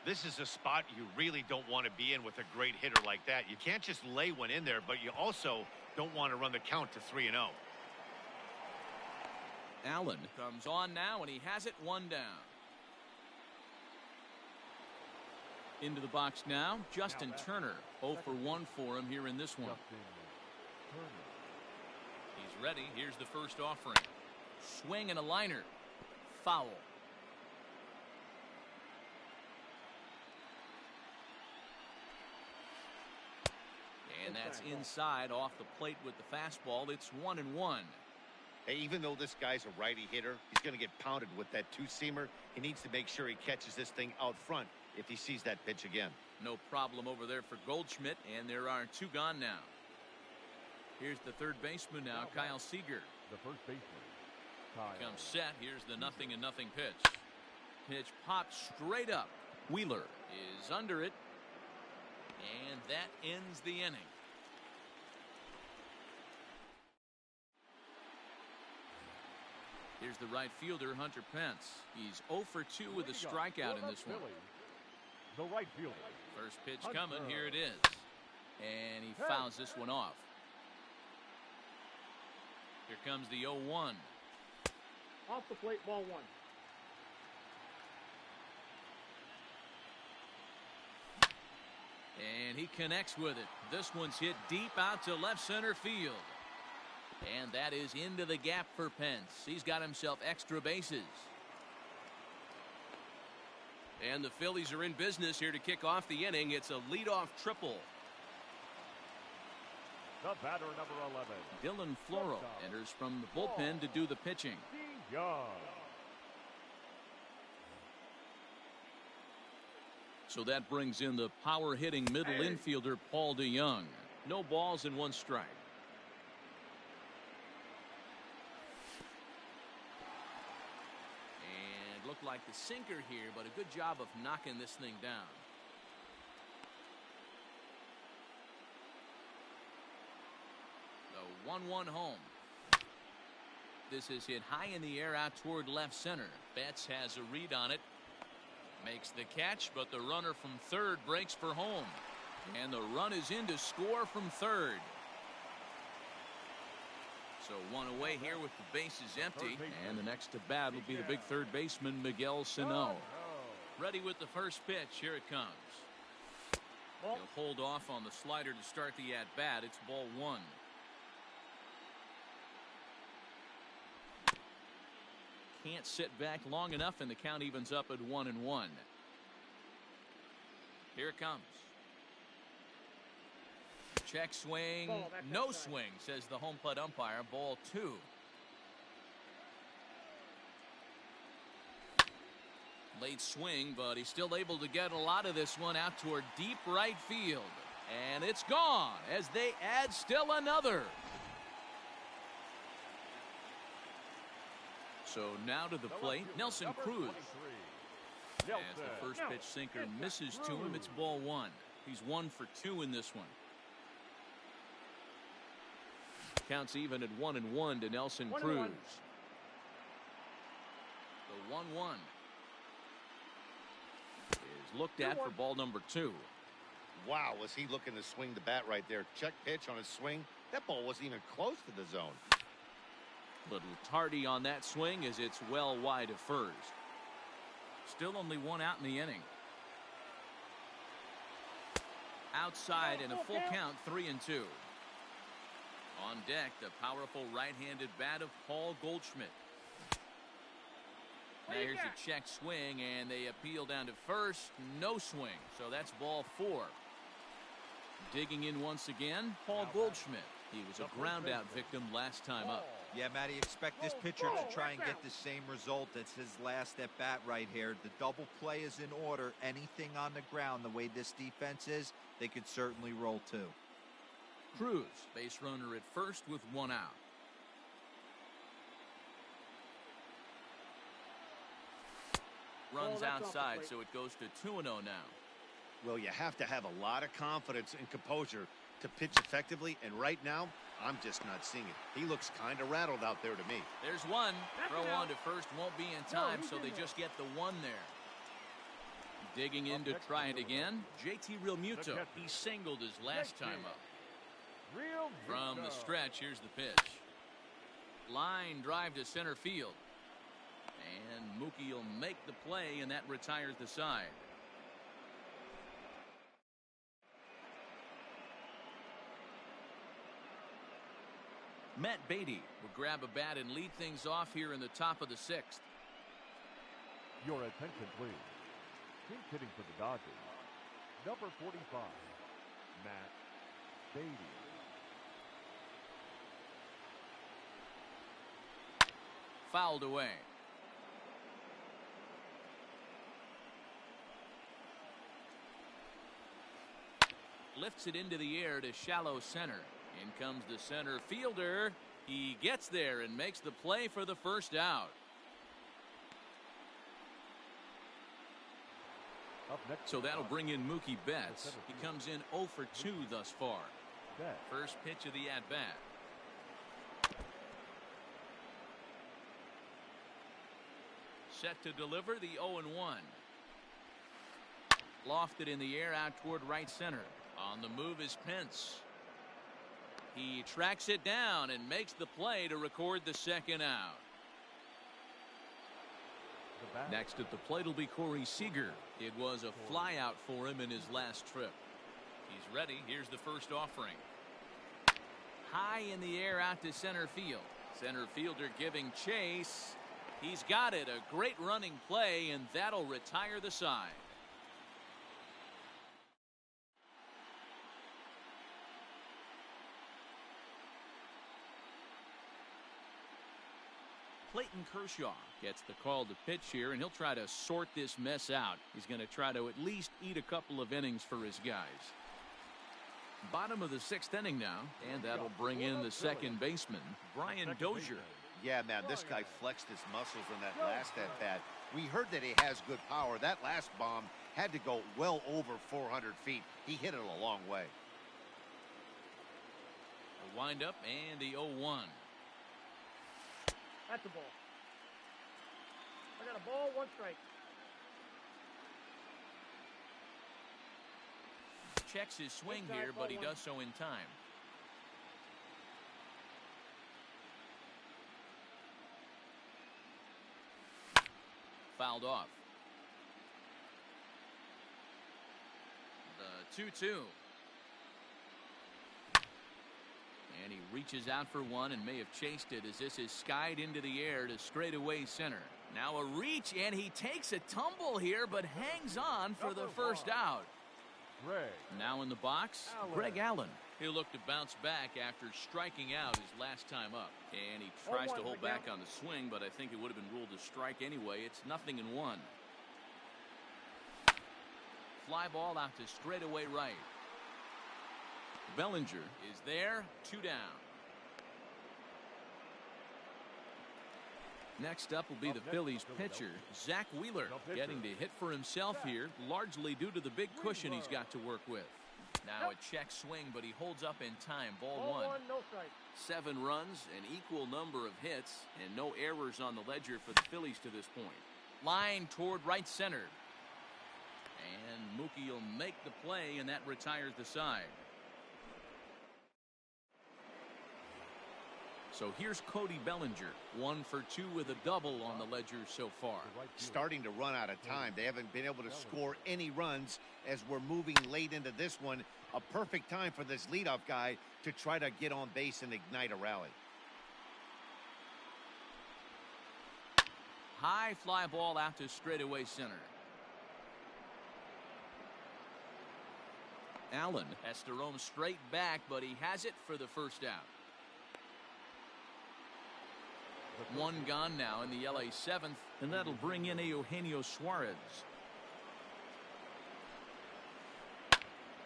This is a spot you really don't want to be in with a great hitter like that. You can't just lay one in there, but you also don't want to run the count to 3-0. Allen comes on now, and he has it 1 down. Into the box now, Justin Turner. 0 for 1 for him here in this one. He's ready. Here's the first offering. Swing and a liner. Foul. And that's inside off the plate with the fastball. It's 1-1. Hey, even though this guy's a righty hitter, he's going to get pounded with that two-seamer. He needs to make sure he catches this thing out front if he sees that pitch again. No problem over there for Goldschmidt, and there are 2 gone now. Here's the third baseman now, Kyle Seager. The first baseman, Kyle. Comes set. Here's the 0-0 pitch. Pitch pops straight up. Wheeler is under it, and that ends the inning. Here's the right fielder, Hunter Pence. He's 0 for 2 with a strikeout in this one. The right fielder. First pitch coming. Here it is. And he fouls this one off. Here comes the 0-1. Off the plate, ball 1. And he connects with it. This one's hit deep out to left center field. And that is into the gap for Pence. He's got himself extra bases. And the Phillies are in business here to kick off the inning. It's a leadoff triple. The batter, number 11. Dylan Floro enters from the bullpen to do the pitching. Young. So that brings in the power-hitting middle infielder, Paul DeYoung. No balls and 1 strike. And looked like the sinker here, but a good job of knocking this thing down. The 1-1 home. This is hit high in the air out toward left center. Betts has a read on it. Makes the catch, but the runner from third breaks for home. And the run is in to score from third. So 1 away here with the bases empty. And the next to bat will be the big third baseman, Miguel Sano. Ready with the first pitch. Here it comes. He'll hold off on the slider to start the at-bat. It's ball 1. Can't sit back long enough, and the count evens up at 1-1. Here it comes. Check swing. No swing, says the home plate umpire. Ball 2. Late swing, but he's still able to get a lot of this one out toward deep right field. And it's gone as they add still another. So now to the plate, Nelson Cruz. As the first pitch sinker misses to him, it's ball 1. He's 1 for 2 in this one. Counts even at 1-1 to Nelson Cruz. The 1-1 is looked at for ball number 2. Wow, was he looking to swing the bat right there. Check pitch on his swing. That ball wasn't even close to the zone. Little tardy on that swing as it's well wide of first. Still only 1 out in the inning. Outside and a full count, 3-2. On deck, the powerful right-handed bat of Paul Goldschmidt. Now here's a check swing, and they appeal down to first. No swing, so that's ball 4. Digging in once again, Paul Goldschmidt. He was a ground-out victim last time up. Yeah, Matty, expect this pitcher to try and get the same result. That's his last at-bat right here. The double play is in order. Anything on the ground, the way this defense is, they could certainly roll too. Cruz, base runner at first with 1 out. Runs outside, so it goes to 2-0 now. Well, you have to have a lot of confidence and composure to pitch effectively, and right now, I'm just not seeing it. He looks kind of rattled out there to me. There's one. Throw on to first won't be in time, so they just get the 1 there. Digging in to try it again, JT Realmuto. He singled his last time up. From the stretch, here's the pitch. Line drive to center field. And Mookie will make the play, and that retires the side. Matt Beatty will grab a bat and lead things off here in the top of the 6th. Your attention, please. Pinch hitting for the Dodgers, number 45, Matt Beatty. Fouled away. Lifts it into the air to shallow center. In comes the center fielder. He gets there and makes the play for the first out. So that'll bring in Mookie Betts. He comes in 0 for 2 thus far. First pitch of the at-bat. Set to deliver the 0-1. Lofted in the air out toward right center. On the move is Pence. He tracks it down and makes the play to record the second out. Next at the plate will be Corey Seager. It was a fly out for him in his last trip. He's ready. Here's the first offering. High in the air out to center field. Center fielder giving chase. He's got it. A great running play, and that'll retire the side. Clayton Kershaw gets the call to pitch here, and he'll try to sort this mess out. He's going to try to at least eat a couple of innings for his guys. Bottom of the 6th inning now, and that'll bring in the second baseman, Brian Dozier. Yeah, man, this guy flexed his muscles in that last at-bat. We heard that he has good power. That last bomb had to go well over 400 feet. He hit it a long way. The windup and the 0-1. That's a ball. I got a ball, 1 strike. Checks his swing here, but he does so in time. Fouled off. The 2-2. And he reaches out for one and may have chased it as this is skied into the air to straightaway center. Now a reach, and he takes a tumble here, but hangs on for the first out. Now in the box, Greg Allen. He'll look to bounce back after striking out his last time up. And he tries to hold back on the swing, but I think it would have been ruled a strike anyway. It's 0-1. Fly ball out to straightaway right. Bellinger is there, 2 down. Next up will be the Phillies pitcher, Zach Wheeler, getting to hit for himself here, largely due to the big cushion he's got to work with. Now a check swing, but he holds up in time. Ball 1. 7 runs, an equal number of hits, and no errors on the ledger for the Phillies to this point. Line toward right center. And Mookie will make the play, and that retires the side. So here's Cody Bellinger, 1 for 2 with a double on the ledger so far. Starting to run out of time. They haven't been able to score any runs as we're moving late into this one. A perfect time for this leadoff guy to try to get on base and ignite a rally. high fly ball out to straightaway center. Allen has to roam straight back, but he has it for the first out. One gone now in the LA 7th. and that'll bring in Eugenio Suarez.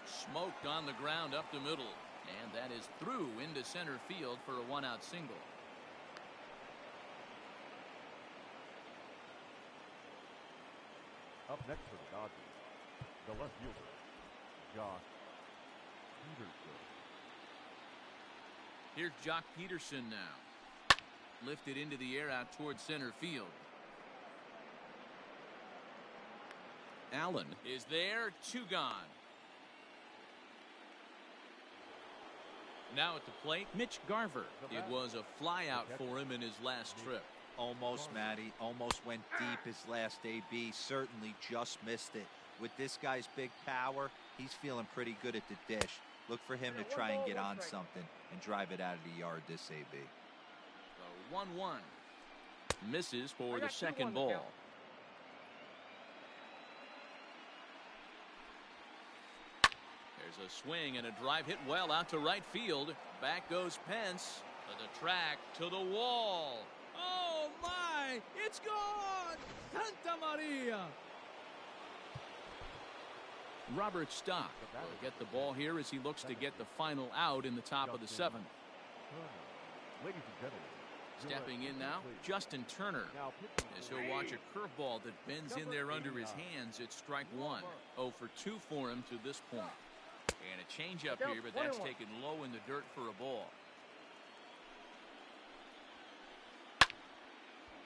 Smoked on the ground up the middle. And that is through into center field for a one-out single. Up next for the Dodgers, the left fielder, Josh Peterson. Here's Jock Peterson now. Lifted into the air out towards center field. Allen Is there, 2 gone. Now at the plate, Mitch Garver. it was a fly out for him in his last trip. Almost, Matty. Almost went deep his last AB. Certainly just missed it. With this guy's big power, he's feeling pretty good at the dish. Look for him to try and get on something and drive it out of the yard this AB. The 1-1. Misses for I the got 2-1 second to ball. count. There's a swing and a drive hit well out to right field. Back goes Pence to the track, to the wall. Oh my! It's gone! Santa Maria! Robert Stock will get the ball here as he looks to get the final out in the top of the 7th. Ladies and gentlemen, Stepping in now, Justin Turner, as he'll watch a curveball that bends in there under his hands. It's strike 1. 0 for 2 for him to this point. And a changeup here, but that's taken low in the dirt for a ball.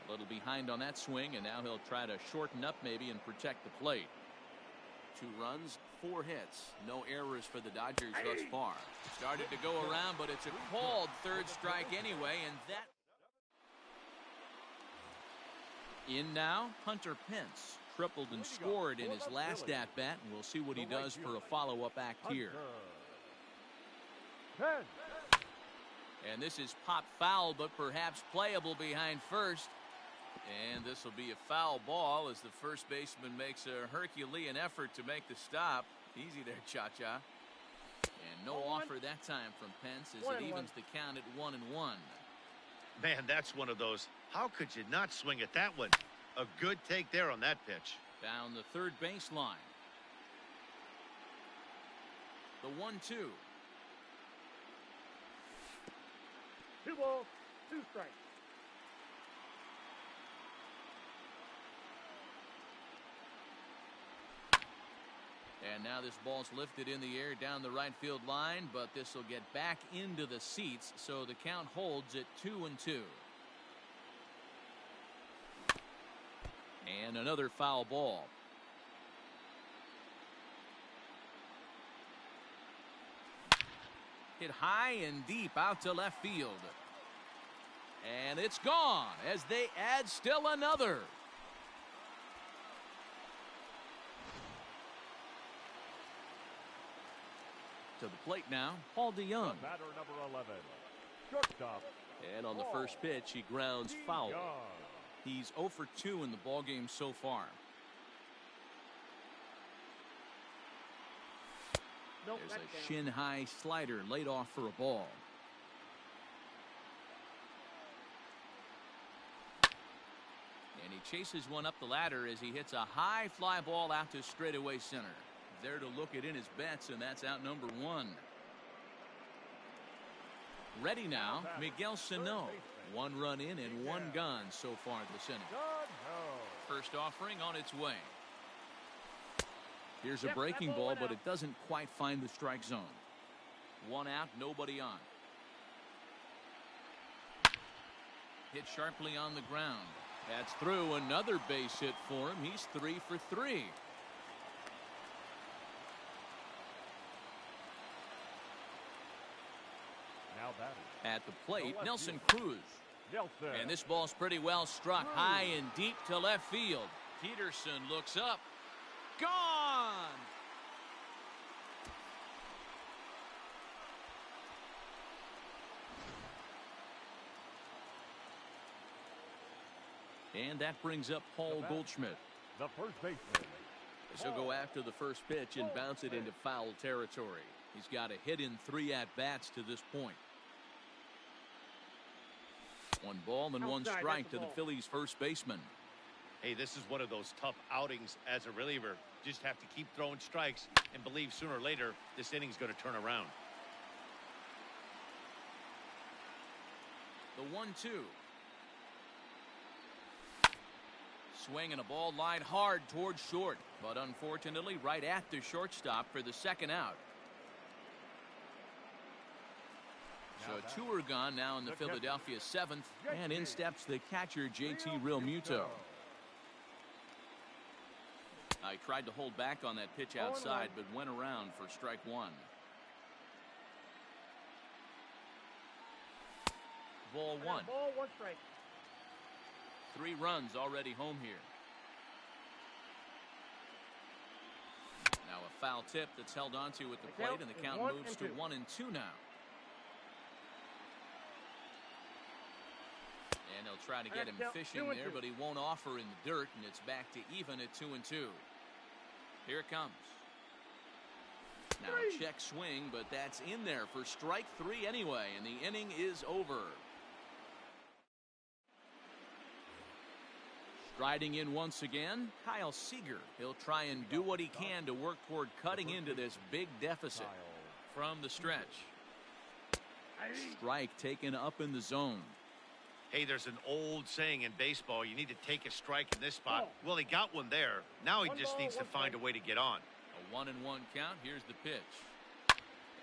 A little behind on that swing, and now he'll try to shorten up maybe and protect the plate. 2 runs, 4 hits. No errors for the Dodgers thus far. Started to go around, but it's a called third strike anyway, and that... In now, Hunter Pence. Tripled and scored in his last at-bat, and we'll see what he does for a follow-up act here. And this is popped foul, but perhaps playable behind first. And this will be a foul ball as the first baseman makes a Herculean effort to make the stop. Easy there, Cha-Cha. And no offer that time from Pence as it evens the count at 1-1. Man, that's one of those. How could you not swing at that one? A good take there on that pitch. Down the third baseline. The 1-2. 2 balls, 2 strikes. And now this ball's lifted in the air down the right field line, but this will get back into the seats, so the count holds at 2-2. And another foul ball. Hit high and deep out to left field. And it's gone as they add still another. To the plate now, Paul DeYoung. Batter number 11, shortstop. And on the first pitch, he grounds foul. He's 0 for 2 in the ballgame so far. Nope, There's that's a shin-high slider laid off for a ball. And he chases one up the ladder as he hits a high fly ball out to straightaway center. There to look it in his bets, and that's out number 1. Ready now, Miguel Sano. 1 run in and 1 gone so far this inning. First offering on its way. Here's a breaking ball, but it doesn't quite find the strike zone. 1 out, nobody on. Hit sharply on the ground. That's through. Another base hit for him. He's 3 for 3. Now batting. At the plate, Nelson Cruz. And this ball's pretty well struck high and deep to left field. Peterson looks up. Gone! And that brings up Paul Goldschmidt. The first baseman. So go after the first pitch and bounce it into foul territory. He's got a hit in 3 at-bats to this point. 1 ball and 1 strike to the Phillies first baseman. Hey, this is one of those tough outings as a reliever. Just have to keep throwing strikes and believe sooner or later this inning's going to turn around. The 1-2. Swing and a ball lined hard towards short, but unfortunately right at the shortstop for the second out. So 2 are gone now in the Philadelphia 7th, and in steps the catcher JT Realmuto. I tried to hold back on that pitch outside, but went around for strike 1. Ball 1. Ball 1 strike. 3 runs already home here. Now a foul tip that's held onto at the plate, and the count moves to 1-2 now. And they'll try to get him fishing there, but he won't offer in the dirt, and it's back to even at 2-2. Here it comes. Now a check swing, but that's in there for strike 3 anyway, and the inning is over. Striding in once again, Kyle Seager. He'll try and do what he can to work toward cutting into this big deficit from the stretch. Strike taken up in the zone. Hey, there's an old saying in baseball, you need to take a strike in this spot. Well, he got one there. Now he just needs to find a way to get on. A 1-1 count. Here's the pitch.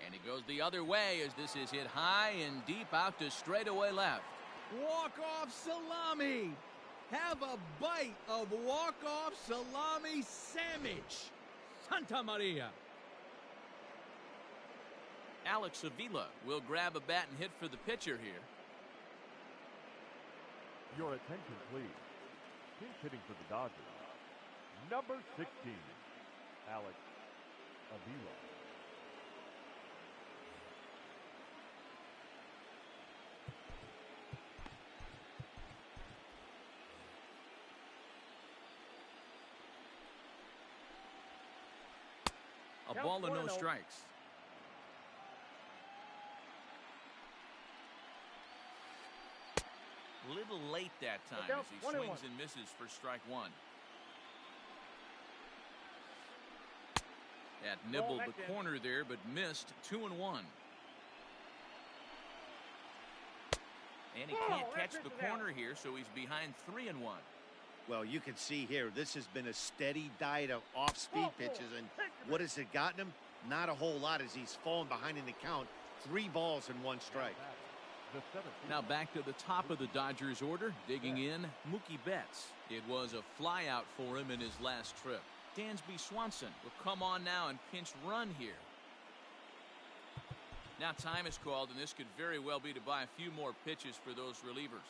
And he goes the other way as this is hit high and deep out to straightaway left. Walk-off salami. Have a bite of walk-off salami sandwich. Santa Maria. Alex Avila will grab a bat and hit for the pitcher here. Your attention, please. Pinch hitting for the Dodgers. Number 16, Alex Avila. A ball and no strikes. Little late that time as he swings and misses for strike 1. That nibbled the corner there, but missed 2-1. And he can't catch the corner here, so he's behind 3-1. Well, you can see here, this has been a steady diet of off-speed pitches, and what has it gotten him? Not a whole lot as he's fallen behind in the count. 3 balls and 1 strike. Now back to the top of the Dodgers order, digging in, Mookie Betts. It was a flyout for him in his last trip. Dansby Swanson will come on now and pinch run here. Now time is called, and this could very well be to buy a few more pitches for those relievers.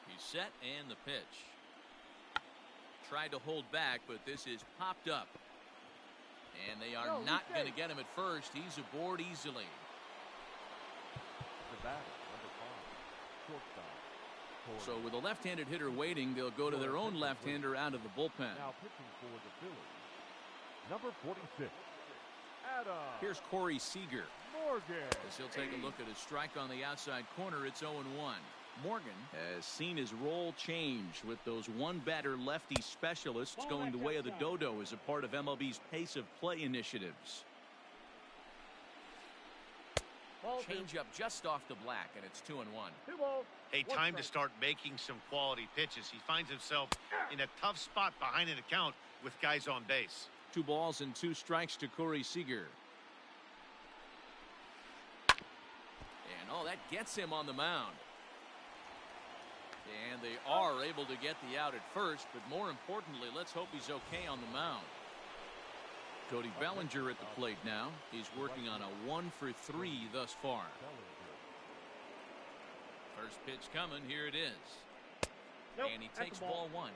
He's set, and the pitch. Tried to hold back, but this is popped up. And they are not going to get him at first. He's aboard easily. The batter, number 5, shortstop. So with a left-handed hitter waiting, they'll go to their own left-hander out of the bullpen. Now pitching for the Phillies, number 46, Adam. Here's Corey Seager. Morgan. As he'll take a look at a strike on the outside corner, it's 0-1. Morgan has seen his role change with those one-batter lefty specialists going the way of the dodo as a part of MLB's pace of play initiatives. Change up just off the black, and it's 2-1. Hey, time to start making some quality pitches. He finds himself in a tough spot behind an account with guys on base. 2 balls and 2 strikes to Corey Seager. And oh, that gets him on the mound. And they are able to get the out at first, but more importantly, let's hope he's okay on the mound. Cody Bellinger at the plate now. He's working on a 1-for-3 thus far. First pitch coming. Here it is. And he takes ball 1.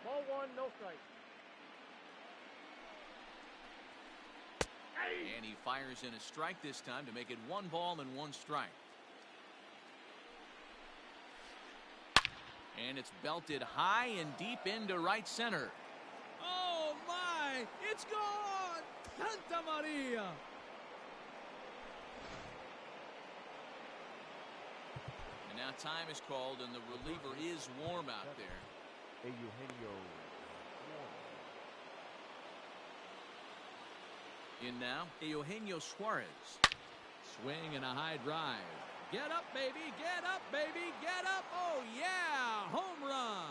Ball 1, no strike. And he fires in a strike this time to make it 1 ball and 1 strike. And it's belted high and deep into right center. Oh, my. It's gone. Santa Maria. And now time is called, and the reliever is warm out there. Eugenio. In now, Eugenio Suarez. Swing and a high drive. Get up, baby. Get up, baby. Get up. Oh, yeah. Home run.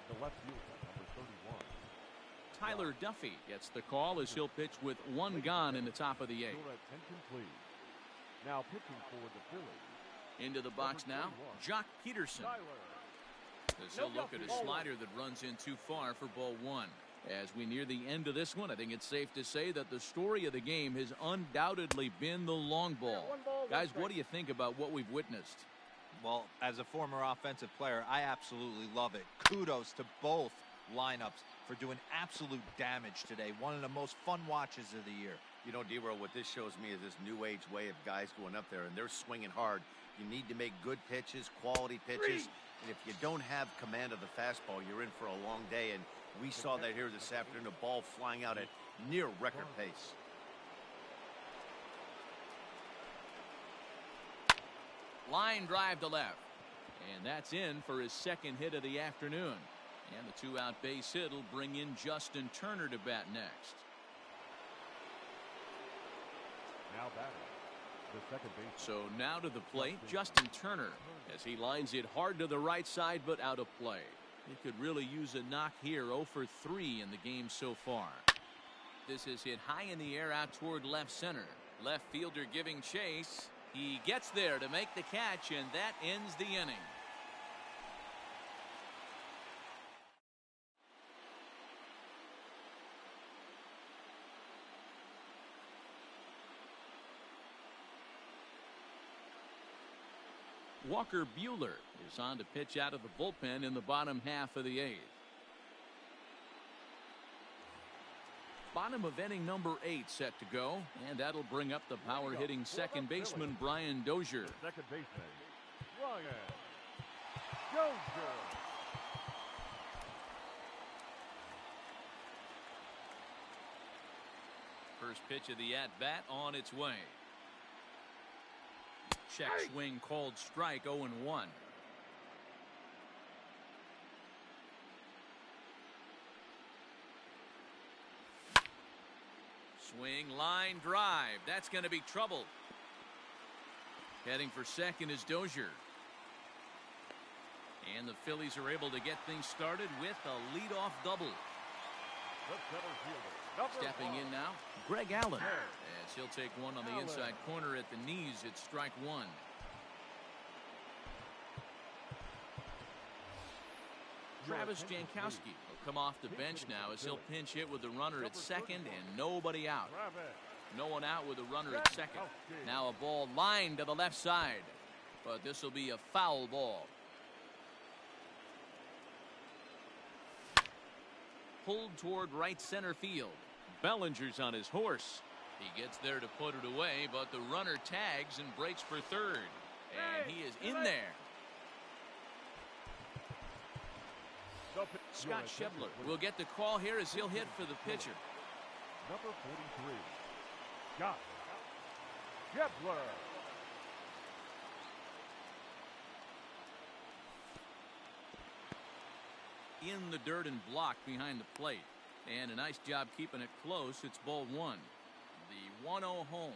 The left fielder, number 31. Tyler Duffy gets the call as he'll pitch with one gone in the top of the eighth. Your attention, please. Now pitching for the Phillies. Into the box now, Jock Peterson. As he'll look at a slider that runs in too far for ball one. As we near the end of this one, I think it's safe to say that the story of the game has undoubtedly been the long ball. Guys, what do you think about what we've witnessed? Well, as a former offensive player, I absolutely love it. Kudos to both lineups for doing absolute damage today. One of the most fun watches of the year. You know, D-Roll, what this shows me is this new age way of guys going up there, and they're swinging hard. You need to make good pitches, quality pitches. And if you don't have command of the fastball, you're in for a long day. And we saw that here this afternoon, a ball flying out at near record pace. Line drive to left. And that's in for his second hit of the afternoon. And the two-out base hit will bring in Justin Turner to bat next. Now batting. The second base. So now to the plate, Justin Turner, as he lines it hard to the right side, but out of play. He could really use a knock here. 0 for 3 in the game so far. This is hit high in the air out toward left center. Left fielder giving chase. He gets there to make the catch, and that ends the inning. Walker Buehler is on to pitch out of the bullpen in the bottom half of the eighth. Bottom of inning number 8 set to go, and that'll bring up the power hitting second baseman Brian Dozier. Second baseman, Brian Dozier. First pitch of the at-bat on its way. Check swing called strike. 0-1. Swing line drive. That's going to be trouble. Heading for second is Dozier. And the Phillies are able to get things started with a leadoff double. Stepping in now, Greg Allen, as he'll take one on the inside corner at the knees. It's strike one. Travis Jankowski will come off the bench now as he'll pinch hit with the runner at second and nobody out. No one out with a runner at second. Now a ball lined to the left side, but this will be a foul ball. Pulled toward right center field. Bellinger's on his horse. He gets there to put it away, but the runner tags and breaks for third. And he is in there. Scott Schebler will get the call here as he'll hit for the pitcher. Number 43, Scott Schebler. In the dirt and blocked behind the plate. And a nice job keeping it close. It's ball one. The 1-0 home.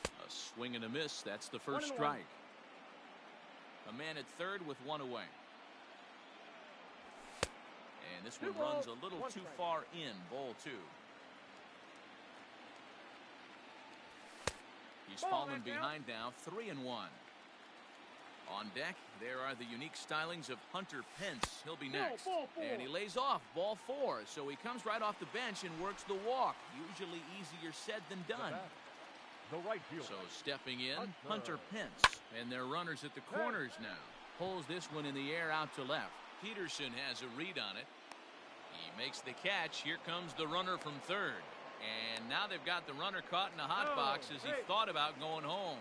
A swing and a miss. That's the first strike. A man at third with one away. And this one runs a little too far in. Ball two. He's fallen behind now. 3-1. On deck, there are the unique stylings of Hunter Pence. He'll be next. And he lays off. Ball four. So he comes right off the bench and works the walk. Usually easier said than done. The right fielder. So stepping in, Hunter Pence. And they're runners at the corners now. Pulls this one in the air out to left. Peterson has a read on it. He makes the catch. Here comes the runner from third. And now they've got the runner caught in a hot box as he thought about going home.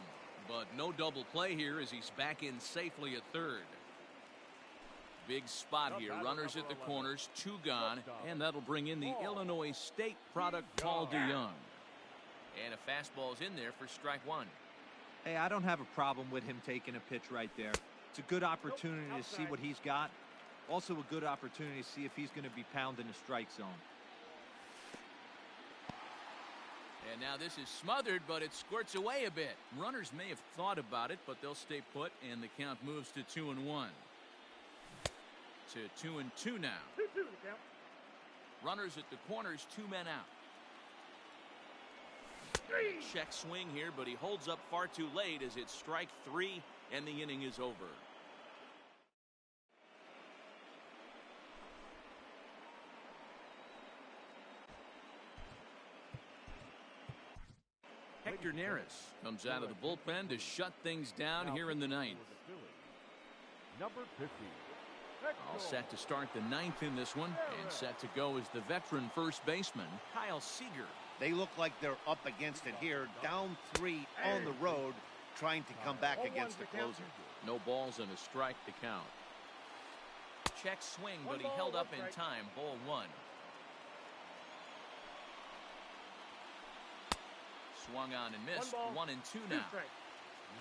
But no double play here as he's back in safely at third. Big spot here. Runners at the corners, 2 gone. And that'll bring in the Illinois State product, Paul DeYoung. And a fastball's in there for strike 1. Hey, I don't have a problem with him taking a pitch right there. It's a good opportunity to see what he's got. Also a good opportunity to see if he's going to be pounding the strike zone. And now this is smothered, but it squirts away a bit. Runners may have thought about it, but they'll stay put, and the count moves to 2-1. To 2-2 now. 2-2 the count. Runners at the corners, 2 men out. Check swing here, but he holds up far too late as it's strike 3, and the inning is over. Hector Neris comes out of the bullpen to shut things down here in the 9th. Number 50. All set to start the 9th in this one, and set to go is the veteran first baseman, Kyle Seager. They look like they're up against it here, down 3 on the road, trying to come back against the closer. No balls and a strike to count. Check swing, but he held up in time. Ball 1. Swung on and missed. 1-2 now.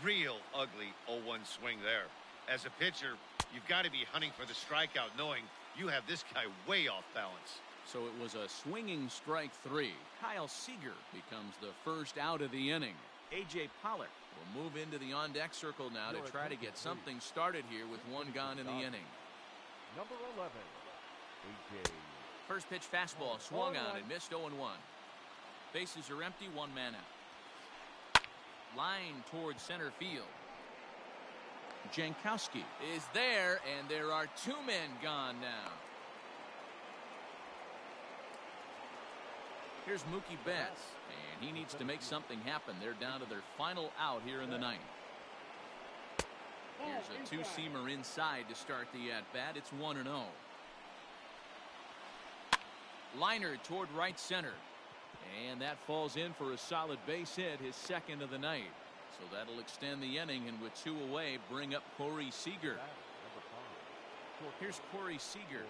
Real ugly 0-1 swing there. As a pitcher, you've got to be hunting for the strikeout, knowing you have this guy way off balance. So it was a swinging strike 3. Kyle Seager becomes the first out of the inning. A.J. Pollock will move into the on-deck circle now to try to get something started here with 1 gone in the inning. Number 11. A.J. First pitch fastball swung on and missed. 0-1. Bases are empty. 1 man out. Line towards center field. Jankowski is there, and there are 2 men gone now. Here's Mookie Betts, and he needs to make something happen. They're down to their final out here in the 9th. Here's a 2-seamer inside to start the at-bat. It's 1-0. Liner toward right center. And that falls in for a solid base hit, his 2nd of the night. So that'll extend the inning, and with 2 away, bring up Corey Seager. Here's Corey Seager.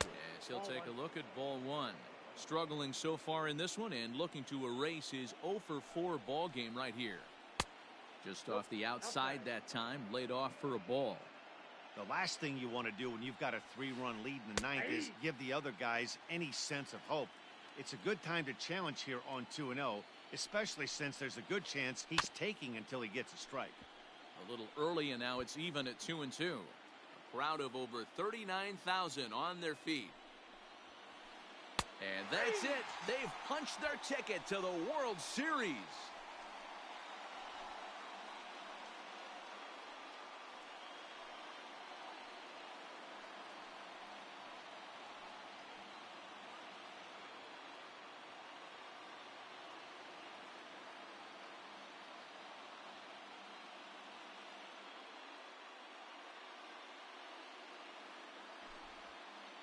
Yes, he'll take a look at ball 1. Struggling so far in this one and looking to erase his 0-for-4 ball game right here. Just off the outside that time, laid off for a ball. The last thing you want to do when you've got a 3-run lead in the 9th is give the other guys any sense of hope. It's a good time to challenge here on 2-0, especially since there's a good chance he's taking until he gets a strike. A little early, and now it's even at 2-2. A crowd of over 39,000 on their feet. And that's it. They've punched their ticket to the World Series.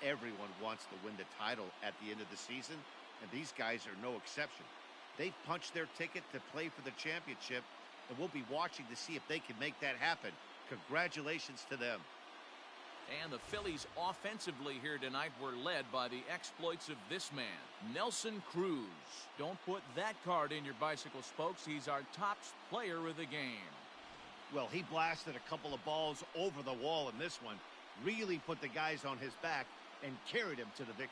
Everyone wants to win the title at the end of the season, and these guys are no exception. They've punched their ticket to play for the championship, and we'll be watching to see if they can make that happen. Congratulations to them. And the Phillies offensively here tonight were led by the exploits of this man, Nelson Cruz. Don't put that card in your bicycle spokes. He's our top player of the game. Well, he blasted a couple of balls over the wall in this one, really put the guys on his back and carried him to the victory.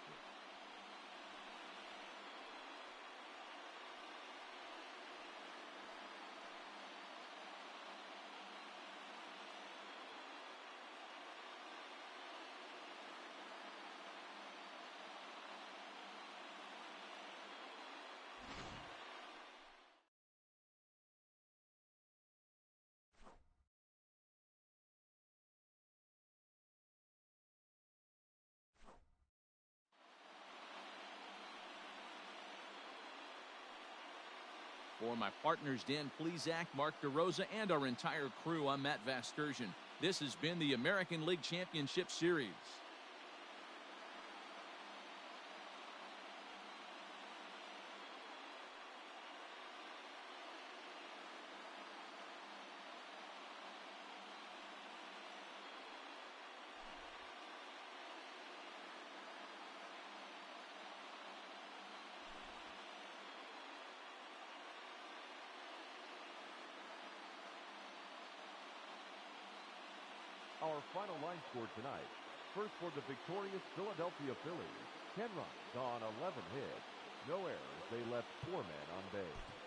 For my partners, Dan Plesac, Mark DeRosa, and our entire crew, I'm Matt Vasgersian. This has been the American League Championship Series. Our final line score tonight. First for the victorious Philadelphia Phillies. 10 runs on 11 hits. No errors. They left 4 men on base.